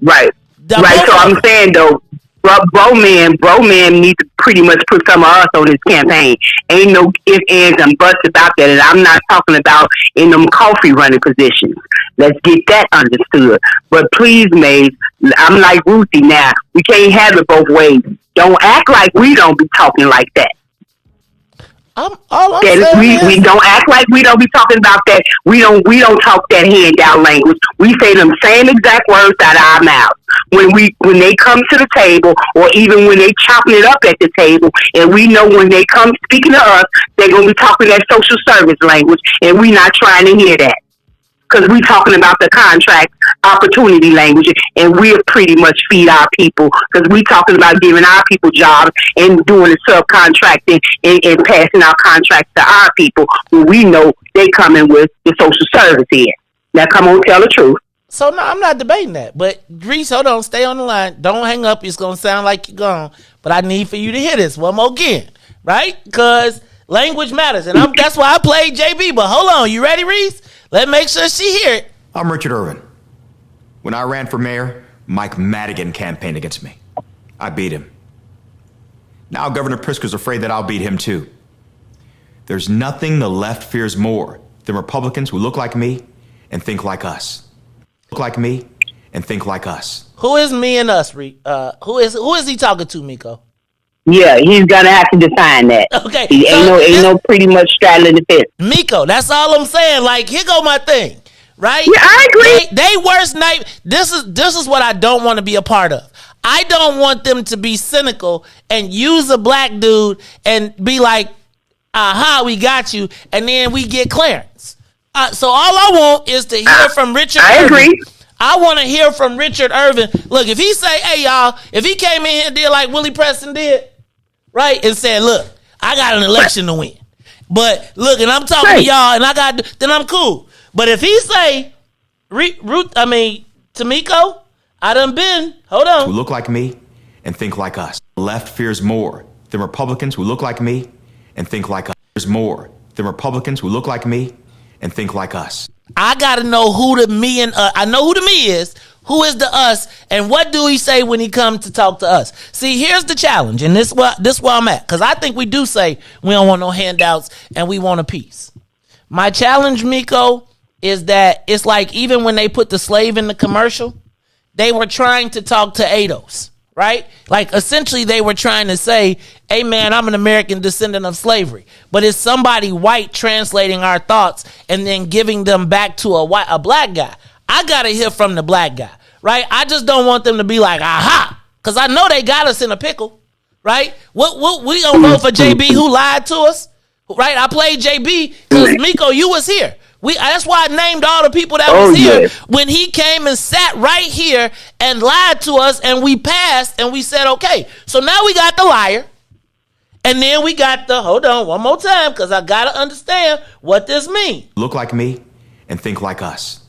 Right. So I'm saying though, bro man needs to pretty much put some of us on his campaign. Ain't no ifs, ands, and buts about that. And I'm not talking about in them coffee running positions. Let's get that understood. But please, Maze, I'm like Ruthie now. We can't have it both ways. Don't act like we don't be talking like that. We don't act like we don't be talking about that. We don't talk that handout language. We say them same exact words out of our mouths when they come to the table, or even when they chopping it up at the table. And we know when they come speaking to us, they're gonna be talking that social service language, and we not trying to hear that. Because we talking about the contract opportunity language, and we'll pretty much feed our people, because we talking about giving our people jobs and doing the subcontracting and passing our contracts to our people who we know they coming with the social service here. Now come on, tell the truth. So no, I'm not debating that. But Riis, hold on, stay on the line. Don't hang up. It's gonna sound like you're gone. But I need for you to hear this one more again, right? Because language matters, and that's why I played JB. But hold on, you ready, Riis? Let's make sure she hear it. I'm Richard Irvin. When I ran for mayor, Mike Madigan campaigned against me. I beat him. Now Governor Pritzker's afraid that I'll beat him too. There's nothing the left fears more than Republicans who look like me and think like us. Look like me and think like us. Who is me and us, who is he talking to, Miko? Yeah, he's gonna have to define that. Okay. Ain't no pretty much straddling the fence. Miko, that's all I'm saying. Like, here go my thing. Right? Yeah, I agree. They worst night. This is what I don't want to be a part of. I don't want them to be cynical and use a black dude and be like, aha, we got you, and then we get clearance. So all I want is to hear from Richard Irvin. Agree. I want to hear from Richard Irvin. Look, if he say, hey, y'all, if he came in here and did like Willie Preston did, right, and said, look, I got an election to win. But look, and I'm talking to y'all, and then I'm cool. But if he say, Tamiko, I done been, hold on. Who look like me and think like us. The left fears more than Republicans who look like me and think like us. Fears more than Republicans who look like me and think like us. I gotta know who the me and I know who the me is. Who is the us, and what do he say when he comes to talk to us? See, here's the challenge, and this where I'm at, because I think we do say we don't want no handouts and we want a peace. My challenge, Miko, is that it's like even when they put the slave in the commercial, they were trying to talk to ADOS, right? Like essentially they were trying to say, hey man, I'm an American descendant of slavery. But it's somebody white translating our thoughts and then giving them back to a black guy. I got to hear from the black guy, right? I just don't want them to be like, aha, because I know they got us in a pickle, right? What we gonna vote for JB who lied to us, right? I played JB because Miko, you was here. That's why I named all the people that was here when he came and sat right here and lied to us, and we passed and we said, okay. So now we got the liar, and then we got the, hold on one more time, because I got to understand what this means. Look like me and think like us.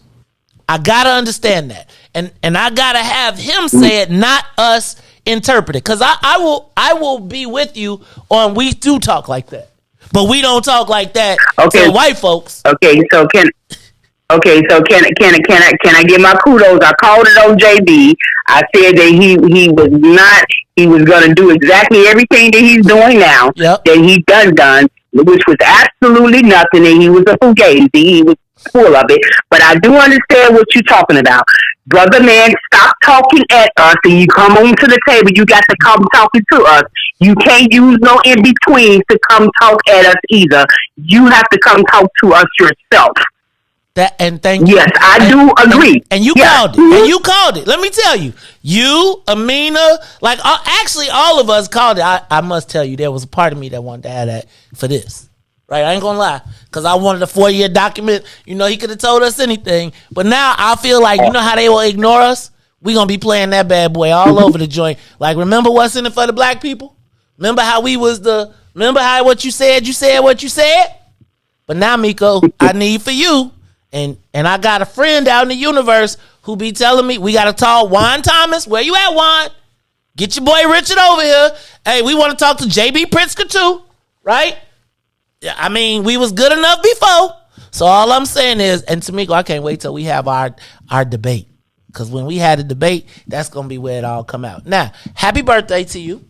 I got to understand that. And I got to have him say it, not us interpret it. Because I will be with you on we do talk like that. But we don't talk like that to white folks. Okay, so can I get my kudos? I called it on JB. I said that he was gonna do exactly everything that he's doing now. Yep. That he done, which was absolutely nothing, and he was a fugazi. He was full of it. But I do understand what you're talking about. Brother man, stop talking at us and you come on to the table. You got to come talking to us. You can't use no in-betweens to come talk at us either. You have to come talk to us yourself. Thank you. Yes, I do agree. And you called it. And you called it. Let me tell you. You, Amina, like actually all of us called it. I must tell you, there was a part of me that wanted to have that for this. Right, I ain't gonna lie, because I wanted a 4-year document. You know, he could have told us anything. But now I feel like, you know how they will ignore us? We gonna be playing that bad boy all over the joint. Like, remember what's in it for the black people? Remember how what you said what you said? But now, Miko, I need for you, and I got a friend out in the universe who be telling me, we gotta talk Juan Thomas. Where you at, Juan? Get your boy Richard over here. Hey, we want to talk to JB Pritzker too, right? I mean, we was good enough before. So all I'm saying is, and Tamiko, I can't wait till we have our debate. Because when we had a debate, that's going to be where it all come out. Now, happy birthday to you.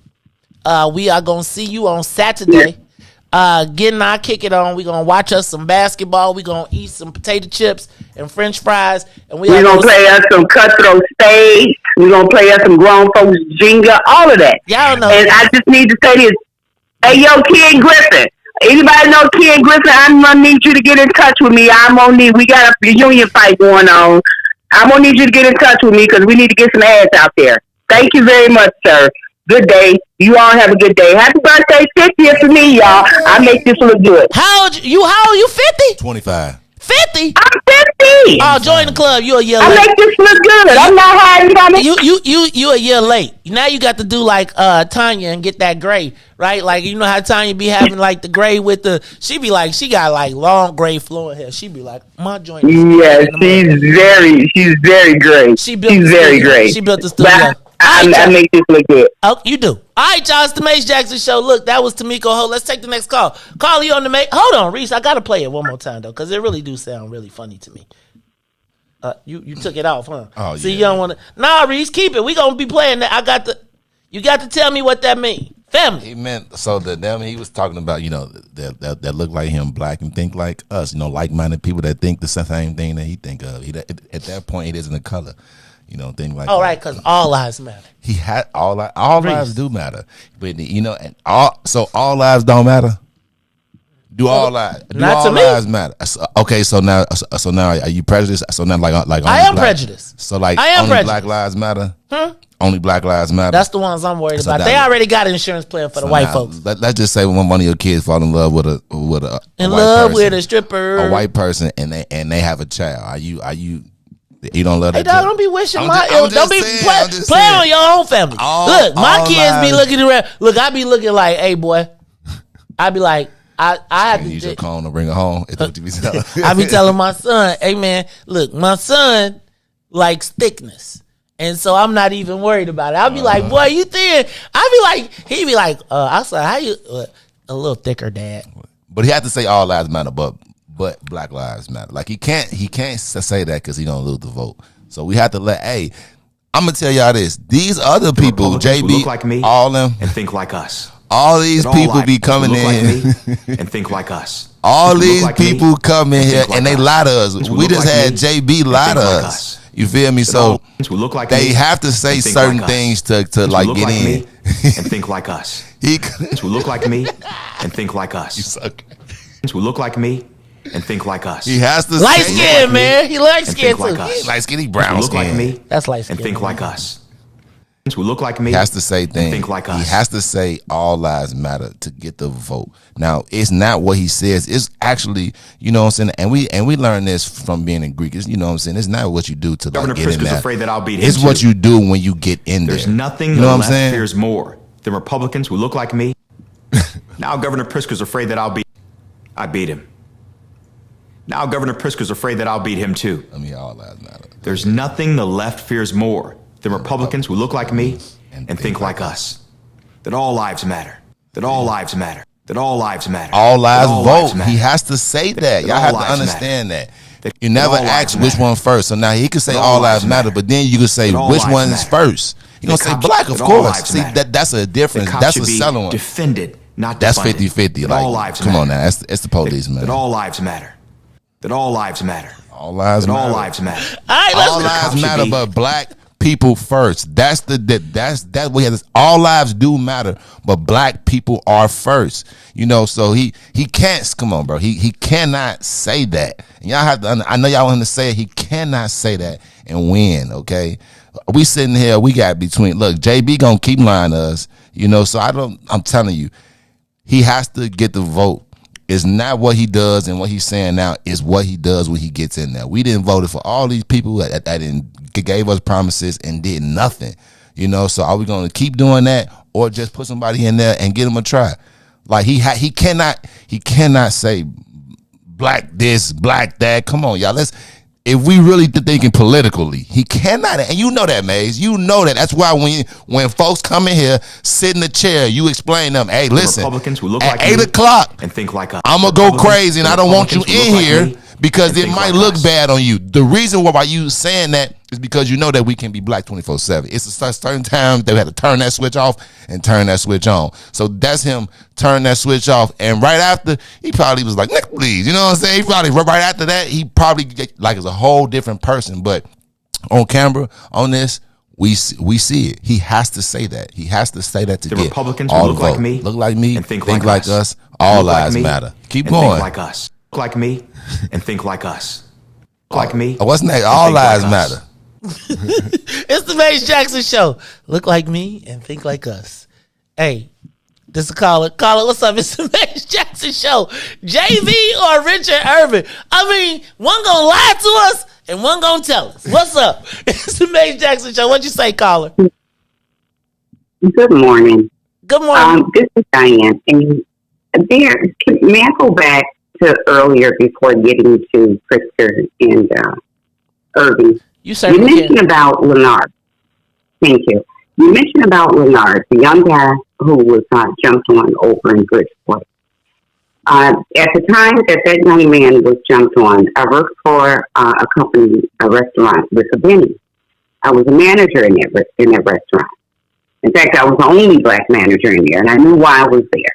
We are going to see you on Saturday. Getting our kick it on. We're going to watch us some basketball. We're going to eat some potato chips and French fries. And we're going to play us some cutthroat spades. We're going to play us some grown folks Jenga, all of that. Y'all know. And I just need to say this. Hey, yo, Ken Griffin. Anybody know Ken Griffin? I'm going to need you to get in touch with me. We got a union fight going on. I'm going to need you to get in touch with me because we need to get some ads out there. Thank you very much, sir. Good day. You all have a good day. Happy birthday, 50th for me, y'all. I make this look good. How old you? 50? 25. 50? I'm 50. Oh, join the club. You a year late. I make this look good. I'm not hiding from it. You a year late. Now you got to do like Tanya and get that gray, right? Like, you know how Tanya be having like the gray with she be like, she got like long gray flowing hair. She be like, my joint. Yeah, she's very great. She's very great. She built the studio. I make this look good. Oh, you do. All right, y'all. It's the Mace Jackson Show. Look, that was Tamiko Ho. Let's take the next call. Carly on the Mace. Hold on, Riis. I got to play it one more time, though, because it really do sound really funny to me. You took it off, huh? Oh, See, yeah. you don't want to. Nah, Reese, keep it. We gonna be playing that. You got to tell me what that means. Family. He meant he was talking about, you know, that look like him, black, and think like us, you know, like-minded people that think the same thing that he think of. At that point, it isn't a color, you know, thing like. All right, because all lives matter. He had all lives do matter, but you know, and all lives don't matter. Do all lives matter? Okay, so now are you prejudiced? So now like I am prejudiced. So like I am only prejudiced. Black lives matter. Huh? Only Black lives matter. That's the ones I'm worried about. They already got an insurance plan for the white folks. Let's just say when one of your kids fall in love with a with a stripper, a white person, and they have a child. Are you you don't love that? Hey, dog, don't be wishing don't be saying, play on your own family. Look, my kids be looking around. Look, I be looking like, hey boy, I be like, I have to use your cone to bring her home. I be telling my son, hey man, look, my son likes thickness. And so I'm not even worried about it. I'll be like, boy, you thin. He be like, I said, how you a little thicker, Dad? But he had to say all lives matter, but Black lives matter. Like he can't say that because he don't lose the vote. So we have to hey, I'm gonna tell y'all this. These other people, JB, look like me, all them, and think like us. All these people be coming in and think like us. All these people come in here and they lie to us. We just had JB lie to us. You feel me? So they have to say certain things to like get in and think like us. Who look like me and think like us. You suck. Who look like me and think like us. He has to light skin, man. He light skin too. Light skin, he brown skin. Look like me. That's light skin. And think like us. Who look like me. He has to say things. Think like us. He has to say all lives matter to get the vote. Now, it's not what he says. It's actually, you know what I'm saying? And we learned this from being in Greek. It's, you know what I'm saying? It's not what you do to Governor get in Prisker's there. afraid that I'll beat him. It's what you do when you get in there. There's nothing you know the what I'm left saying? fears more than Republicans who look like me. Now Governor Prisker's afraid that I beat him. Now Governor Prisker's afraid that I'll beat him too. I mean, all lives matter. There's nothing the left fears more than Republicans who look like me and think like us. That all lives matter. That all lives matter. That all lives matter. All lives all vote. Lives matter. He has to say that. Y'all have to understand that. You never ask which one first. So now he can say all lives matter, but then you can say which one's first. You're going to say black, of course. See, that's a difference. That's a selling one. Defended, not that's defunded. 50-50. Like, all lives come matter. on now. It's the police, man. That all lives matter. That all lives matter. All lives matter. All lives matter. All lives matter, but black people first. That's what he has. All lives do matter, but black people are first. You know, so he can't. Come on, bro. He cannot say that. And y'all have to. I know y'all want him to say it. He cannot say that and win. Okay, we sitting here. We got between. Look, JB gonna keep lying to us. You know, so I'm telling you, he has to get the vote. It's not what he does and what he's saying now. Is what he does when he gets in there. We didn't vote for all these people that gave us promises and did nothing. You know, so are we going to keep doing that or just put somebody in there and get him a try? Like he cannot say black this, black that. Come on, y'all. If we really thinking politically, he cannot, and you know that, Maze. You know that. That's why when folks come in here, sit in the chair, you explain them, hey, listen, Republicans who look at like 8 o'clock, and think like us. I'm gonna go crazy, and I don't want you in here like because it might look bad on you. The reason why you saying that is because you know that we can be black 24/7. It's a certain time that we have to turn that switch off and turn that switch on. So that's him turn that switch off, and right after he probably was like, "Nick, please," you know what I'm saying? He probably right after that he probably like is a whole different person. But on camera, on this, we see it. He has to say that. He has to say that to the get Republicans all who look like me, and think like us. All lives matter. Keep going. Think like us. Look like me and think like us. Look like me. What's next? All lives matter. It's the Mace Jackson Show. Look like me and think like us. Hey, this is a caller. Caller, what's up? It's the Mace Jackson Show. JV or Richard Irvin? I mean, one gonna lie to us and one gonna tell us. What's up? It's the Mace Jackson Show. What'd you say, caller? Good morning. Good morning. This is Diane. And may I go back to earlier before getting to Pritzker and Irving? You mentioned about Leonard. Thank you. You mentioned about Leonard, the young guy who was jumped on over in Bridgeport. At the time that young man was jumped on, I worked for a company, a restaurant with a Benny. I was a manager in that restaurant. In fact, I was the only black manager in there, and I knew why I was there.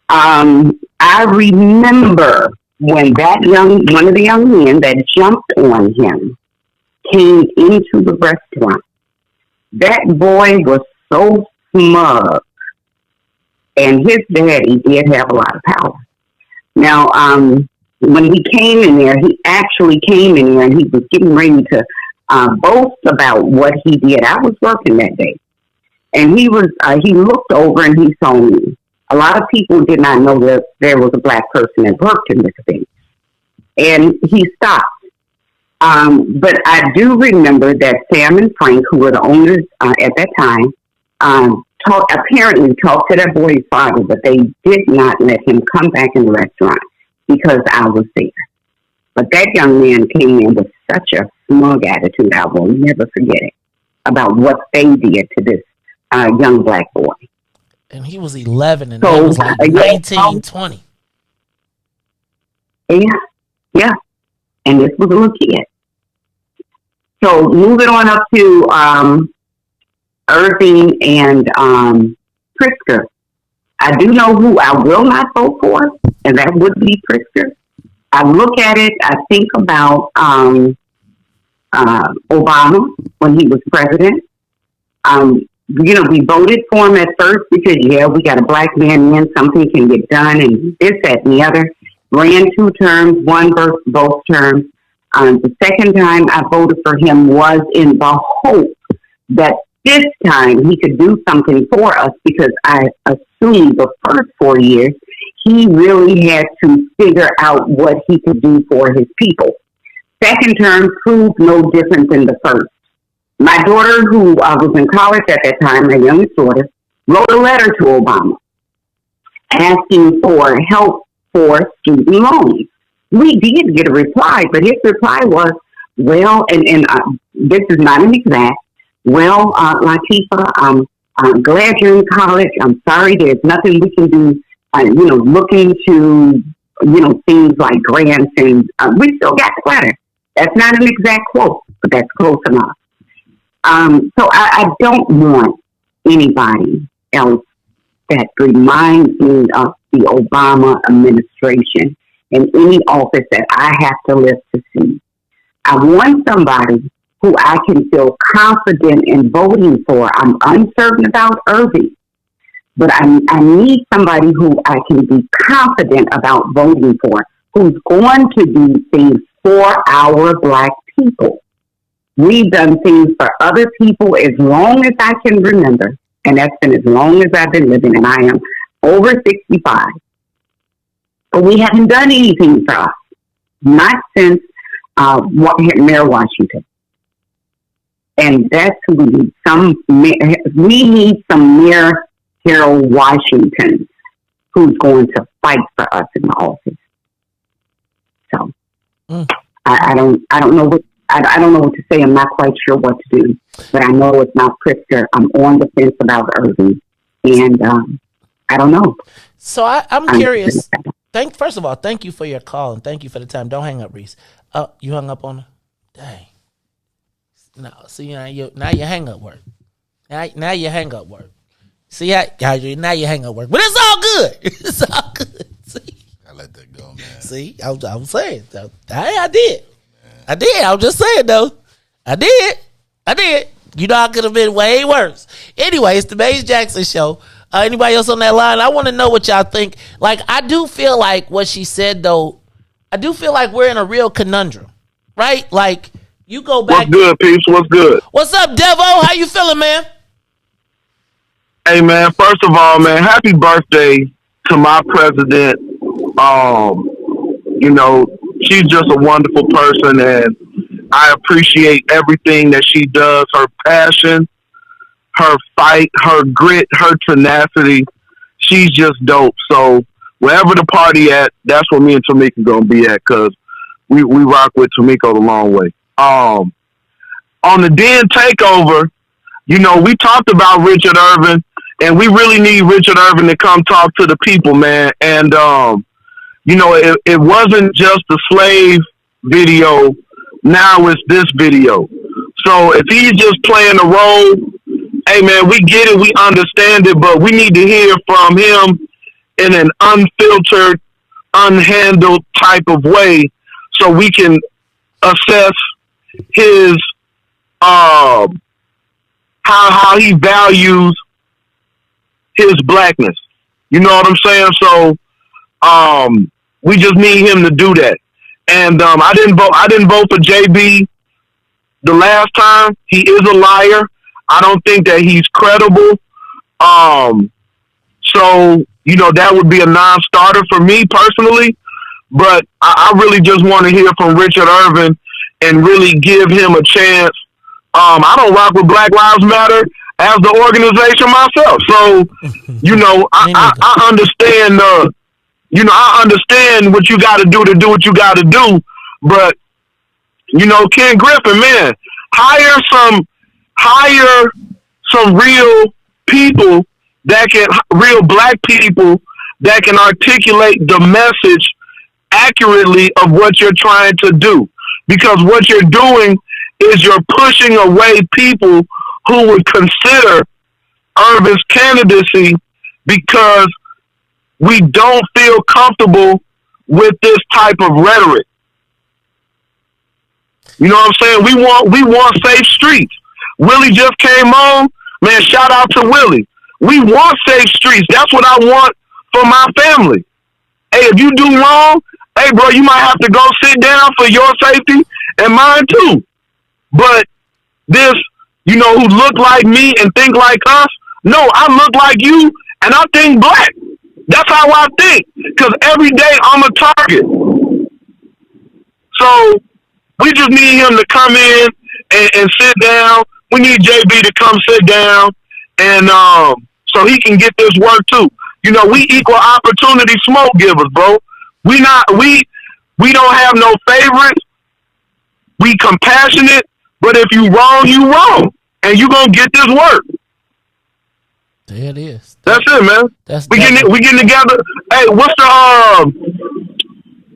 I remember when one of the young men that jumped on him came into the restaurant. That boy was so smug, and his daddy did have a lot of power. Now, when he came in there, he actually came in there and he was getting ready to boast about what he did. I was working that day, and he looked over and he saw me. A lot of people did not know that there was a black person that worked in this thing, and he stopped. But I do remember that Sam and Frank, who were the owners at that time, apparently talked to that boy's father, but they did not let him come back in the restaurant because I was there. But that young man came in with such a smug attitude, I will never forget it, about what they did to this young black boy. And he was 11, and that was like 19, 20. Yeah. And this was a little kid. So moving on up to Irving and Pritzker. I do know who I will not vote for, and that would be Pritzker. I look at it, I think about Obama when he was president. We voted for him at first because, we got a black man in, something can get done, and this, that, and the other. Ran 2 terms, won both terms. The second time I voted for him was in the hope that this time he could do something for us, because I assumed the first 4 years he really had to figure out what he could do for his people. Second term proved no different than the first. My daughter, who was in college at that time, my youngest daughter, wrote a letter to Obama asking for help for student loans. We did get a reply, but his reply was, well, and this is not an exact, well, Latifah, I'm glad you're in college. I'm sorry, there's nothing we can do, look into, things like grants, and we still got the letter. That's not an exact quote, but that's close enough. So I don't want anybody else that reminds me of the Obama administration in any office that I have to live to see. I want somebody who I can feel confident in voting for. I'm uncertain about Irving, but I need somebody who I can be confident about voting for, who's going to do things for our black people. We've done things for other people as long as I can remember, and that's been as long as I've been living, and I am over 65. But we haven't done anything for us, not since Mayor Washington. And that's who we need. We need some Mayor Harold Washington who's going to fight for us in the office. So I don't know what. I don't know what to say. I'm not quite sure what to do, but I know it's not Pritzker. I'm on the fence about Irving, and I don't know. So I'm curious. First of all, thank you for your call, and thank you for the time. Don't hang up, Riis. You hung up on her? Dang. No, see, now your hang up work. Now your hang up work. See how now your hang up work. But it's all good. It's all good. See? I let that go, man. See, I was saying. I did. I did. I was just saying, though. I did. You know, I could have been way worse. Anyway, it's the Maze Jackson Show. Anybody else on that line? I want to know what y'all think. Like, I do feel like what she said, though, I do feel like we're in a real conundrum, right? Like, you go back. What's good, peeps? What's good? What's up, Devo? How you feeling, man? Hey, man, first of all, man, happy birthday to my president. She's just a wonderful person, and I appreciate everything that she does, her passion, her fight, her grit, her tenacity. She's just dope. So wherever the party at, that's where me and Tamika going to be at, because we rock with Tamiko the long way. On the Den takeover, we talked about Richard Irvin, and we really need Richard Irvin to come talk to the people, man. And you know, it wasn't just the slave video. Now it's this video. So if he's just playing a role, hey man, we get it, we understand it, but we need to hear from him in an unfiltered, unhandled type of way, so we can assess his how he values his blackness. You know what I'm saying? So we just need him to do that. And I didn't vote for JB the last time. He is a liar. I don't think that he's credible. So, you know, that would be a non-starter for me personally. But I really just want to hear from Richard Irvin and really give him a chance. I don't rock with Black Lives Matter as the organization myself. So, you know, I understand I understand what you got to do what you got to do. But, you know, Ken Griffin, man, hire some real people real black people that can articulate the message accurately of what you're trying to do. Because what you're doing is you're pushing away people who would consider Irvin's candidacy because we don't feel comfortable with this type of rhetoric. You know what I'm saying? We want safe streets. Willie just came on. Man, shout out to Willie. We want safe streets. That's what I want for my family. Hey, if you do wrong, hey, bro, you might have to go sit down for your safety and mine too. But this, you know, who look like me and think like us, no, I look like you and I think black. That's how I think. Because every day I'm a target. So we just need him to come in and sit down. We need JB to come sit down and so he can get this work too. You know, we equal opportunity smoke givers, bro. We don't have no favorites. We compassionate, but if you wrong, you wrong. And you gonna get this work. There it is. That's it, man. We getting together. Hey, what's the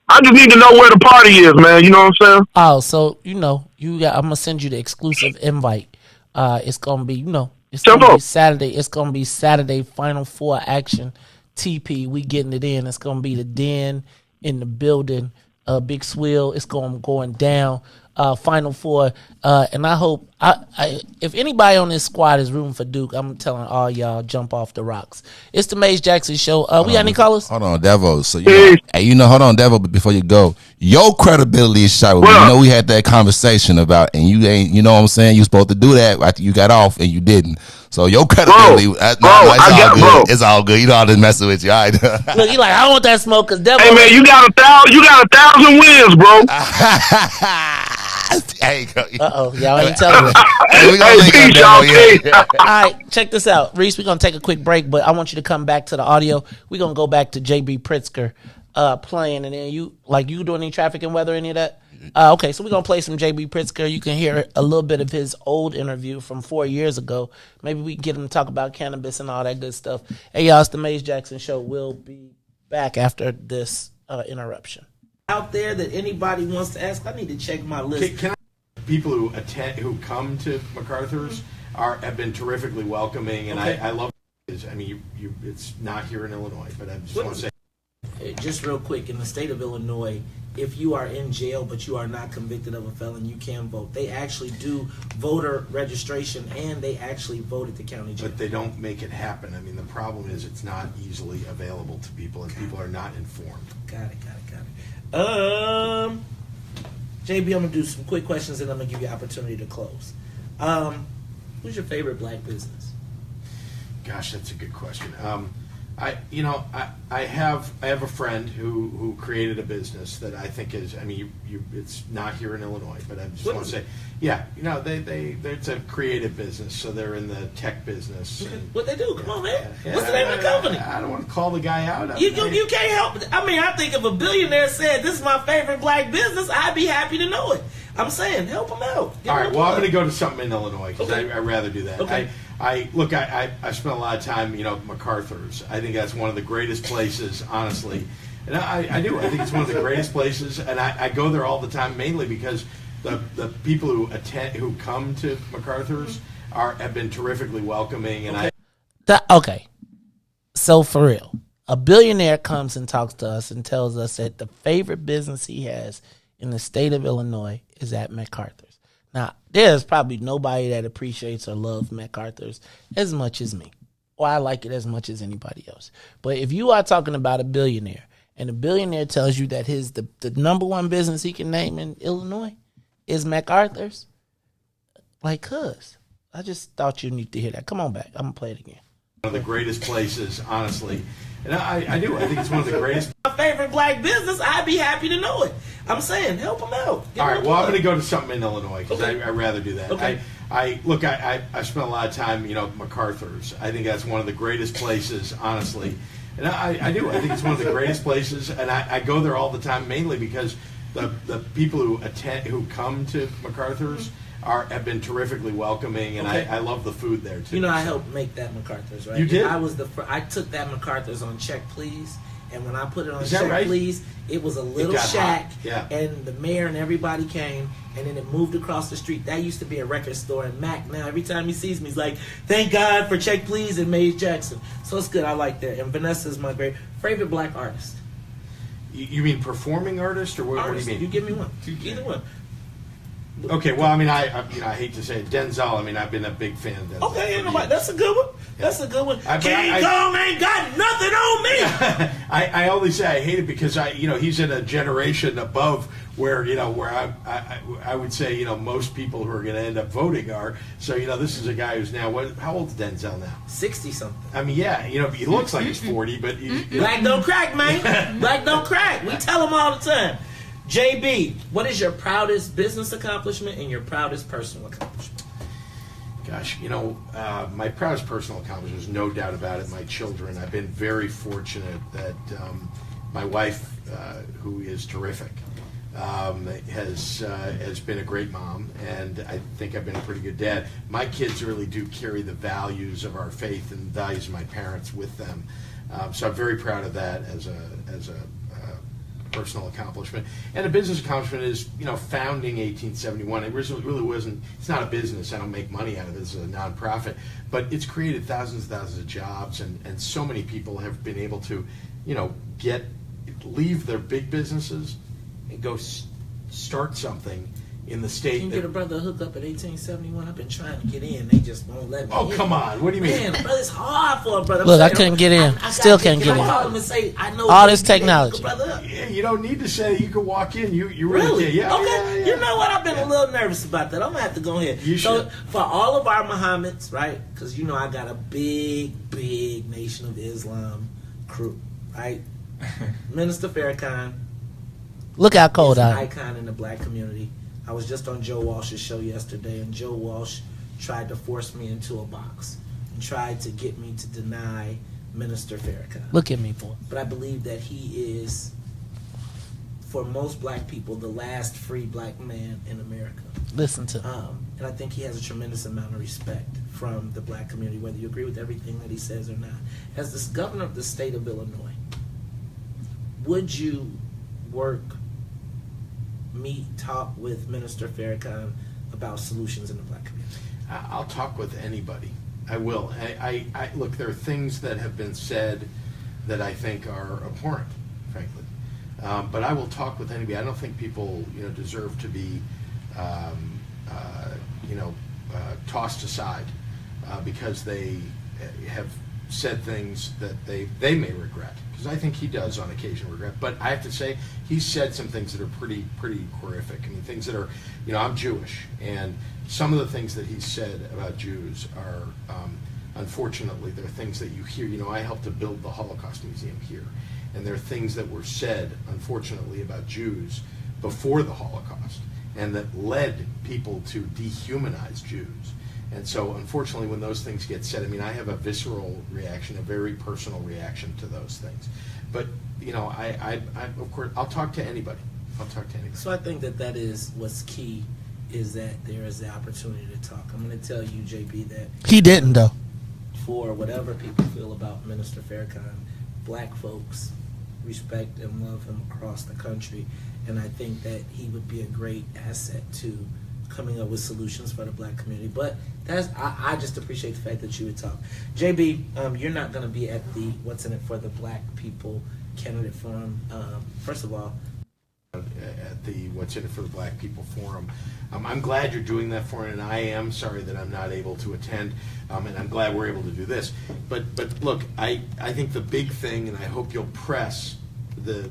I just need to know where the party is, man. You know what I'm saying? Oh, so you know, I'm gonna send you the exclusive invite. It's gonna be, you know, it's gonna be Saturday. It's gonna be Saturday Final Four action. TP, we getting it in. It's gonna be the Den in the building. Big Swill. It's going down. Final Four. And I hope if anybody on this squad is rooting for Duke, I'm telling all y'all jump off the rocks. It's the Maze Jackson Show. We got any callers? Hold on, Devo. So hold on, Devo. But before you go, your credibility is shot. We know we had that conversation about, and you ain't. You know what I'm saying? You supposed to do that after you got off, and you didn't. So your credibility, it's all good. You know I'm just messing with you. All right. Look, you like, I want that smoke because Devo. Hey man, you got 1,000 wins, bro. Y'all ain't telling me. All right, check this out, Riis. We're gonna take a quick break, but I want you to come back to the audio. We're gonna go back to JB Pritzker playing, and then you doing any traffic and weather, any of that? Okay, so we're gonna play some JB Pritzker. You can hear a little bit of his old interview from 4 years ago. Maybe we can get him to talk about cannabis and all that good stuff. Hey y'all, it's the Maze Jackson Show. We'll be back after this interruption. Out there that anybody wants to ask, I need to check my list. People who come to MacArthur's have been terrifically welcoming, and I love it. I mean, it's not here in Illinois, but I just want to say, just real quick, in the state of Illinois, if you are in jail but you are not convicted of a felon, you can vote. They actually do voter registration, and they actually vote at the county jail. But they don't make it happen. I mean, the problem is it's not easily available to people, and people are not informed. Got it. JB, I'm gonna do some quick questions, and I'm gonna give you an opportunity to close. Who's your favorite black business? Gosh, that's a good question. I have a friend who created a business that I think is, I mean, it's not here in Illinois, but I just want to say, it's a creative business, so they're in the tech business. What they do? Come on, man. What's the name of the company? I don't want to call the guy out. You can't help it. I mean, I think if a billionaire said, this is my favorite black business, I'd be happy to know it. I'm saying, help him out. All right, well, I'm going to go to something in Illinois, because I'd rather do that. Okay. I spent a lot of time, MacArthur's. I think that's one of the greatest places, honestly. And I do. I think it's one of the greatest places, and I go there all the time, mainly because the people who come to MacArthur's have been terrifically welcoming, and okay. So for real, a billionaire comes and talks to us and tells us that the favorite business he has in the state of Illinois is at MacArthur's. Now, there's probably nobody that appreciates or loves MacArthur's as much as me, or I like it as much as anybody else. But if you are talking about a billionaire, and a billionaire tells you that the number one business he can name in Illinois is MacArthur's, like, cuz, I just thought you need to hear that. Come on back. I'm going to play it again. one of the greatest places, honestly. And I do. I think it's one of the greatest. My favorite black business, I'd be happy to know it. I'm saying, help them out. All right, well, I'm going to go to something in Illinois because I'd rather do that. Okay. I spent a lot of time, at MacArthur's. I think that's one of the greatest places, honestly. And I do. I think it's one of the greatest places, and I go there all the time, mainly because the people who come to MacArthur's have been terrifically welcoming, and I love the food there too. I helped make that MacArthur's, right? You did? I took that MacArthur's on Check Please, and when I put it on Is that Check right? Please, it was a little got shack, hot. Yeah. and the mayor and everybody came, and then it moved across the street. That used to be a record store, and Mac now every time he sees me, he's like, "Thank God for Check Please and Mays Jackson." So it's good. I like that. And Vanessa's my favorite black artist. You mean performing artist, or what do you mean? You give me one. Either one. Okay, well, I hate to say it, Denzel. I've been a big fan of Denzel. Okay, that's a good one. That's a good one. But King Kong ain't got nothing on me. I only say I hate it because he's in a generation above where I would say most people who are going to end up voting are. So this is a guy who's now how old is Denzel now? 60 something. He looks like he's 40, but black don't crack, man. Black don't crack. We tell him all the time. JB, what is your proudest business accomplishment and your proudest personal accomplishment? Gosh, my proudest personal accomplishment is no doubt about it, my children. I've been very fortunate that my wife, who is terrific, has been a great mom, and I think I've been a pretty good dad. My kids really do carry the values of our faith and the values of my parents with them. So I'm very proud of that as a personal accomplishment. And a business accomplishment is, founding 1871. It really wasn't, it's not a business. I don't make money out of it. It's a nonprofit. But it's created thousands and thousands of jobs, and so many people have been able to, leave their big businesses and go start something in the state. Can you get a brother a hookup at 1871? I've been trying to get in. They just won't let me in. Come on. What do you mean? Man, brother, it's hard for a brother. Look, I couldn't get in. Still can't get in. All this technology. Yeah, you don't need to say you can walk in. You really? Yeah. Okay. Yeah. You know what? I've been a little nervous about that. I'm going to have to go ahead. You should. For all of our Muhammads, right? Because I got a big, big Nation of Islam crew, right? Minister Farrakhan. Look how cold I am. I am. Icon in the black community. I was just on Joe Walsh's show yesterday, and Joe Walsh tried to force me into a box and tried to get me to deny Minister Farrakhan. Look at me, boy. But I believe that he is, for most black people, the last free black man in America. Listen to him. And I think he has a tremendous amount of respect from the black community, whether you agree with everything that he says or not. As the governor of the state of Illinois, would you talk with Minister Farrakhan about solutions in the black community? I'll talk with anybody. I will. I look, there are things that have been said that I think are abhorrent, frankly. But I will talk with anybody. I don't think people, deserve to be, tossed aside because they have said things that they may regret. Because I think he does on occasion regret. But I have to say, he's said some things that are pretty horrific. Things that are, I'm Jewish, and some of the things that he's said about Jews are, unfortunately, they're things that you hear. I helped to build the Holocaust Museum here, and there are things that were said, unfortunately, about Jews before the Holocaust, and that led people to dehumanize Jews. And so, unfortunately, when those things get said, I have a visceral reaction, a very personal reaction to those things. But, I of course, I'll talk to anybody. So I think that is what's key, is that there is the opportunity to talk. I'm going to tell you, JB, that he didn't, though. For whatever people feel about Minister Farrakhan, black folks respect and love him across the country, and I think that he would be a great asset to coming up with solutions for the black community. But I just appreciate the fact that you would talk. JB, you're not going to be at the What's in It for the Black People candidate forum. First of all, at the What's in It for the Black People Forum. I'm glad you're doing that for it, and I am sorry that I'm not able to attend, and I'm glad we're able to do this. But look, I think the big thing, and I hope you'll press the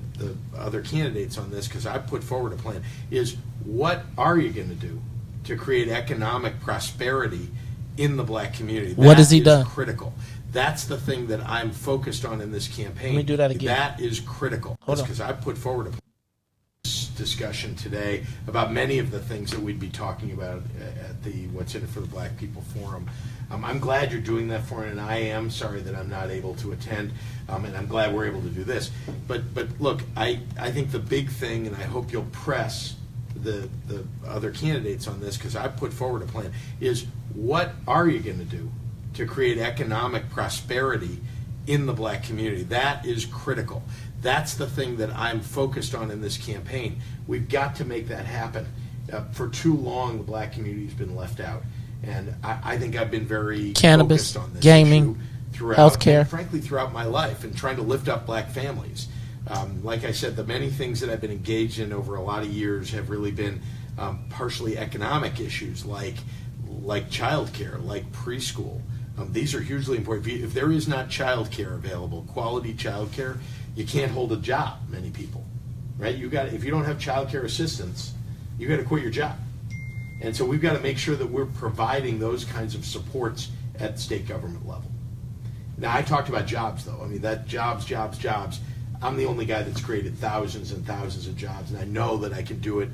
other candidates on this, because I put forward a plan, is what are you going to do to create economic prosperity in the black community? What has he done? Critical. That's the thing that I'm focused on in this campaign. Let me do that again. That is critical. Because I put forward a discussion today about many of the things that we'd be talking about at the What's in It for the Black People Forum. I'm glad you're doing that for it, and I am sorry that I'm not able to attend, and I'm glad we're able to do this. But look, I think the big thing, and I hope you'll press the other candidates on this, because I put forward a plan, is what are you going to do to create economic prosperity in the black community? That is critical. That's the thing that I'm focused on in this campaign. We've got to make that happen. For too long, the black community has been left out. And I think I've been very cannabis, focused on this gaming, issue throughout, healthcare, and frankly, throughout my life, and trying to lift up black families. Like I said, the many things that I've been engaged in over a lot of years have really been partially economic issues, like childcare, like preschool. These are hugely important. If there is not childcare available, quality childcare, you can't hold a job. Many people, right? If you don't have childcare assistance, you got to quit your job. And so we've got to make sure that we're providing those kinds of supports at state government level. Now, I talked about jobs, though. I mean, that jobs. I'm the only guy that's created thousands and thousands of jobs, and I know that I can do it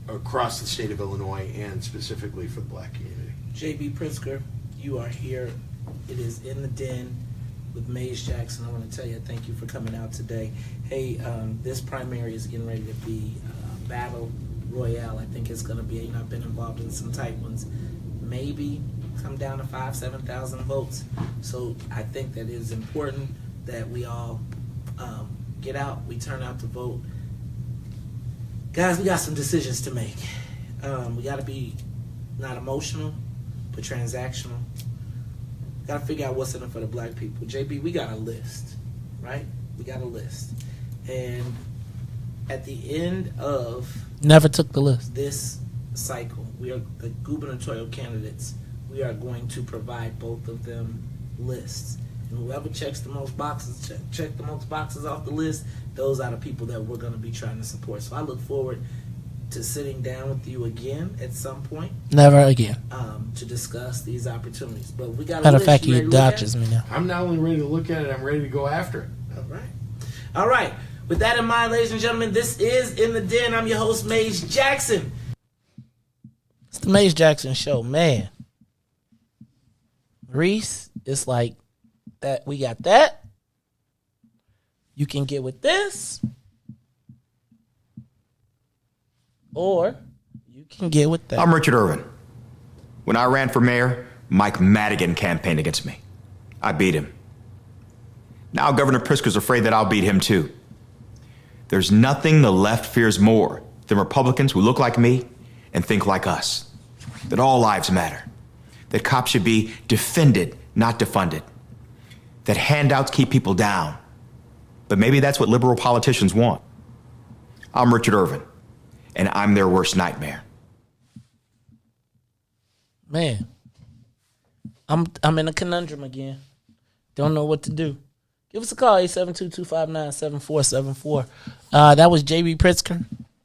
across the state of Illinois and specifically for the black community. JB Pritzker, you are here. It is In the Den with Mays Jackson. I want to tell you thank you for coming out today. Hey, this primary is getting ready to be battle royale. I think it's going to be, I've been involved in some tight ones. Maybe come down to 7,000 votes. So I think that it is important that we all get out, we turn out to vote. Guys, we got some decisions to make. We got to be not emotional, but transactional. Got to figure out what's in it for the black people. JB, we got a list, right? We got a list. And at the end of never took the list. This cycle, we are the gubernatorial candidates. We are going to provide both of them lists. And whoever checks the most boxes, check the most boxes off the list, those are the people that we're going to be trying to support. So I look forward to sitting down with you again at some point. Never again. To discuss these opportunities. But we got matter of fact, he dodges me now. I'm not only ready to look at it, I'm ready to go after it. All right. With that in mind, ladies and gentlemen, this is In the Den. I'm your host, Mays Jackson. It's the Mays Jackson Show, man. Riis, it's like that. We got that. You can get with this, or you can get with that. I'm Richard Irvin. When I ran for mayor, Mike Madigan campaigned against me. I beat him. Now Governor Pritzker's afraid that I'll beat him too. There's nothing the left fears more than Republicans who look like me and think like us. That all lives matter. That cops should be defended, not defunded. That handouts keep people down. But maybe that's what liberal politicians want. I'm Richard Irvin, and I'm their worst nightmare. Man, I'm in a conundrum again. Don't know what to do. Give us a call, 872-259-7474. That was JB Pritzker,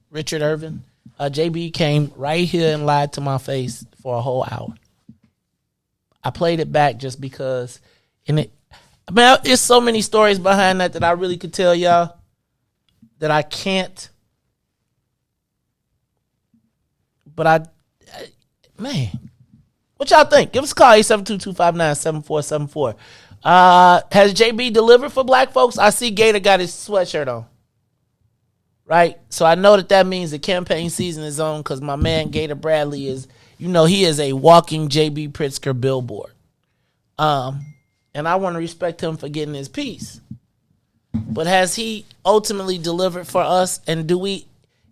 Richard Irvin. JB came right here and lied to my face for a whole hour. I played it back just because, there's so many stories behind that I really could tell y'all that I can't. But man, what y'all think? Give us a call, 872-259-7474. Has JB delivered for black folks? I see Gator got his sweatshirt on. Right? So I know that means the campaign season is on because my man Gator Bradley is, he is a walking JB Pritzker billboard. And I want to respect him for getting his piece. but has he ultimately delivered for us? And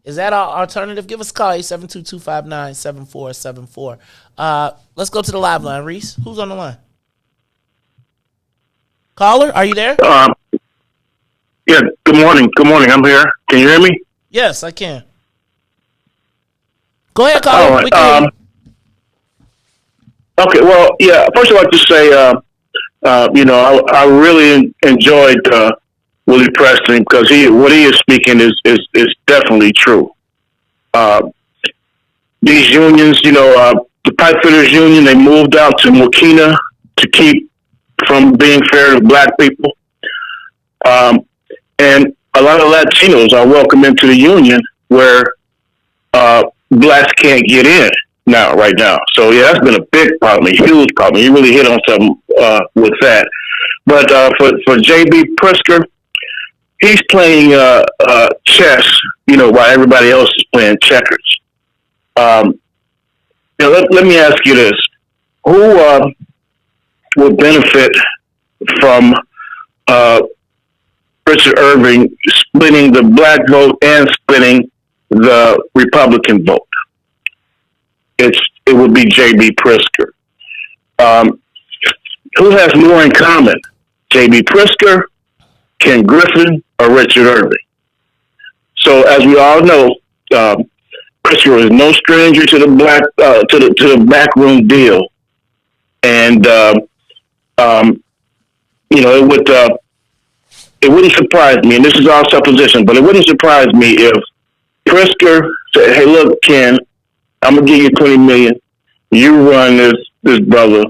is that our alternative? Give us a call, 872-259-7474. Let's go to the live line. Riis, who's on the line? Caller, are you there? Yeah, good morning. Good morning. I'm here. Can you hear me? Yes, I can. Go ahead, caller. All right. Okay, well, yeah, first I'd like to say, I really enjoyed Willie Preston because what he is speaking is definitely true. These unions, the pipefitters union, they moved out to Mokina to keep from being fair to black people. And a lot of Latinos are welcome into the union where blacks can't get in right now. So yeah, that's been a big problem, a huge problem. You really hit on something with that. But for JB Pritzker, he's playing chess, while everybody else is playing checkers. Let me ask you this: who would benefit from Richard Irving splitting the black vote and splitting the Republican vote? It would be JB Pritzker. Who has more in common, JB Pritzker, Ken Griffin, or Richard Irving? So, as we all know, Pritzker is no stranger to the the backroom deal, and it wouldn't surprise me, and this is all supposition, but it wouldn't surprise me if Pritzker said, "Hey, look, Ken, I'm gonna give you $20 million. You run this brother,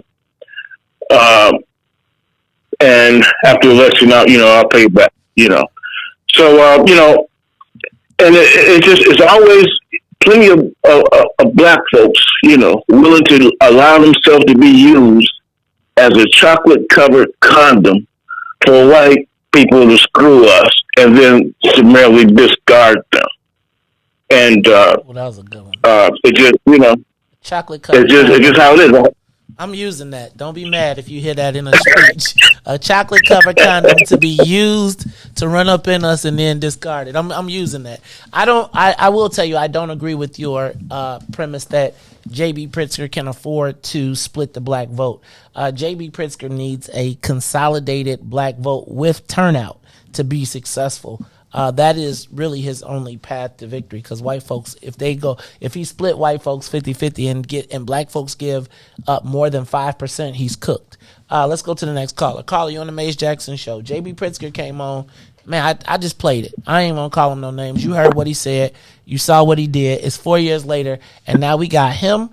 and after the election, I'll pay you back." So and it's always plenty of black folks, willing to allow themselves to be used as a chocolate-covered condom for white people to screw us and then summarily discard them. And that was a good one. It just, chocolate covered. It's just how it is. I'm using that. Don't be mad if you hear that in a speech. A chocolate covered condom to be used to run up in us and then discarded. I'm using that. I will tell you, I don't agree with your premise that JB Pritzker can afford to split the black vote. JB Pritzker needs a consolidated black vote with turnout to be successful. That is really his only path to victory, because white folks, if he split white folks 50-50 and black folks give up more than 5%, he's cooked. Let's go to the next caller. Caller, you on the Mace Jackson show. JB Pritzker came on. Man, I just played it. I ain't gonna call him no names. You heard what he said. You saw what he did. It's 4 years later, and now we got him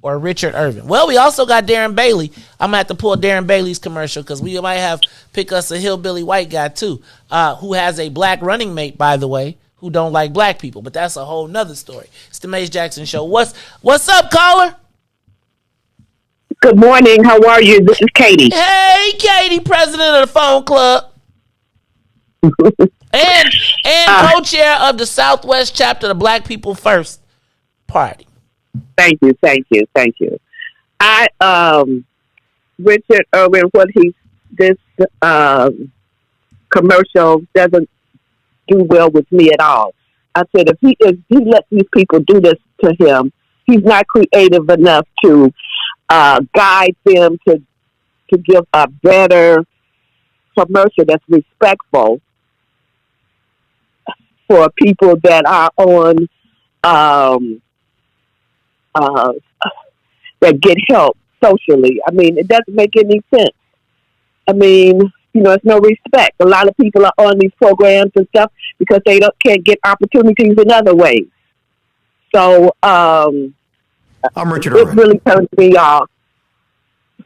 or Richard Irving. Well, we also got Darren Bailey. I'm gonna have to pull Darren Bailey's commercial because we might pick us a hillbilly white guy too, who has a black running mate, by the way, who don't like black people. But that's a whole nother story. It's the Mace Jackson show. What's up, caller? Good morning. How are you? This is Katie. Hey, Katie, president of the phone club. and co-chair of the Southwest chapter of the Black People First Party. Thank you. Richard Irving, this commercial doesn't do well with me at all. I said if he lets these people do this to him, he's not creative enough to guide them to give a better commercial that's respectful for people that are on that get help socially. I mean, it doesn't make any sense. I mean, it's no respect. A lot of people are on these programs and stuff because they can't get opportunities in other ways. So I'm Richard Irvin. It really turns me off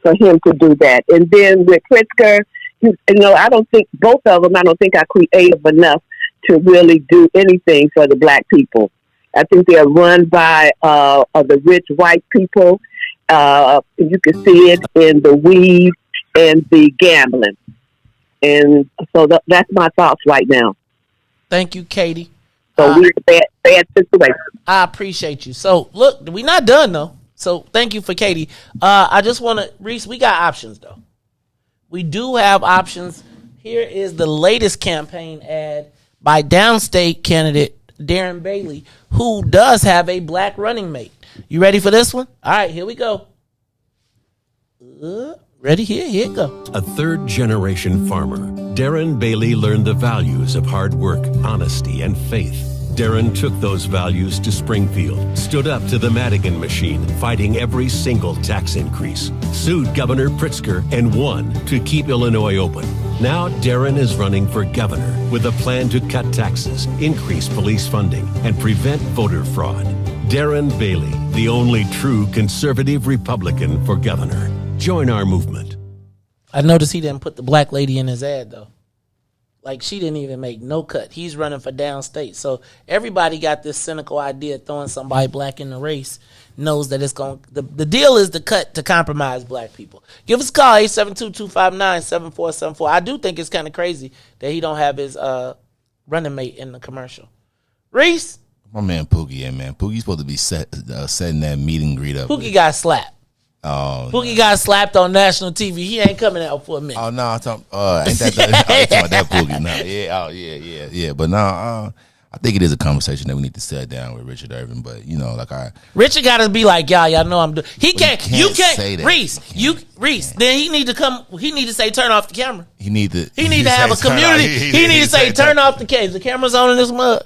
for him to do that. And then with Pritzker, I don't think both of them. I don't think are creative enough to really do anything for the black people. I think they're run by the rich white people. You can see it in the weed and the gambling. And so that's my thoughts right now. Thank you, Katie. So we're in a bad situation. I appreciate you. So, look, we're not done, though. So, thank you for Katie. I just want to, Riis, we got options, though. We do have options Here is the latest campaign ad by downstate candidate Darren Bailey, who does have a black running mate. You ready for this one? All right, here we go. Ready? Here it go. A third-generation farmer, Darren Bailey learned the values of hard work, honesty, and faith. Darren took those values to Springfield, stood up to the Madigan machine, fighting every single tax increase, sued Governor Pritzker, and won to keep Illinois open. Now Darren is running for governor with a plan to cut taxes, increase police funding, and prevent voter fraud. Darren Bailey, the only true conservative Republican for governor. Join our movement. I noticed he didn't put the black lady in his ad, though. Like, she didn't even make no cut. He's running for downstate. So everybody got this cynical idea throwing somebody black in the race, knows that it's going to... The deal is the cut to compromise black people. Give us a call, 872-259-7474. I do think it's kind of crazy that he don't have his running mate in the commercial. Riis? My man Pookie, yeah, man. Pookie's supposed to be setting that meet and greet up. Pookie got slapped. Oh, Pookie got slapped on national TV. He ain't coming out for a minute. Oh no, I'm talking. Ain't that that Pookie? No, yeah. But no, I think it is a conversation that we need to sit down with Richard Irvin. But Richard got to be like, y'all know I'm doing. He can't. You can't say that. Reis. Then he need to come. He need to say turn off the camera. He need to have a community. He need to say turn off the camera. The camera's on in this mug.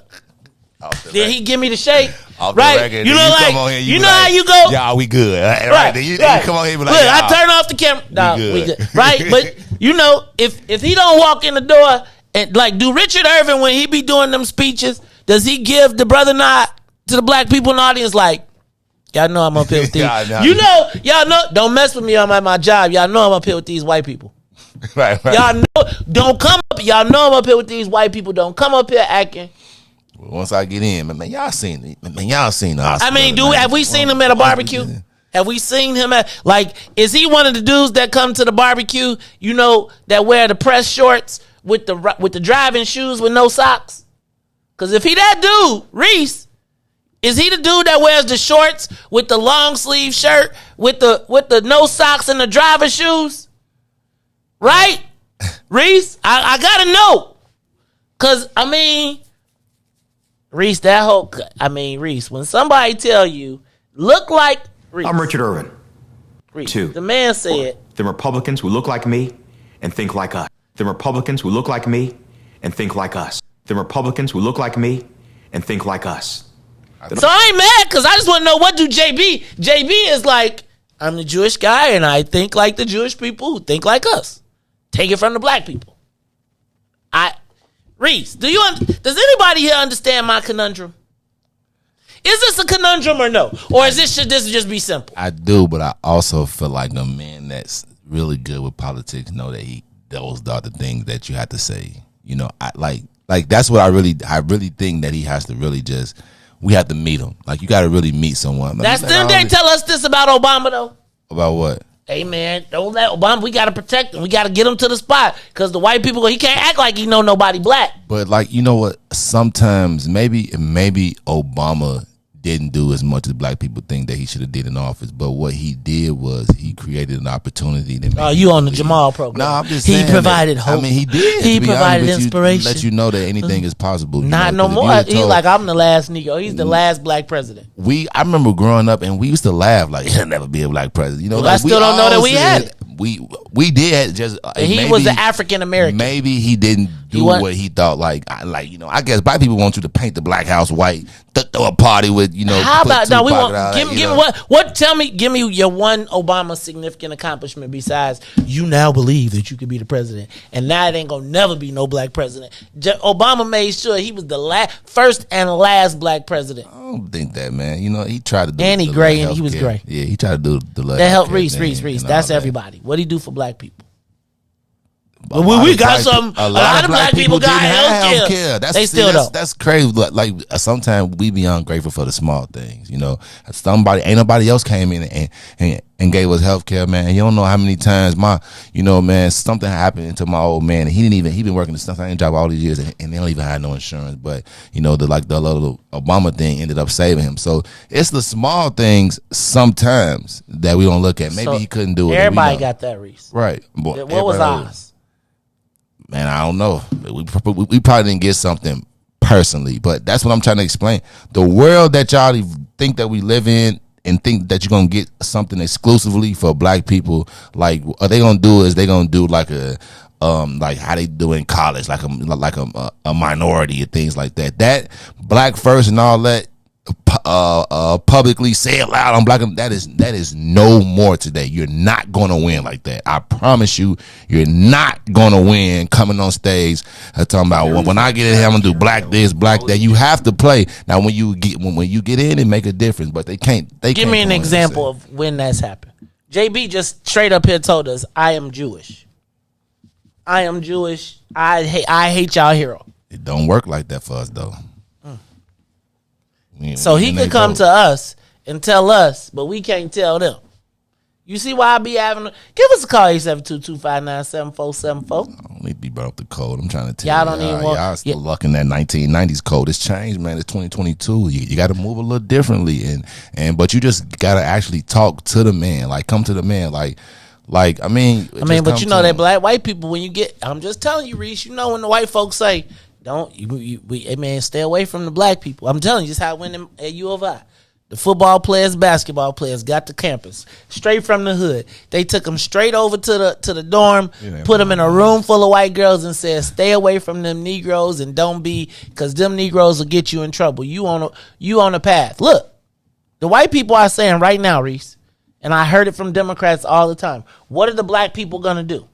Then he give me the shake. Right? You know, how you go? Yeah, we good. Right. You come on here and be like, look, I turn off the camera. Nah, we good. Right? But if he don't walk in the door and do Richard Irvin when he be doing them speeches, does he give the brother nod to the black people in the audience like, y'all know I'm up here with these. Y'all know, don't mess with me on my job. Y'all know I'm up here with these white people. Right. Y'all know, don't come up. Y'all know I'm up here with these white people. Don't come up here acting. Once I get in, man, y'all seen it. Man, y'all seen the Oscar. I mean, have we seen him at a barbecue? Have we seen him at, is he one of the dudes that come to the barbecue, that wear the press shorts with the driving shoes with no socks? Because if he that dude, Riis, is he the dude that wears the shorts with the long sleeve shirt with the no socks and the driver shoes? Right? Riis, I gotta know. Because, Riis, Riis, when somebody tell you, look like Riis. I'm Richard Irvin. Riis. 2. The man said, the Republicans who look like me and think like us. The Republicans who look like me and think like us. The Republicans who look like me and think like us. So I ain't mad because I just want to know, what do JB? JB is like, I'm the Jewish guy and I think like the Jewish people who think like us. Take it from the black people. Riis, does anybody here understand my conundrum? Is this a conundrum or no? Or should this just be simple? I do, but I also feel like a man that's really good with politics know that those are the things that you have to say. I that's what I really think that he has to really we have to meet him. You got to really meet someone. They tell us this about Obama though. About what? Hey man, don't let Obama. We gotta protect him. We gotta get him to the spot because the white people. He can't act like he know nobody black. But you know what? Sometimes maybe Obama didn't do as much as black people think that he should have did in office. But what he did was he created an opportunity. You on the Jamal program? No, I'm just saying. He provided hope. He did. He provided inspiration. Let you know that anything is possible. Not no more. He's like, I'm the last Negro. He's the last black president. I remember growing up and we used to laugh he'll never be a black president. I still don't know that we had it. We did just. He was an African American. Maybe he didn't do what he thought. I guess black people want you to paint the black house white, throw a party with How about no? We want give me what? Tell me, give me your one Obama significant accomplishment besides you now believe that you could be the president, and now it ain't gonna never be no black president. Obama made sure he was the first and last black president. I don't think that, man. He tried to do. And he was gray. Yeah, he tried to do the. That helped Riis. That's everybody. What he do for black people? We got some. A lot of black people got health care. They still don't. That's crazy. Sometimes we be ungrateful for the small things. Ain't nobody else came in and gave us health care, man. And you don't know how many times something happened to my old man, and he been working the same job all these years, and they don't even have no insurance. But the little Obama thing ended up saving him. So it's the small things sometimes that we don't look at. Maybe he couldn't do it. Everybody got that, Riis. Right. What was ours? Man, I don't know. We probably didn't get something personally, but that's what I'm trying to explain. The world that y'all think that we live in and think that you're going to get something exclusively for black people, like what they going to do is they going to do like a like how they do in college, like a minority and things like that. That black first and all that, publicly say it loud on black, that is no more today. You're not gonna win like that. I promise you, you're not gonna win coming on stage talking about, well, when I get in here, I'm gonna do black this, black that. You have to play. Now when you get in and make a difference, but they can't give me an example of when that's happened. JB just straight up here told us, I am Jewish. I hate y'all hero. It don't work like that for us though. So he could come to us and tell us, but we can't tell them. You see why I be having give us a call, 872-259-7474. I don't need to be brought up the code. I'm trying to tell y'all don't even want y'all still looking at 1990s code. It's changed, man. It's 2022. You got to move a little differently, and but you just got to actually talk to the man, like come to the man, like I mean, but you know that black white people, when you get, I'm just telling you, Riis, you know when the white folks say, stay away from the black people. I'm telling you, just how it went at U of I. The football players, basketball players got to campus straight from the hood. They took them straight over to the dorm, put them in a room full of white girls, and said, "Stay away from them Negroes and don't be, because them Negroes will get you in trouble. You on a path." Look, the white people are saying right now, Riis, and I heard it from Democrats all the time. What are the black people gonna do?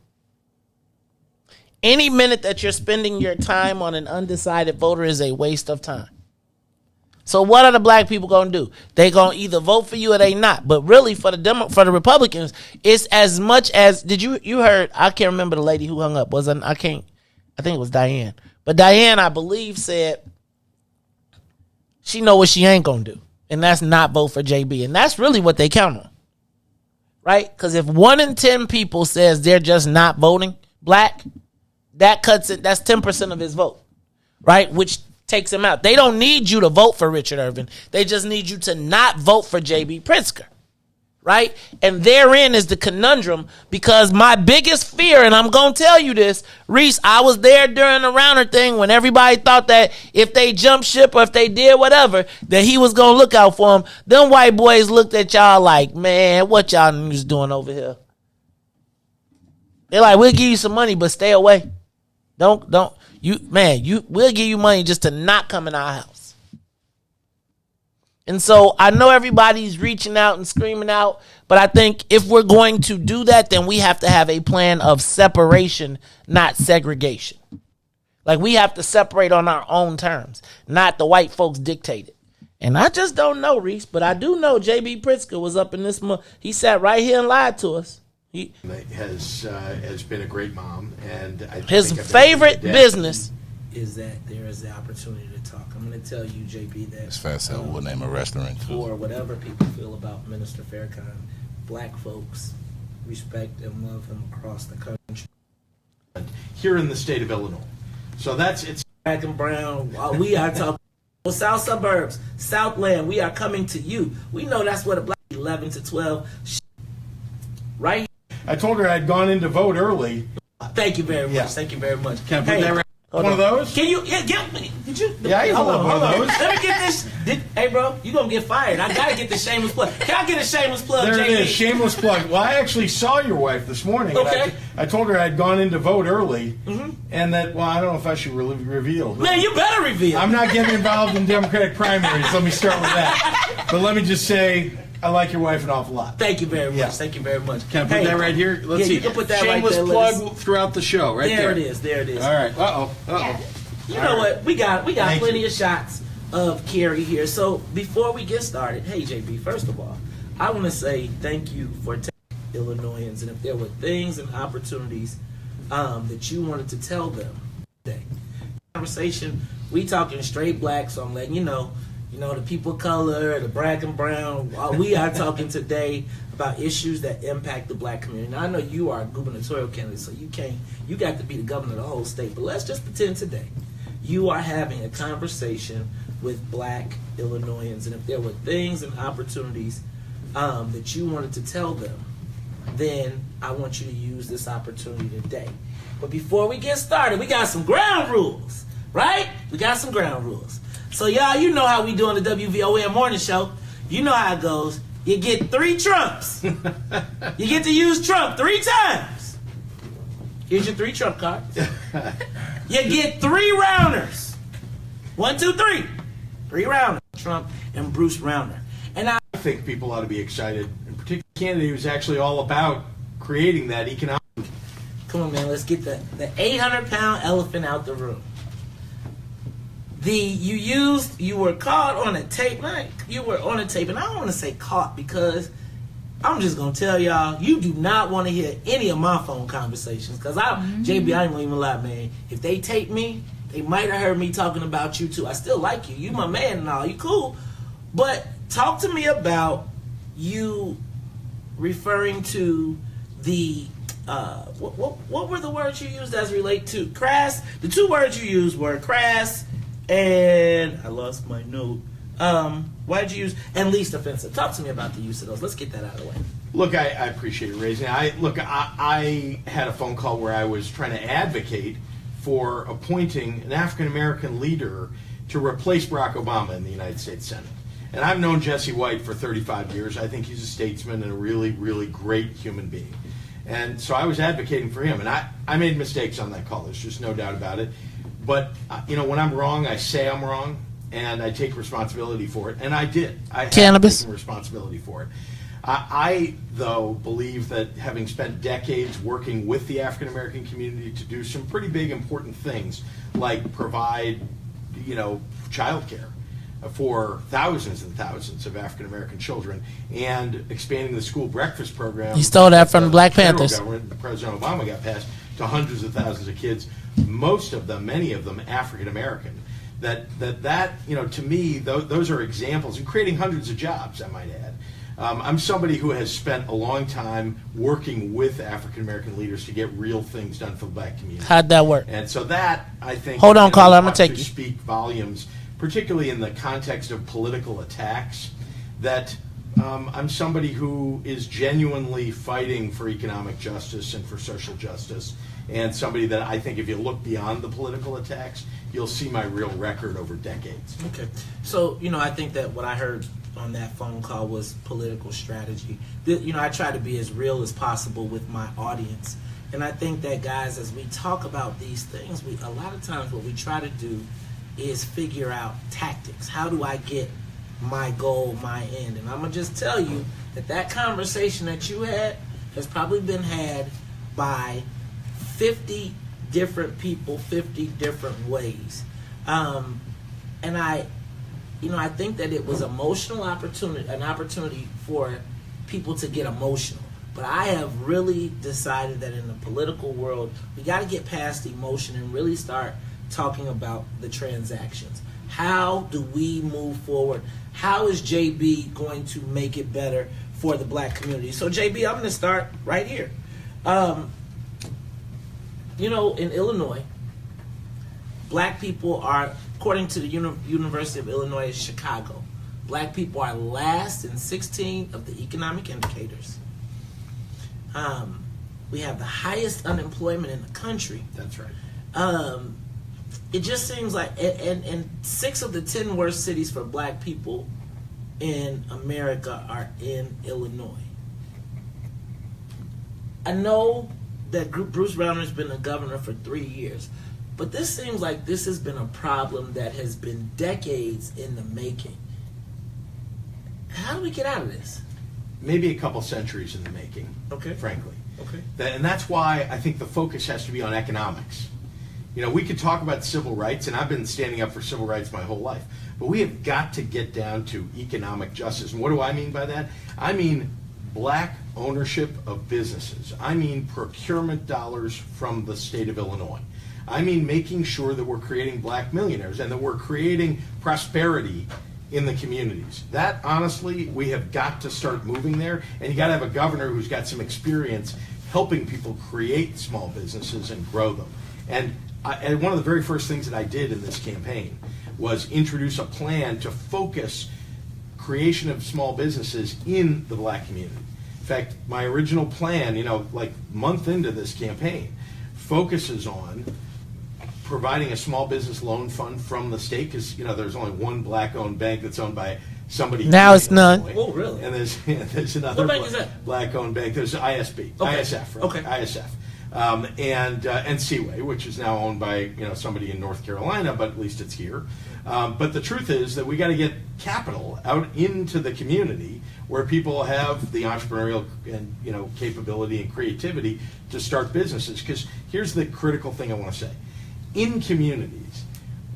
Any minute that you're spending your time on an undecided voter is a waste of time. So what are the black people going to do? They going to either vote for you or they not. But really for the Republicans, it's as much as, you heard, I can't remember the lady who hung up. I think it was Diane. But Diane, I believe, said she know what she ain't going to do. And that's not vote for JB. And that's really what they count on. Right? Because if 1 in 10 people says they're just not voting black, that cuts it. That's 10% of his vote, right? Which takes him out. They don't need you to vote for Richard Irvin. They just need you to not vote for JB Pritzker, right? And therein is the conundrum, because my biggest fear, and I'm going to tell you this, Riis, I was there during the Rauner thing when everybody thought that if they jumped ship or if they did whatever, that he was going to look out for them. Them white boys looked at y'all like, man, what y'all niggas doing over here? They're like, we'll give you some money, but stay away. We'll give you money just to not come in our house. And so I know everybody's reaching out and screaming out, but I think if we're going to do that, then we have to have a plan of separation, not segregation. Like, we have to separate on our own terms, not the white folks dictate it. And I just don't know, Riis, but I do know JB Pritzker was up in this month. He sat right here and lied to us. He has been a great mom, and his favorite business is that there is the opportunity to talk. I'm going to tell you, JB, that it's fast. We'll name a restaurant too. For whatever people feel about Minister Farrakhan, black folks respect and love him across the country. Here in the state of Illinois, so it's black and brown. We are talking South suburbs, Southland. We are coming to you. We know that's what a black 11 to 12, right. I told her I'd gone in to vote early. Thank you very much. Yeah. Thank you very much. Can I put that right? One of those? Can you get me? Did you? Yeah, I hold one of those. Let me get this. Hey, bro, you gonna get fired. I gotta get the shameless plug. Can I get a shameless plug, There JB? it is, shameless plug. Well, I actually saw your wife this morning. Okay. And I told her I'd gone in to vote early, and that, well, I don't know if I should reveal. Man, you better reveal. I'm not getting involved in Democratic primaries. Let me start with that. But let me just say, I like your wife an awful lot. Thank you very much. Thank you very much. Can I put that right here? Let's see. You can put that shameless right there. plug throughout the show, right there. There it is. All right. Uh-oh. You know what? We got plenty of shots of Carrie here. So before we get started, hey, JB, first of all, I want to say thank you for taking Illinoisans. And if there were things and opportunities that you wanted to tell them today, conversation, we talking straight black, so I'm letting you know, the people of color, the black and brown, we are talking today about issues that impact the black community. Now, I know you are a gubernatorial candidate, so you got to be the governor of the whole state, but let's just pretend today you are having a conversation with black Illinoisans, and if there were things and opportunities that you wanted to tell them, then I want you to use this opportunity today. But before we get started, we got some ground rules, right? We got some ground rules. So y'all, you know how we do on the WVON morning show. You know how it goes. You get 3 trumps. You get to use Trump 3 times. Here's your 3 Trump cards. You get 3 rounders. 1, 2, 3. 3 rounders. Trump and Bruce Rauner. And I think people ought to be excited, in particular, a candidate who's actually all about creating that economic. Come on, man. Let's get the 800-pound elephant out the room. You were caught on a tape. You were on a tape, and I don't want to say caught because I'm just gonna tell y'all, you do not want to hear any of my phone conversations. Cause JB, I ain't gonna even lie, man. If they tape me, they might have heard me talking about you too. I still like you. You my man and all. You cool. But talk to me about you referring to the what were the words you used as relate to crass? The 2 words you used were crass and I lost my note. Why'd you use and least offensive? Talk to me about the use of those. Let's get that out of the way. Look, I appreciate it, raising. I had a phone call where I was trying to advocate for appointing an African American leader to replace Barack Obama in the United States Senate. And I've known Jesse White for 35 years. I think he's a statesman and a really, really great human being. And so I was advocating for him. And I made mistakes on that call. There's just no doubt about it. But, when I'm wrong, I say I'm wrong. And I take responsibility for it. And I did. I had taken responsibility for it. I, though, believe that having spent decades working with the African American community to do some pretty big, important things, like provide, child care for thousands and thousands of African American children, and expanding the school breakfast program. You stole that from the Black Panthers. President Obama got passed to hundreds of thousands of kids, many of them African American. That to me, those are examples, and creating hundreds of jobs, I might add. I'm somebody who has spent a long time working with African American leaders to get real things done for the black community. How'd that work? And so that, I think, hold on, caller, I'm gonna take you. Speak volumes, particularly in the context of political attacks. That I'm somebody who is genuinely fighting for economic justice and for social justice, and somebody that I think, if you look beyond the political attacks, you'll see my real record over decades. Okay. So, I think that what I heard on that phone call was political strategy. I try to be as real as possible with my audience. And I think that, guys, as we talk about these things, a lot of times what we try to do is figure out tactics. How do I get my goal, my end? And I'm going to just tell you that conversation that you had has probably been had by 50 different people, 50 different ways. And I think that it was an opportunity for people to get emotional. But I have really decided that in the political world, we got to get past emotion and really start talking about the transactions. How do we move forward? How is JB going to make it better for the black community? So JB, I'm going to start right here. In Illinois, black people are, according to the University of Illinois Chicago, black people are last in 16 of the economic indicators. We have the highest unemployment in the country. That's right. It just seems like, and 6 of the 10 worst cities for black people in America are in Illinois. I know that Bruce Rauner has been a governor for 3 years, but this seems like this has been a problem that has been decades in the making. How do we get out of this? Maybe a couple centuries in the making, frankly. Okay. And that's why I think the focus has to be on economics. We could talk about civil rights, and I've been standing up for civil rights my whole life, but we have got to get down to economic justice. And what do I mean by that? I mean black ownership of businesses. I mean procurement dollars from the state of Illinois. I mean making sure that we're creating black millionaires and that we're creating prosperity in the communities. That, honestly, we have got to start moving there, and you got to have a governor who's got some experience helping people create small businesses and grow them. And one of the very first things that I did in this campaign was introduce a plan to focus creation of small businesses in the black community. fact, my original plan, like month into this campaign, focuses on providing a small business loan fund from the state, because there's only one black-owned bank that's owned by somebody. Now it's none. Oh, really? And there's another What bank is that? black-owned bank. There's ISB, Okay. ISF, right? Okay. ISF, and Seaway, which is now owned by somebody in North Carolina, but at least it's here. But the truth is that we got to get capital out into the community where people have the entrepreneurial and capability and creativity to start businesses. Because here's the critical thing I want to say: in communities,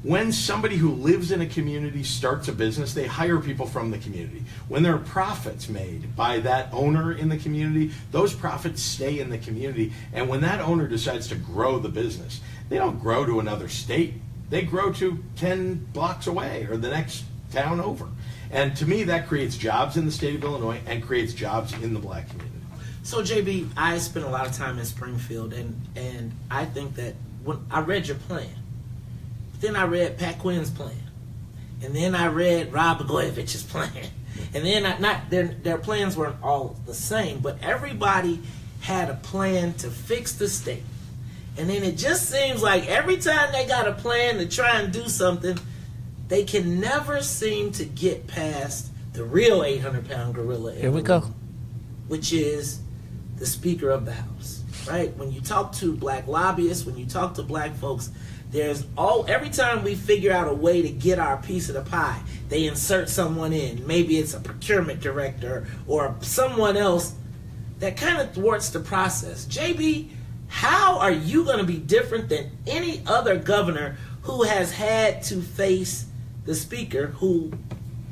when somebody who lives in a community starts a business, they hire people from the community. When there are profits made by that owner in the community, those profits stay in the community. And when that owner decides to grow the business, they don't grow to another state. They grow to 10 blocks away or the next town over. And to me, that creates jobs in the state of Illinois and creates jobs in the black community. So, JB, I spent a lot of time in Springfield, and I think that when I read your plan, then I read Pat Quinn's plan, and then I read Rod Blagojevich's plan, and then their plans weren't all the same, but everybody had a plan to fix the state. And then it just seems like every time they got a plan to try and do something, they can never seem to get past the real 800-pound gorilla. Here we go. Which is the Speaker of the House, right? When you talk to black lobbyists, when you talk to black folks, every time we figure out a way to get our piece of the pie, they insert someone in. Maybe it's a procurement director or someone else that kind of thwarts the process. JB, how are you going to be different than any other governor who has had to face the Speaker, who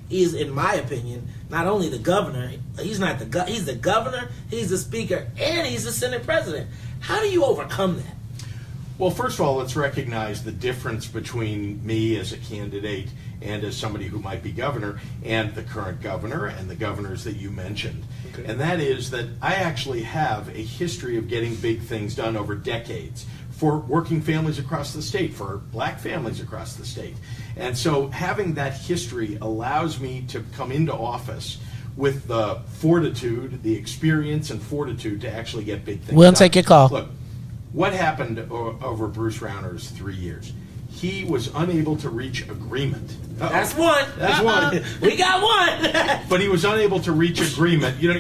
is, in my opinion, not only the governor, he's the governor, he's the Speaker, and he's the Senate President? How do you overcome that? Well, first of all, let's recognize the difference between me as a candidate and as somebody who might be governor and the current governor and the governors that you mentioned. Okay. And that is that I actually have a history of getting big things done over decades for working families across the state, for black families across the state. And so having that history allows me to come into office with the fortitude, the experience and fortitude to actually get big things We'll done. take your call. Look, what happened over Bruce Rauner's 3 years? He was unable to reach agreement. That's one. That's one. We got one. But he was unable to reach agreement. You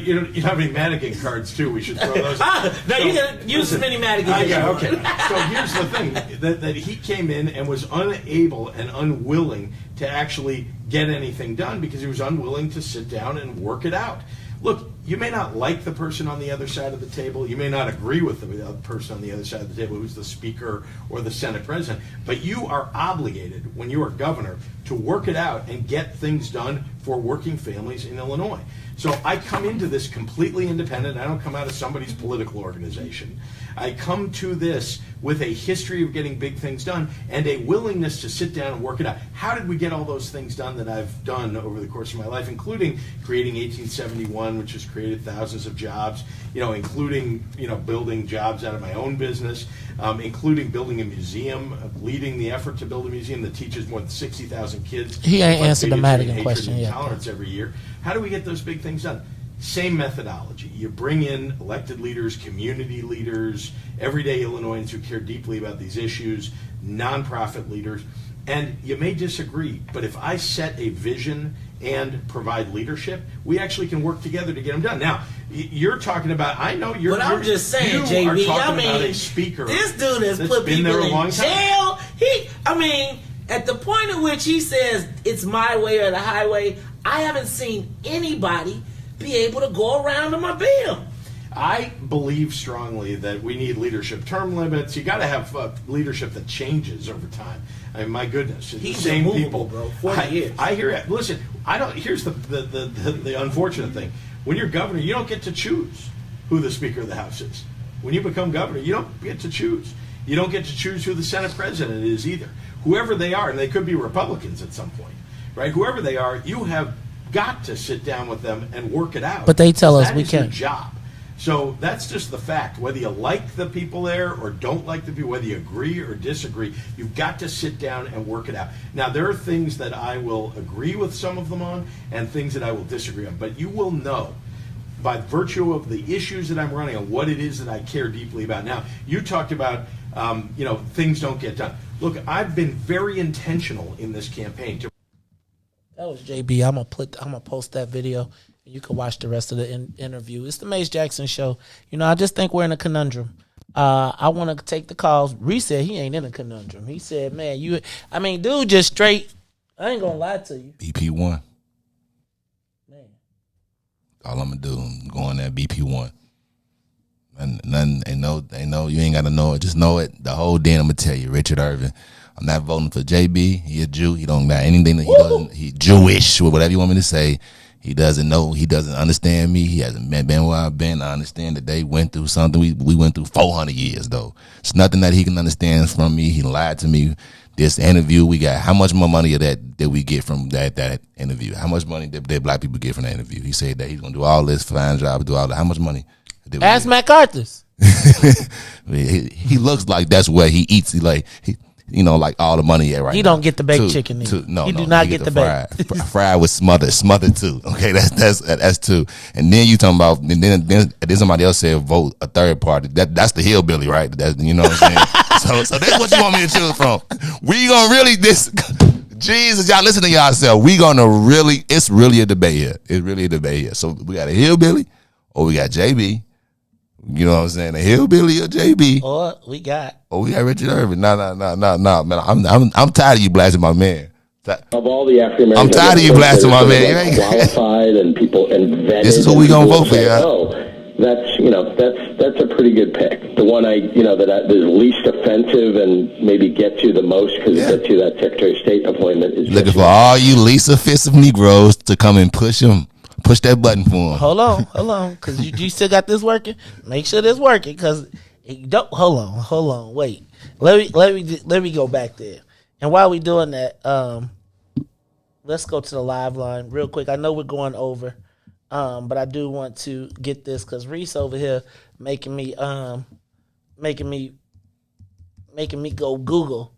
have any Madigan cards too? We should throw those. No, you can use as many Madigan as you want. Okay. So here's the thing: that he came in and was unable and unwilling to actually get anything done because he was unwilling to sit down and work it out. Look, you may not like the person on the other side of the table. You may not agree with the person on the other side of the table who's the Speaker or the Senate President, but you are obligated, when you are governor, to work it out and get things done for working families in Illinois. So I come into this completely independent. I don't come out of somebody's political organization. I come to this with a history of getting big things done and a willingness to sit down and work it out. How did we get all those things done that I've done over the course of my life, including creating 1871, which has created thousands of jobs, including, building jobs out of my own business, including building a museum, leading the effort to build a museum that teaches more than 60,000 kids. He ain't answered the Madigan hatred question and yet. Intolerance every year. How do we get those big things done? Same methodology. You bring in elected leaders, community leaders, everyday Illinoisans who care deeply about these issues, nonprofit leaders, and you may disagree, but if I set a vision and provide leadership, we actually can work together to get them done. Now, you're talking about, I know you're... But I'm just saying, you JB, are talking about a speaker. This dude has that's put been people there a in long jail. time. At the point at which he says it's my way or the highway, I haven't seen anybody be able to go around him or beat him. I believe strongly that we need leadership term limits. You got to have leadership that changes over time. I mean, my goodness, He's the same immovable, people. bro. 40 years. I hear it. Listen, I don't. Here's the unfortunate thing: when you're governor, you don't get to choose who the Speaker of the House is. When you become governor, you don't get to choose. You don't get to choose who the Senate President is either. Whoever they are, and they could be Republicans at some point, right? Whoever they are, you have got to sit down with them and work it out. But they tell us That we is your can't. job. So that's just the fact. Whether you like the people there or don't like the people, whether you agree or disagree, you've got to sit down and work it out. Now, there are things that I will agree with some of them on and things that I will disagree on. But you will know by virtue of the issues that I'm running and what it is that I care deeply about. Now, you talked about, things don't get done. Look, I've been very intentional in this campaign. That was JB. I'm gonna post that video. You can watch the rest of the interview. It's the Mace Jackson Show. I just think we're in a conundrum. I want to take the calls. Riis said he ain't in a conundrum. He said, man, dude just straight, I ain't going to lie to you. BP1. Man. All I'm going to do is go on that BP1. And nothing, ain't no, you ain't got to know it. Just know it. The whole day I'm going to tell you, Richard Irvin, I'm not voting for JB. He a Jew. He don't got anything that he doesn't, he Jewish or whatever you want me to say. He doesn't know. He doesn't understand me. He hasn't been where I've been. I understand that they went through something. We went through 400 years, though. It's nothing that he can understand from me. He lied to me. This interview, we got how much more money did we get from that interview? How much money did black people get from that interview? He said that he's going to do all this fine job, do all that. How much money did we Ask get? MacArthur's. He looks like that's where he eats. Like all the money right He now. don't get the baked chicken. No, he do not get the baked. Fried with smothered too. Okay, that's two. And then you talking about then somebody else said vote a third party. That's the hillbilly, right? You know what I'm saying? so that's what you want me to choose from. We gonna really Jesus, y'all listen to yourself. It's really a debate here. It's really a debate here. So we got a hillbilly or we got JB. You know what I'm saying? A hillbilly or JB. Or we got Richard Irvin. No, man. I'm tired of you blasting my man. Of all the African Americans, I'm tired of you blasting my man. Like qualified and people and vetted. This is who we gonna vote for, yeah. Oh, that's a pretty good pick. The one that is least offensive and maybe gets you the most because it gets you that Secretary of State appointment. Is looking for all you least offensive Negroes to come and push that button for him. Hold on, because you still got this working. Make sure this working, because don't. Hold on, wait. Let me go back there. And while we doing that, let's go to the live line real quick. I know we're going over, but I do want to get this because Riis over here making me go Google.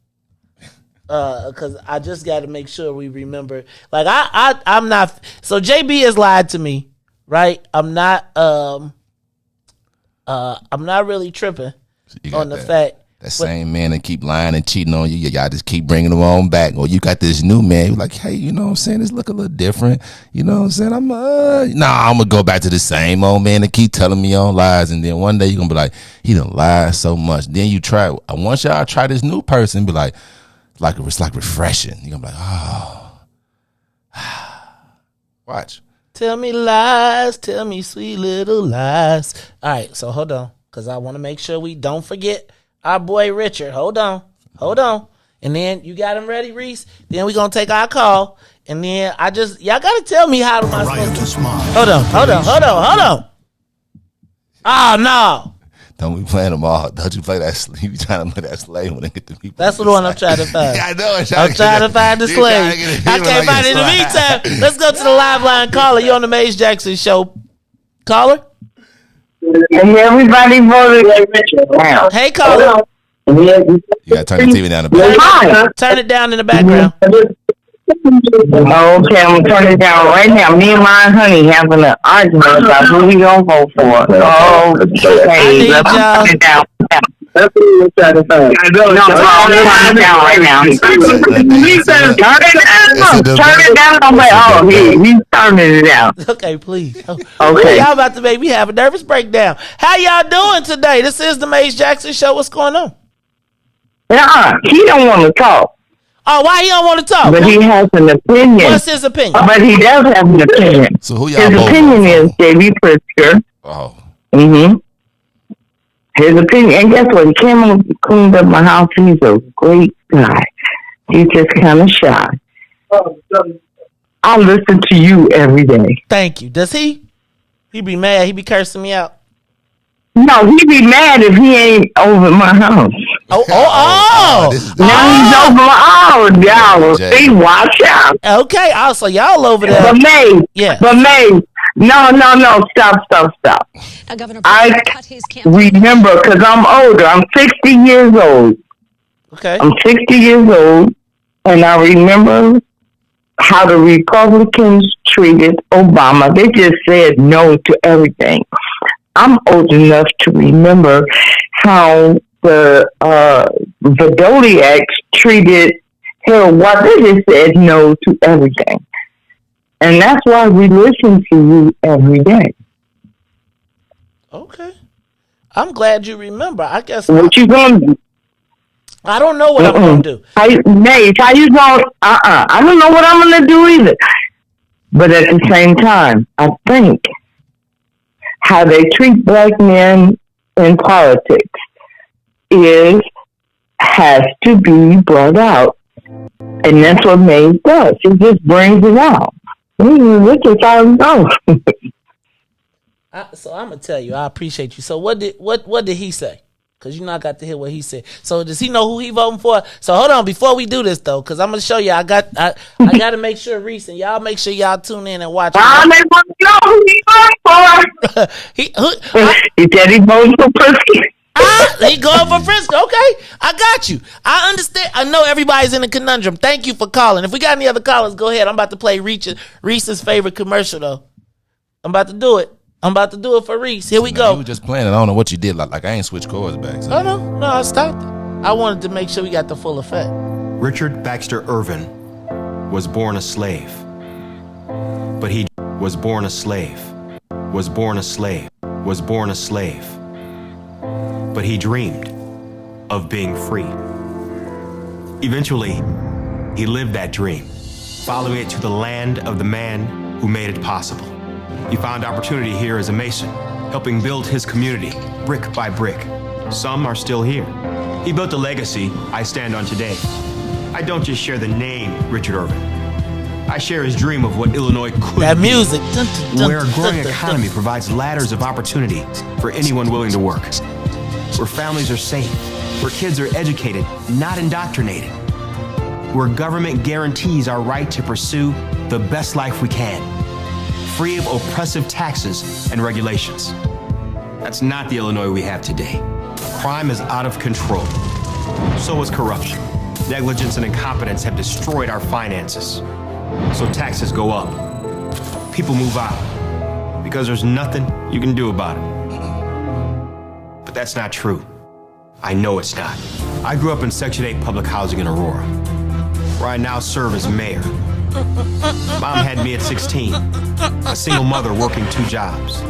Because I just got to make sure we remember. Like I'm not. So JB has lied to me, right? I'm not really tripping on the fact that same man that keep lying and cheating on you. Y'all just keep bringing them on back. Or you got this new man. You're like, hey, you know what I'm saying? This look a little different. You know what I'm saying? I'm gonna go back to the same old man that keep telling me on lies. And then one day you're gonna be like, he done lied so much. Then you try. Once y'all try this new person, be like. It's like refreshing. You're gonna be like, oh. Watch. Tell me lies, tell me sweet little lies. All right, so hold on, because I want to make sure we don't forget our boy Richard. Hold on. And then you got him ready, Riis. Then we gonna take our call. And then y'all gotta tell me how am I supposed to. Hold on. Oh no. Don't be playing them all. Don't you play that? You be trying to play that slave when they get the people. That's the one I'm trying to find. Yeah, I know. I'm trying to find the slave. I can't find it. In the meantime, let's go to the live line caller. You on the Mace Jackson Show. Caller? And everybody voted now. Hey, caller. You got to turn the TV down in the background. Turn it down in the background. Okay, I'm gonna turn it down right now. Me and my honey having an argument about who we gonna vote for. Oh, okay, let's turn it down. That's what we're trying to find. No, turn it down right now. He says, turn it down. I'm like, oh, he's turning it down. Okay, please. Okay. Y'all about to make me have a nervous breakdown. How y'all doing today? This is the Mace Jackson Show. What's going on? He don't want to talk. Oh, why he don't want to talk? But he has an opinion. What's his opinion? But he does have an opinion. So who y'all His opinion is JB Pritzker. Oh. Mm-hmm. His opinion. And guess what? He came and cleaned up my house. He's a great guy. He's just kind of shy. I listen to you every day. Thank you. Does he? He be mad. He be cursing me out. No, he be mad if he ain't over my house. Oh! Now he's over my house, y'all. See, watch out. Okay, so y'all over there. But May, no, stop. Now, Governor I remember, because I'm older. I'm 60 years old. Okay. I'm 60 years old, and I remember how the Republicans treated Obama. They just said no to everything. I'm old enough to remember how the Zodiacs treated Harold White. They just said no to everything. And that's why we listen to you every day. Okay. I'm glad you remember. I guess. What you gonna do? I don't know what I'm gonna do. Maze, how you going? I don't know what I'm gonna do either. But at the same time, I think how they treat black men in politics has to be brought out. And that's what Maze does. He just brings it out. This is how it goes. So I'm gonna tell you, I appreciate you. So what did he say? Because I got to hear what he said. So does he know who he voting for? So hold on, before we do this though, because I'm gonna show you. I got to make sure Riis and y'all make sure y'all tune in and watch. They want to know who he voting for. He said he voting for Pritzker. He going for Pritzker. Okay, I got you. I understand. I know everybody's in a conundrum. Thank you for calling. If we got any other callers, go ahead. I'm about to play Riis's favorite commercial though. I'm about to do it. I'm about to do it for Riis. Here we go. You were just playing it. I don't know what you did. Like I ain't switched chords back. So. Oh, no, I stopped it. I wanted to make sure we got the full effect. Richard Baxter Irvin was born a slave. But he was born a slave. Was born a slave. Was born a slave. But he dreamed of being free. Eventually, he lived that dream, following it to the land of the man who made it possible. He found opportunity here as a Mason, helping build his community brick by brick. Some are still here. He built a legacy I stand on today. I don't just share the name Richard Irvin. I share his dream of what Illinois could that be, music. Where a growing economy provides ladders of opportunity for anyone willing to work. Where families are safe, where kids are educated, not indoctrinated. Where government guarantees our right to pursue the best life we can, free of oppressive taxes and regulations. That's not the Illinois we have today. Crime is out of control. So is corruption. Negligence and incompetence have destroyed our finances. So taxes go up. People move out because there's nothing you can do about it. But that's not true. I know it's not. I grew up in Section 8 public housing in Aurora, where I now serve as mayor. Mom had me at 16, a single mother working 2 jobs.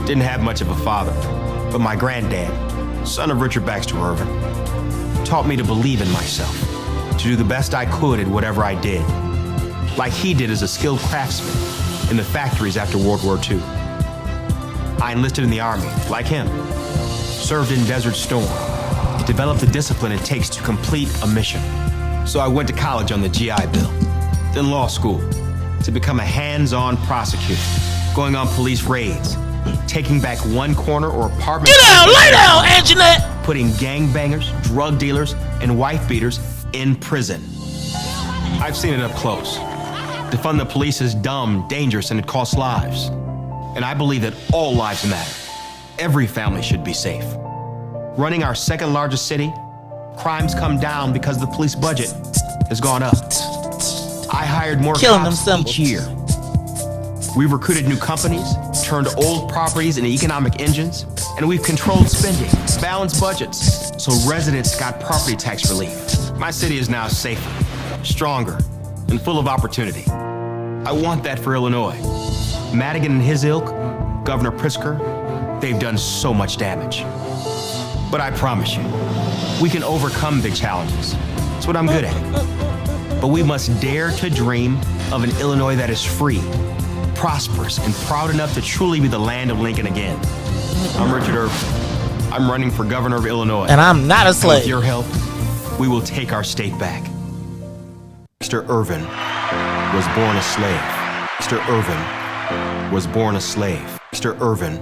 Didn't have much of a father, but my granddad, son of Richard Baxter Irvin, taught me to believe in myself, to do the best I could at whatever I did, like he did as a skilled craftsman in the factories after World War II. I enlisted in the Army, like him, served in Desert Storm, developed the discipline it takes to complete a mission. So I went to college on the GI Bill, then law school, to become a hands-on prosecutor, going on police raids, taking back one corner or apartment. Get down, lay down, Anjanette! Putting gangbangers, drug dealers, and wife beaters in prison. I've seen it up close. Defund the police is dumb, dangerous, and it costs lives. And I believe that all lives matter. Every family should be safe. Running our second largest city, crimes come down because the police budget has gone up. I hired more cops each year. We've recruited new companies, turned old properties into economic engines, and we've controlled spending, balanced budgets, so residents got property tax relief. My city is now safer, stronger, and full of opportunity. I want that for Illinois. Madigan and his ilk, Governor Pritzker, they've done so much damage. But I promise you, we can overcome big challenges. That's what I'm good at. But we must dare to dream of an Illinois that is free, prosperous, and proud enough to truly be the land of Lincoln again. I'm Richard Irvin. I'm running for governor of Illinois. And I'm not a slave. With your help, we will take our state back. Mr. Irvin was born a slave. Mr. Irvin was born a slave. Mr. Irvin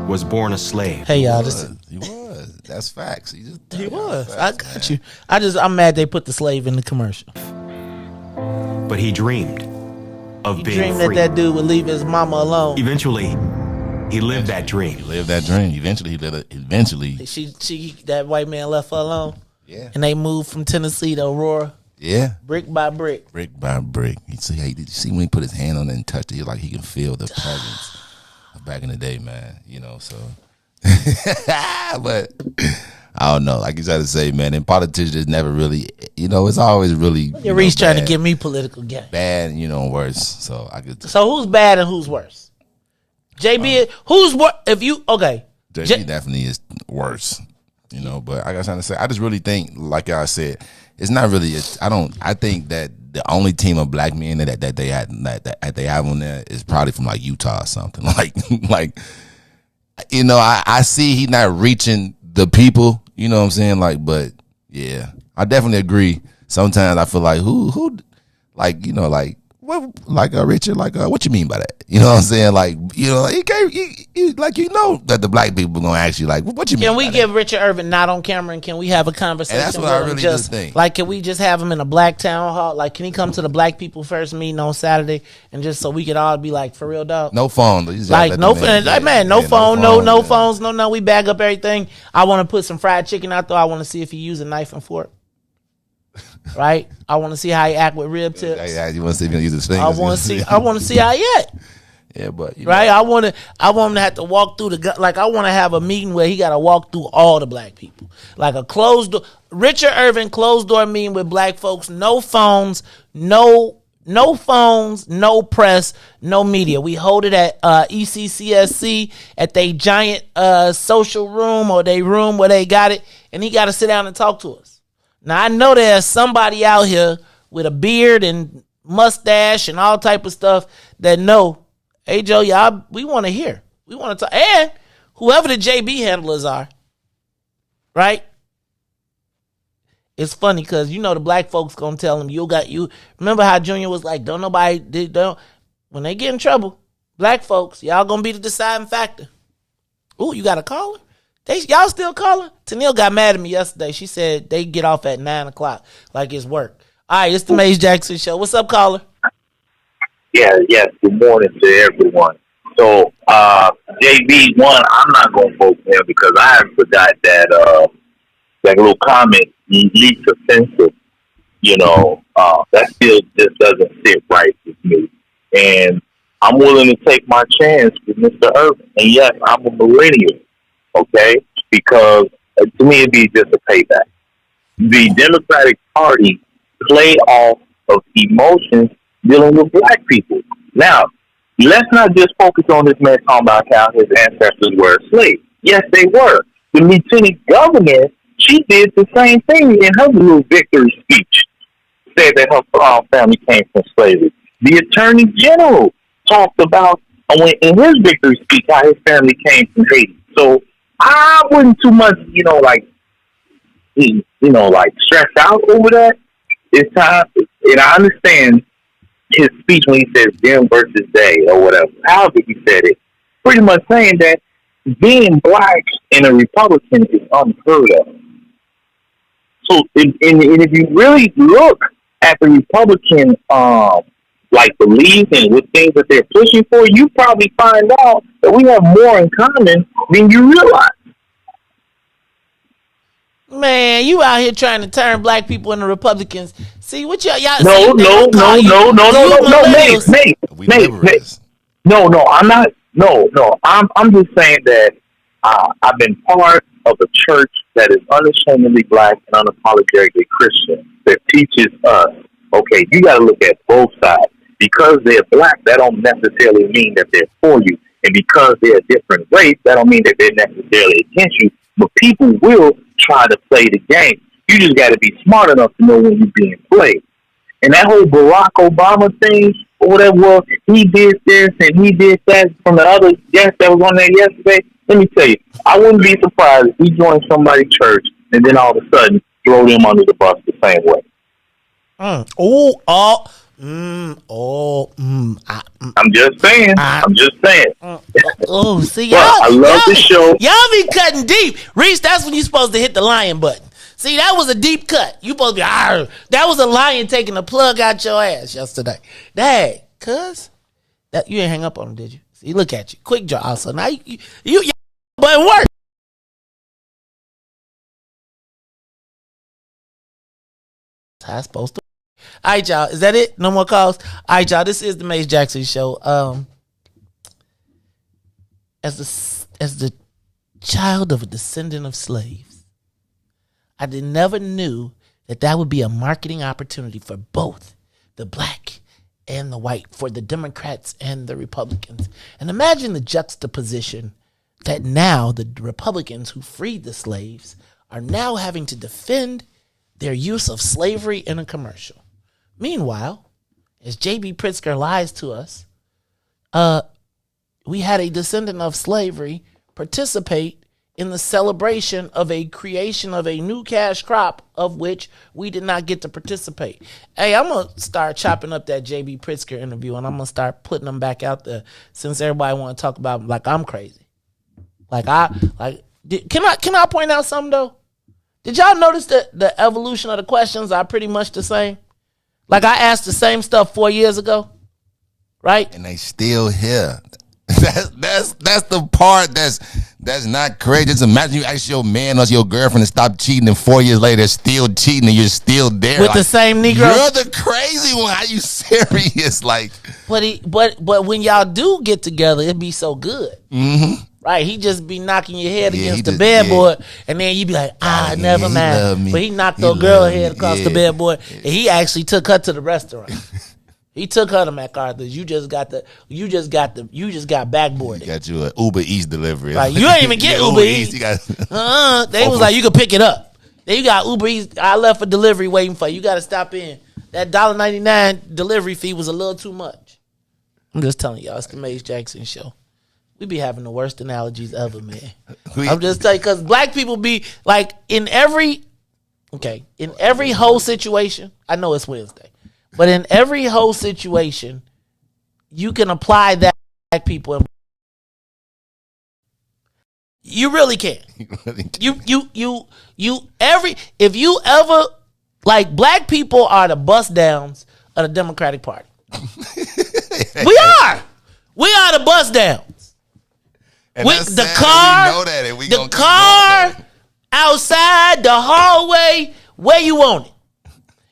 was born a slave. Hey, y'all. He was. That's facts. He was. I got you. I'm mad they put the slave in the commercial. But he dreamed of being dreamed free. that dude would leave his mama alone. Eventually, he lived that dream. He lived that dream. Eventually, he lived it. Eventually, She that white man left her alone. Yeah. And they moved from Tennessee to Aurora. Yeah. Brick by brick. Brick by brick. You see when he put his hand on it and touched it, like he can feel the presence of back in the day, man. You know, so. But I don't know. Like you try to say, man, in politics, there's never really, you know, it's always really. Look at Riis trying to give me political game. Bad, you know, worse. So I could. So who's bad and who's worse? JB, who's worse? If you okay, JB definitely is worse. You know, but I got something to say. I just really think, like I said, it's not really. I think that the only team of black men that they have on there is probably from like Utah or something. Like, you know, I see he not reaching the people. You know what I'm saying? Like, but yeah, I definitely agree. Sometimes I feel like who, like, you know, like. What, like Richard, like what you mean by that? You know what I'm saying? Like, you know, like you know that the black people gonna ask you like, what you mean? Can we give Richard Irvin not on camera and can we have a conversation? And that's what I really just think. Like, can we just have him in a black town hall? Like, can he come to the black people first meeting on Saturday and just so we could all be like, for real, dog? No phone, like no phone, no phone, no phones, no. We bag up everything. I want to put some fried chicken out there. I want to see if he use a knife and fork. Right, I want to see how he act with rib tips. Yeah, you want to see if he use his fingers. I want to see how he act. Yeah, but right, know. I want him to have to walk through I want to have a meeting where he got to walk through all the black people, like a closed door. Richard Irvin closed door meeting with black folks. No phones, no phones, no press, no media. We hold it at ECCSC at they giant social room or they room where they got it, and he got to sit down and talk to us. Now, I know there's somebody out here with a beard and mustache and all type of stuff that know, hey, Joe, y'all, we want to hear. We want to talk. And whoever the JB handlers are, right? It's funny because, you know, the black folks going to tell them, you. Remember how Junior was like, when they get in trouble, black folks, y'all going to be the deciding factor. Ooh, you got a caller? Y'all still calling? Tennille got mad at me yesterday. She said they get off at 9 o'clock like it's work. All right, it's the Maze Jackson Show. What's up, caller? Yes. Good morning to everyone. So, JB, I'm not going to vote for him because I forgot that little comment, least offensive, you know, that still just doesn't sit right with me. And I'm willing to take my chance with Mr. Irvin. And yes, I'm a millennial. Okay, because to me it'd be just a payback. The Democratic Party played off of emotions dealing with black people. Now, let's not just focus on this man talking about how his ancestors were slaves. Yes, they were. The lieutenant governor, she did the same thing in her little victory speech. Said that her family came from slavery. The Attorney General talked about in his victory speech how his family came from Haiti. So I wouldn't too much, stress out over that. It's time, and I understand his speech when he says them versus they or whatever. However he said it, pretty much saying that being black and a Republican is unheard of. So, and if you really look at the Republican, beliefs and what things that they're pushing for, you probably find out that we have more in common than you realize. Man, you out here trying to turn black people into Republicans. See what y'all No, Nate. No, I'm not. No, I'm just saying that I've been part of a church that is unashamedly black and unapologetically Christian that teaches us, okay, you got to look at both sides. Because they're black, that don't necessarily mean that they're for you. And because they're a different race, that don't mean that they're necessarily against you. But people will try to play the game. You just got to be smart enough to know when you're being played. And that whole Barack Obama thing, or whatever, well, he did this and he did that from the other guest that was on there yesterday. Let me tell you, I wouldn't be surprised if he joined somebody's church and then all of a sudden throw them under the bus the same way. I'm just saying. See, y'all. I love the show. Y'all be cutting deep. Riis, that's when you're supposed to hit the lion button. See, that was a deep cut. You supposed to be, that was a lion taking the plug out your ass yesterday. Dang, cuz. You didn't hang up on him, did you? See, look at you. Quick draw. So now you button work. That's supposed to All right, y'all. Is that it? No more calls? All right, y'all. This is the Mace Jackson Show. As the child of a descendant of slaves, I never knew that would be a marketing opportunity for both the black and the white, for the Democrats and the Republicans. And imagine the juxtaposition that now the Republicans who freed the slaves are now having to defend their use of slavery in a commercial. Meanwhile, as JB Pritzker lies to us, we had a descendant of slavery participate in the celebration of a creation of a new cash crop of which we did not get to participate. Hey, I'm going to start chopping up that JB Pritzker interview, and I'm going to start putting them back out there since everybody want to talk about like I'm crazy. Can I point out something though? Did y'all notice that the evolution of the questions are pretty much the same? Like I asked the same stuff 4 years ago, right? And they still here. That's the part that's not crazy. Just imagine you ask your man or your girlfriend to stop cheating, and 4 years later they're still cheating, and you're still there with the same Negro. You're the crazy one. Are you serious? Like, but when y'all do get together, it be so good. Mm-hmm. Right, he just be knocking your head against the bedboard, and then you be like, never mind. But he knocked your girl head across the bedboard, and he actually took her to the restaurant. He took her to MacArthur's. You just got backboarded. You got you an Uber Eats delivery. Right, you ain't even get Uber Eats. They was like, you can pick it up. Then you got Uber Eats. I left for delivery waiting for you. You got to stop in. That $1.99 delivery fee was a little too much. I'm just telling y'all, it's the Mace Jackson Show. We be having the worst analogies ever, man. I'm just telling you, because black people be like in every whole situation. I know it's Wednesday, but in every whole situation, you can apply that to black people. You really can. If you ever like black people are the bust downs of the Democratic Party. We are the bust downs. And with the car, the car outside, the hallway, where you want it.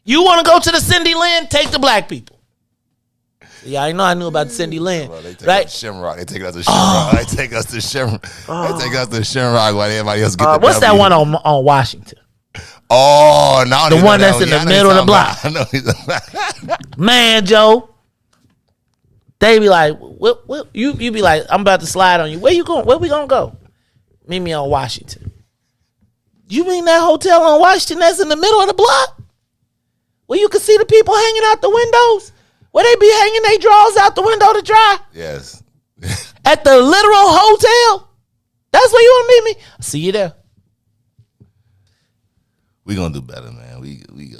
You want to go to the Cindy Lynn? Take the black people. Yeah, I knew about Cindy Lynn. Bro, they take right? us to Shamrock. They take us to Shamrock. They take us to Shamrock. They take us to Shamrock while everybody else get the what's that one on Washington? Oh, no. The one that's in the middle of the block. I know. Man, Joe. They be like, what? You be like, I'm about to slide on you. Where you going? Where we gonna go? Meet me on Washington. You mean that hotel on Washington that's in the middle of the block? Where you can see the people hanging out the windows? Where they be hanging their drawers out the window to dry? Yes. At the literal hotel? That's where you want to meet me? I'll see you there. We gonna do better, man. We go.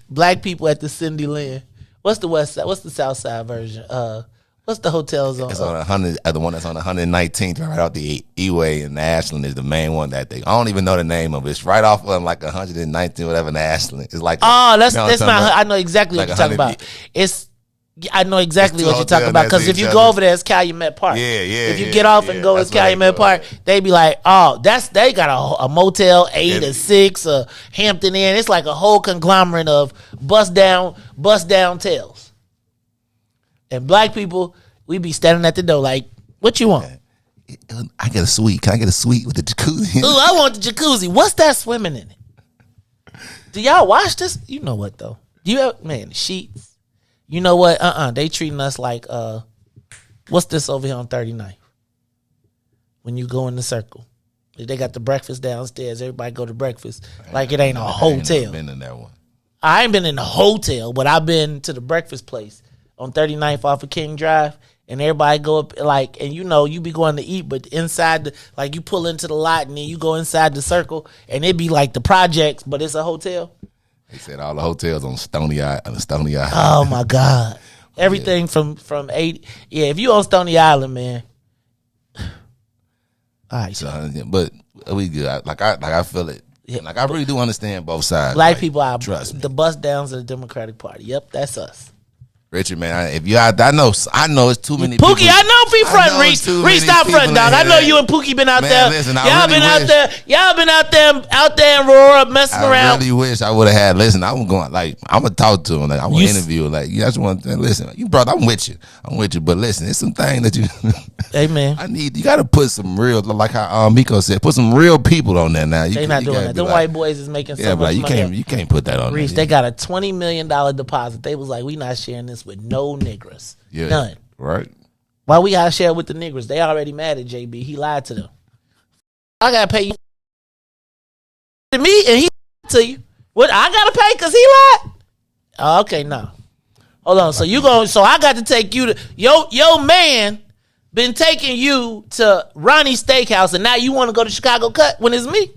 Black people at the Cindy Lynn. What's the west side? What's the south side version? What's the hotels on? It's on 100. The one that's on 119th, right out the E-way in Ashland is the main one that they. I don't even know the name of it. It's right off of like 119th, whatever in Ashland. It's like that's not. I know exactly what you're talking about. I know exactly what you're talking about because if you go over there, it's Calumet Park. Yeah. If you get off and go to Calumet Park, they be like, they got a Motel 8 or 6 or Hampton Inn. It's like a whole conglomerate of bust down tales. And black people, we be standing at the door like, what you want? I get a suite. Can I get a suite with the jacuzzi? Ooh, I want the jacuzzi. What's that swimming in it? Do y'all watch this? You know what though? Sheets. You know what? They treating us like what's this over here on 39th? When you go in the circle. They got the breakfast downstairs. Everybody go to breakfast like it ain't a hotel. I ain't been in that one. I ain't been in a hotel, but I've been to the breakfast place on 39th off of King Drive, and everybody go up and you be going to eat, but inside you pull into the lot and then you go inside the circle and it be like the projects, but it's a hotel. They said all the hotels on Stony Island. Oh my God! Everything from 8. Yeah, if you on Stony Island, man. All right, but we good. I feel it. Yeah. I really do understand both sides. Black people are trust me. The bust downs of the Democratic Party. Yep, that's us. Richard, man, if you, I know it's too many. Pookie, people. I know if he front Reese. Reese, stop front, dog. I know you and Pookie been out there. Listen, y'all been out there. Y'all been out there in Aurora messing around. I really wish I would have had. Listen, I'm going I'm gonna talk to him. Like, I'm gonna interview. Like, you just want to listen. You brought. I'm with you. But listen, it's some thing that you. Hey man, you got to put some real, like how Miko said, put some real people on there now. They not doing that. Them white boys is making so much money. You can't put that on Reese, there. they got a $20 million deposit. They was like, we not sharing this with no niggers. Yeah. None. Right. Why we gotta share with the niggers? They already mad at JB. He lied to them. I gotta pay you to me, and he lied to you. What I gotta pay because he lied? Oh, okay, no. Hold on. So I got to take you to your man been taking you to Ronnie's Steakhouse, and now you want to go to Chicago Cut when it's me?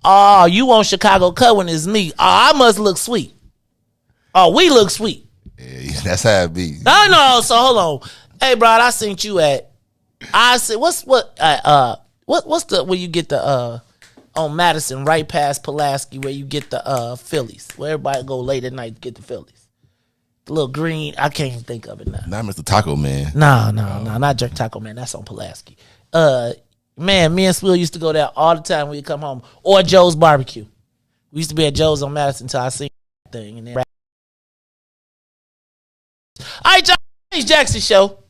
Oh, you want Chicago Cut when it's me? Oh, I must look sweet. Oh, we look sweet. Yeah, that's how it be. No. So hold on. Hey, bro, I seen you at. I said, what's the where you get the on Madison right past Pulaski where you get the Phillies where everybody go late at night to get the Phillies. The little green. I can't even think of it now. Not Mr. Taco Man. No, not Jerk Taco Man. That's on Pulaski. Man, me and Swill used to go there all the time when we come home. Or Joe's Barbecue. We used to be at Joe's on Madison until I seen that thing and then. All right, y'all, James Jackson Show.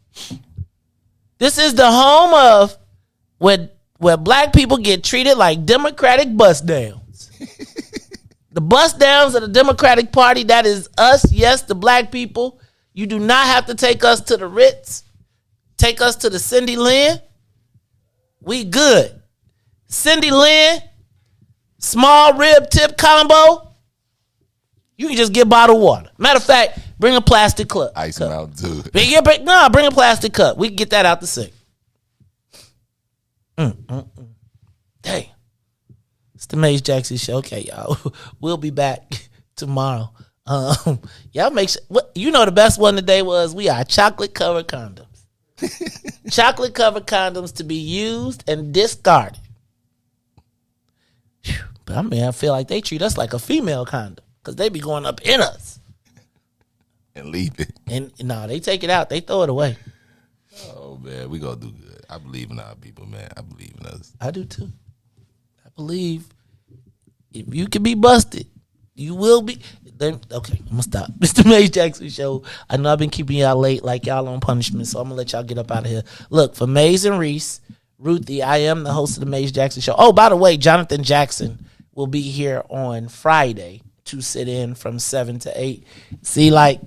This is the home of where black people get treated like Democratic bust downs. The bust downs of the Democratic Party, that is us, yes, the black people. You do not have to take us to the Ritz. Take us to the Cindy Lynn. We good. Cindy Lynn, small rib tip combo. You can just get bottled water. Matter of fact, bring a plastic cup. Ice them out too. Bring a plastic cup. We can get that out the sink. Dang. It's the Maze Jackson Show. Okay, y'all. We'll be back tomorrow. Y'all make sure. You know the best one today was we are chocolate covered condoms. Chocolate covered condoms to be used and discarded. Whew. But I feel like they treat us like a female condom because they be going up in us. And leave it. And no, they take it out. They throw it away. Oh, man. We going to do good. I believe in our people, man. I believe in us. I do, too. I believe if you can be busted, you will be. Then, okay, I'm going to stop. Mr. Maze Jackson Show. I know I've been keeping y'all late like y'all on punishment, so I'm going to let y'all get up out of here. Look, for Maze and Reese, Ruthie, I am the host of the Maze Jackson Show. Oh, by the way, Jonathan Jackson will be here on Friday to sit in from 7 to 8. See, like,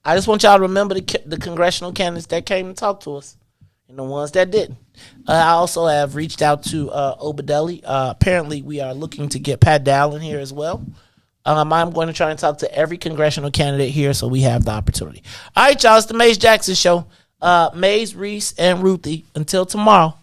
I just want y'all to remember the congressional candidates that came and talked to us and the ones that didn't. I also have reached out to Obadeli. Apparently, we are looking to get Pat Dowling here as well. I'm going to try and talk to every congressional candidate here so we have the opportunity. All right, y'all. It's the Maze Jackson Show. Maze, Reese, and Ruthie. Until tomorrow,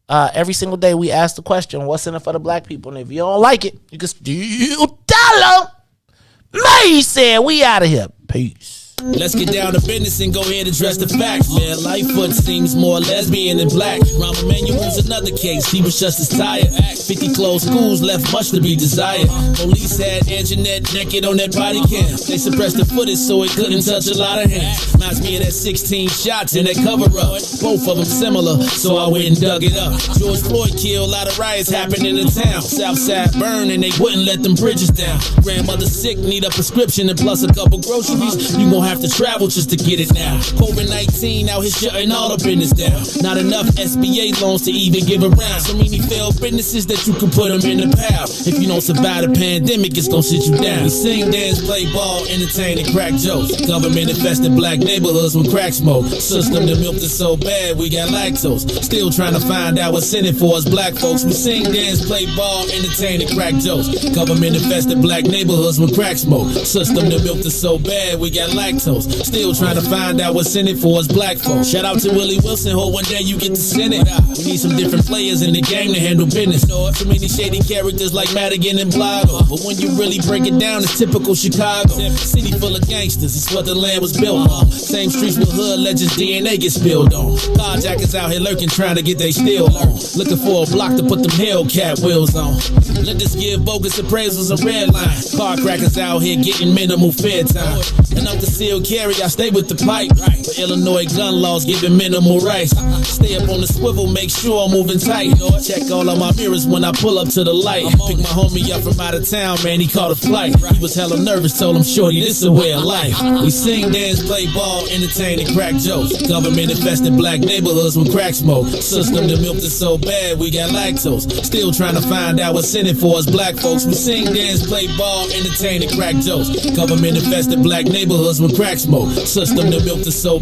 every single day we ask the question, what's in it for the black people? And if you don't like it, you can still tell them. Maze said we out of here. Peace. Let's get down to business and go ahead and address the facts, man. Lightfoot seems more lesbian than black. Rahm Emanuel's another case. He was just as tired. 50 closed schools left much to be desired. Police had Anjanette naked on that body cam. They suppressed the footage so it couldn't touch a lot of hands. Reminds me of that 16 shots in that cover-up. Both of them similar, so I went and dug it up. George Floyd killed, a lot of riots happened in the town. Southside burned and they wouldn't let them bridges down. Grandmother sick, need a prescription and plus a couple groceries. You gon' have to travel just to get it now. COVID-19 out here shutting all the business down. Not enough SBA loans to even give around. So many failed businesses that you can put them in the pile. If you don't survive the pandemic, it's gonna sit you down. We sing, dance, play ball, entertain, and crack jokes. Government infested black neighborhoods with crack smoke. System that milked us so bad, we got lactose. Still trying to find out what's in it for us black folks. We sing, dance, play ball, entertain, and crack jokes. Government infested black neighborhoods with crack smoke. System that milked us so bad, we got lactose. Still trying to find out what's in it for us black folks. Shout out to Willie Wilson, hope one day you get to Senate. We need some different players in the game to handle business. So many shady characters like Madigan and Blago. But when you really break it down, it's typical Chicago. City full of gangsters, it's what the land was built on. Same streets with hood legends, DNA gets spilled on. Carjackers out here lurking, trying to get they steal on. Looking for a block to put them Hellcat wheels on. Let us give bogus appraisals a red line. Car crackers out here getting minimal fair time. And up the seal concealed carry, I stay with the pipe. But Illinois gun laws giving minimal rights. Stay up on the swivel, make sure I'm moving tight. Check all of my mirrors when I pull up to the light. Pick my homie up from out of town, man, he caught a flight. He was hella nervous, told him, shorty, this a way of life. We sing, dance, play ball, entertain, and crack jokes. Government infested black neighborhoods with crack smoke. System that milked us so bad, we got lactose. Still trying to find out what's in it for us black folks. We sing, dance, play ball, entertain, and crack jokes. Government infested black neighborhoods with crack smoke. System that milked us so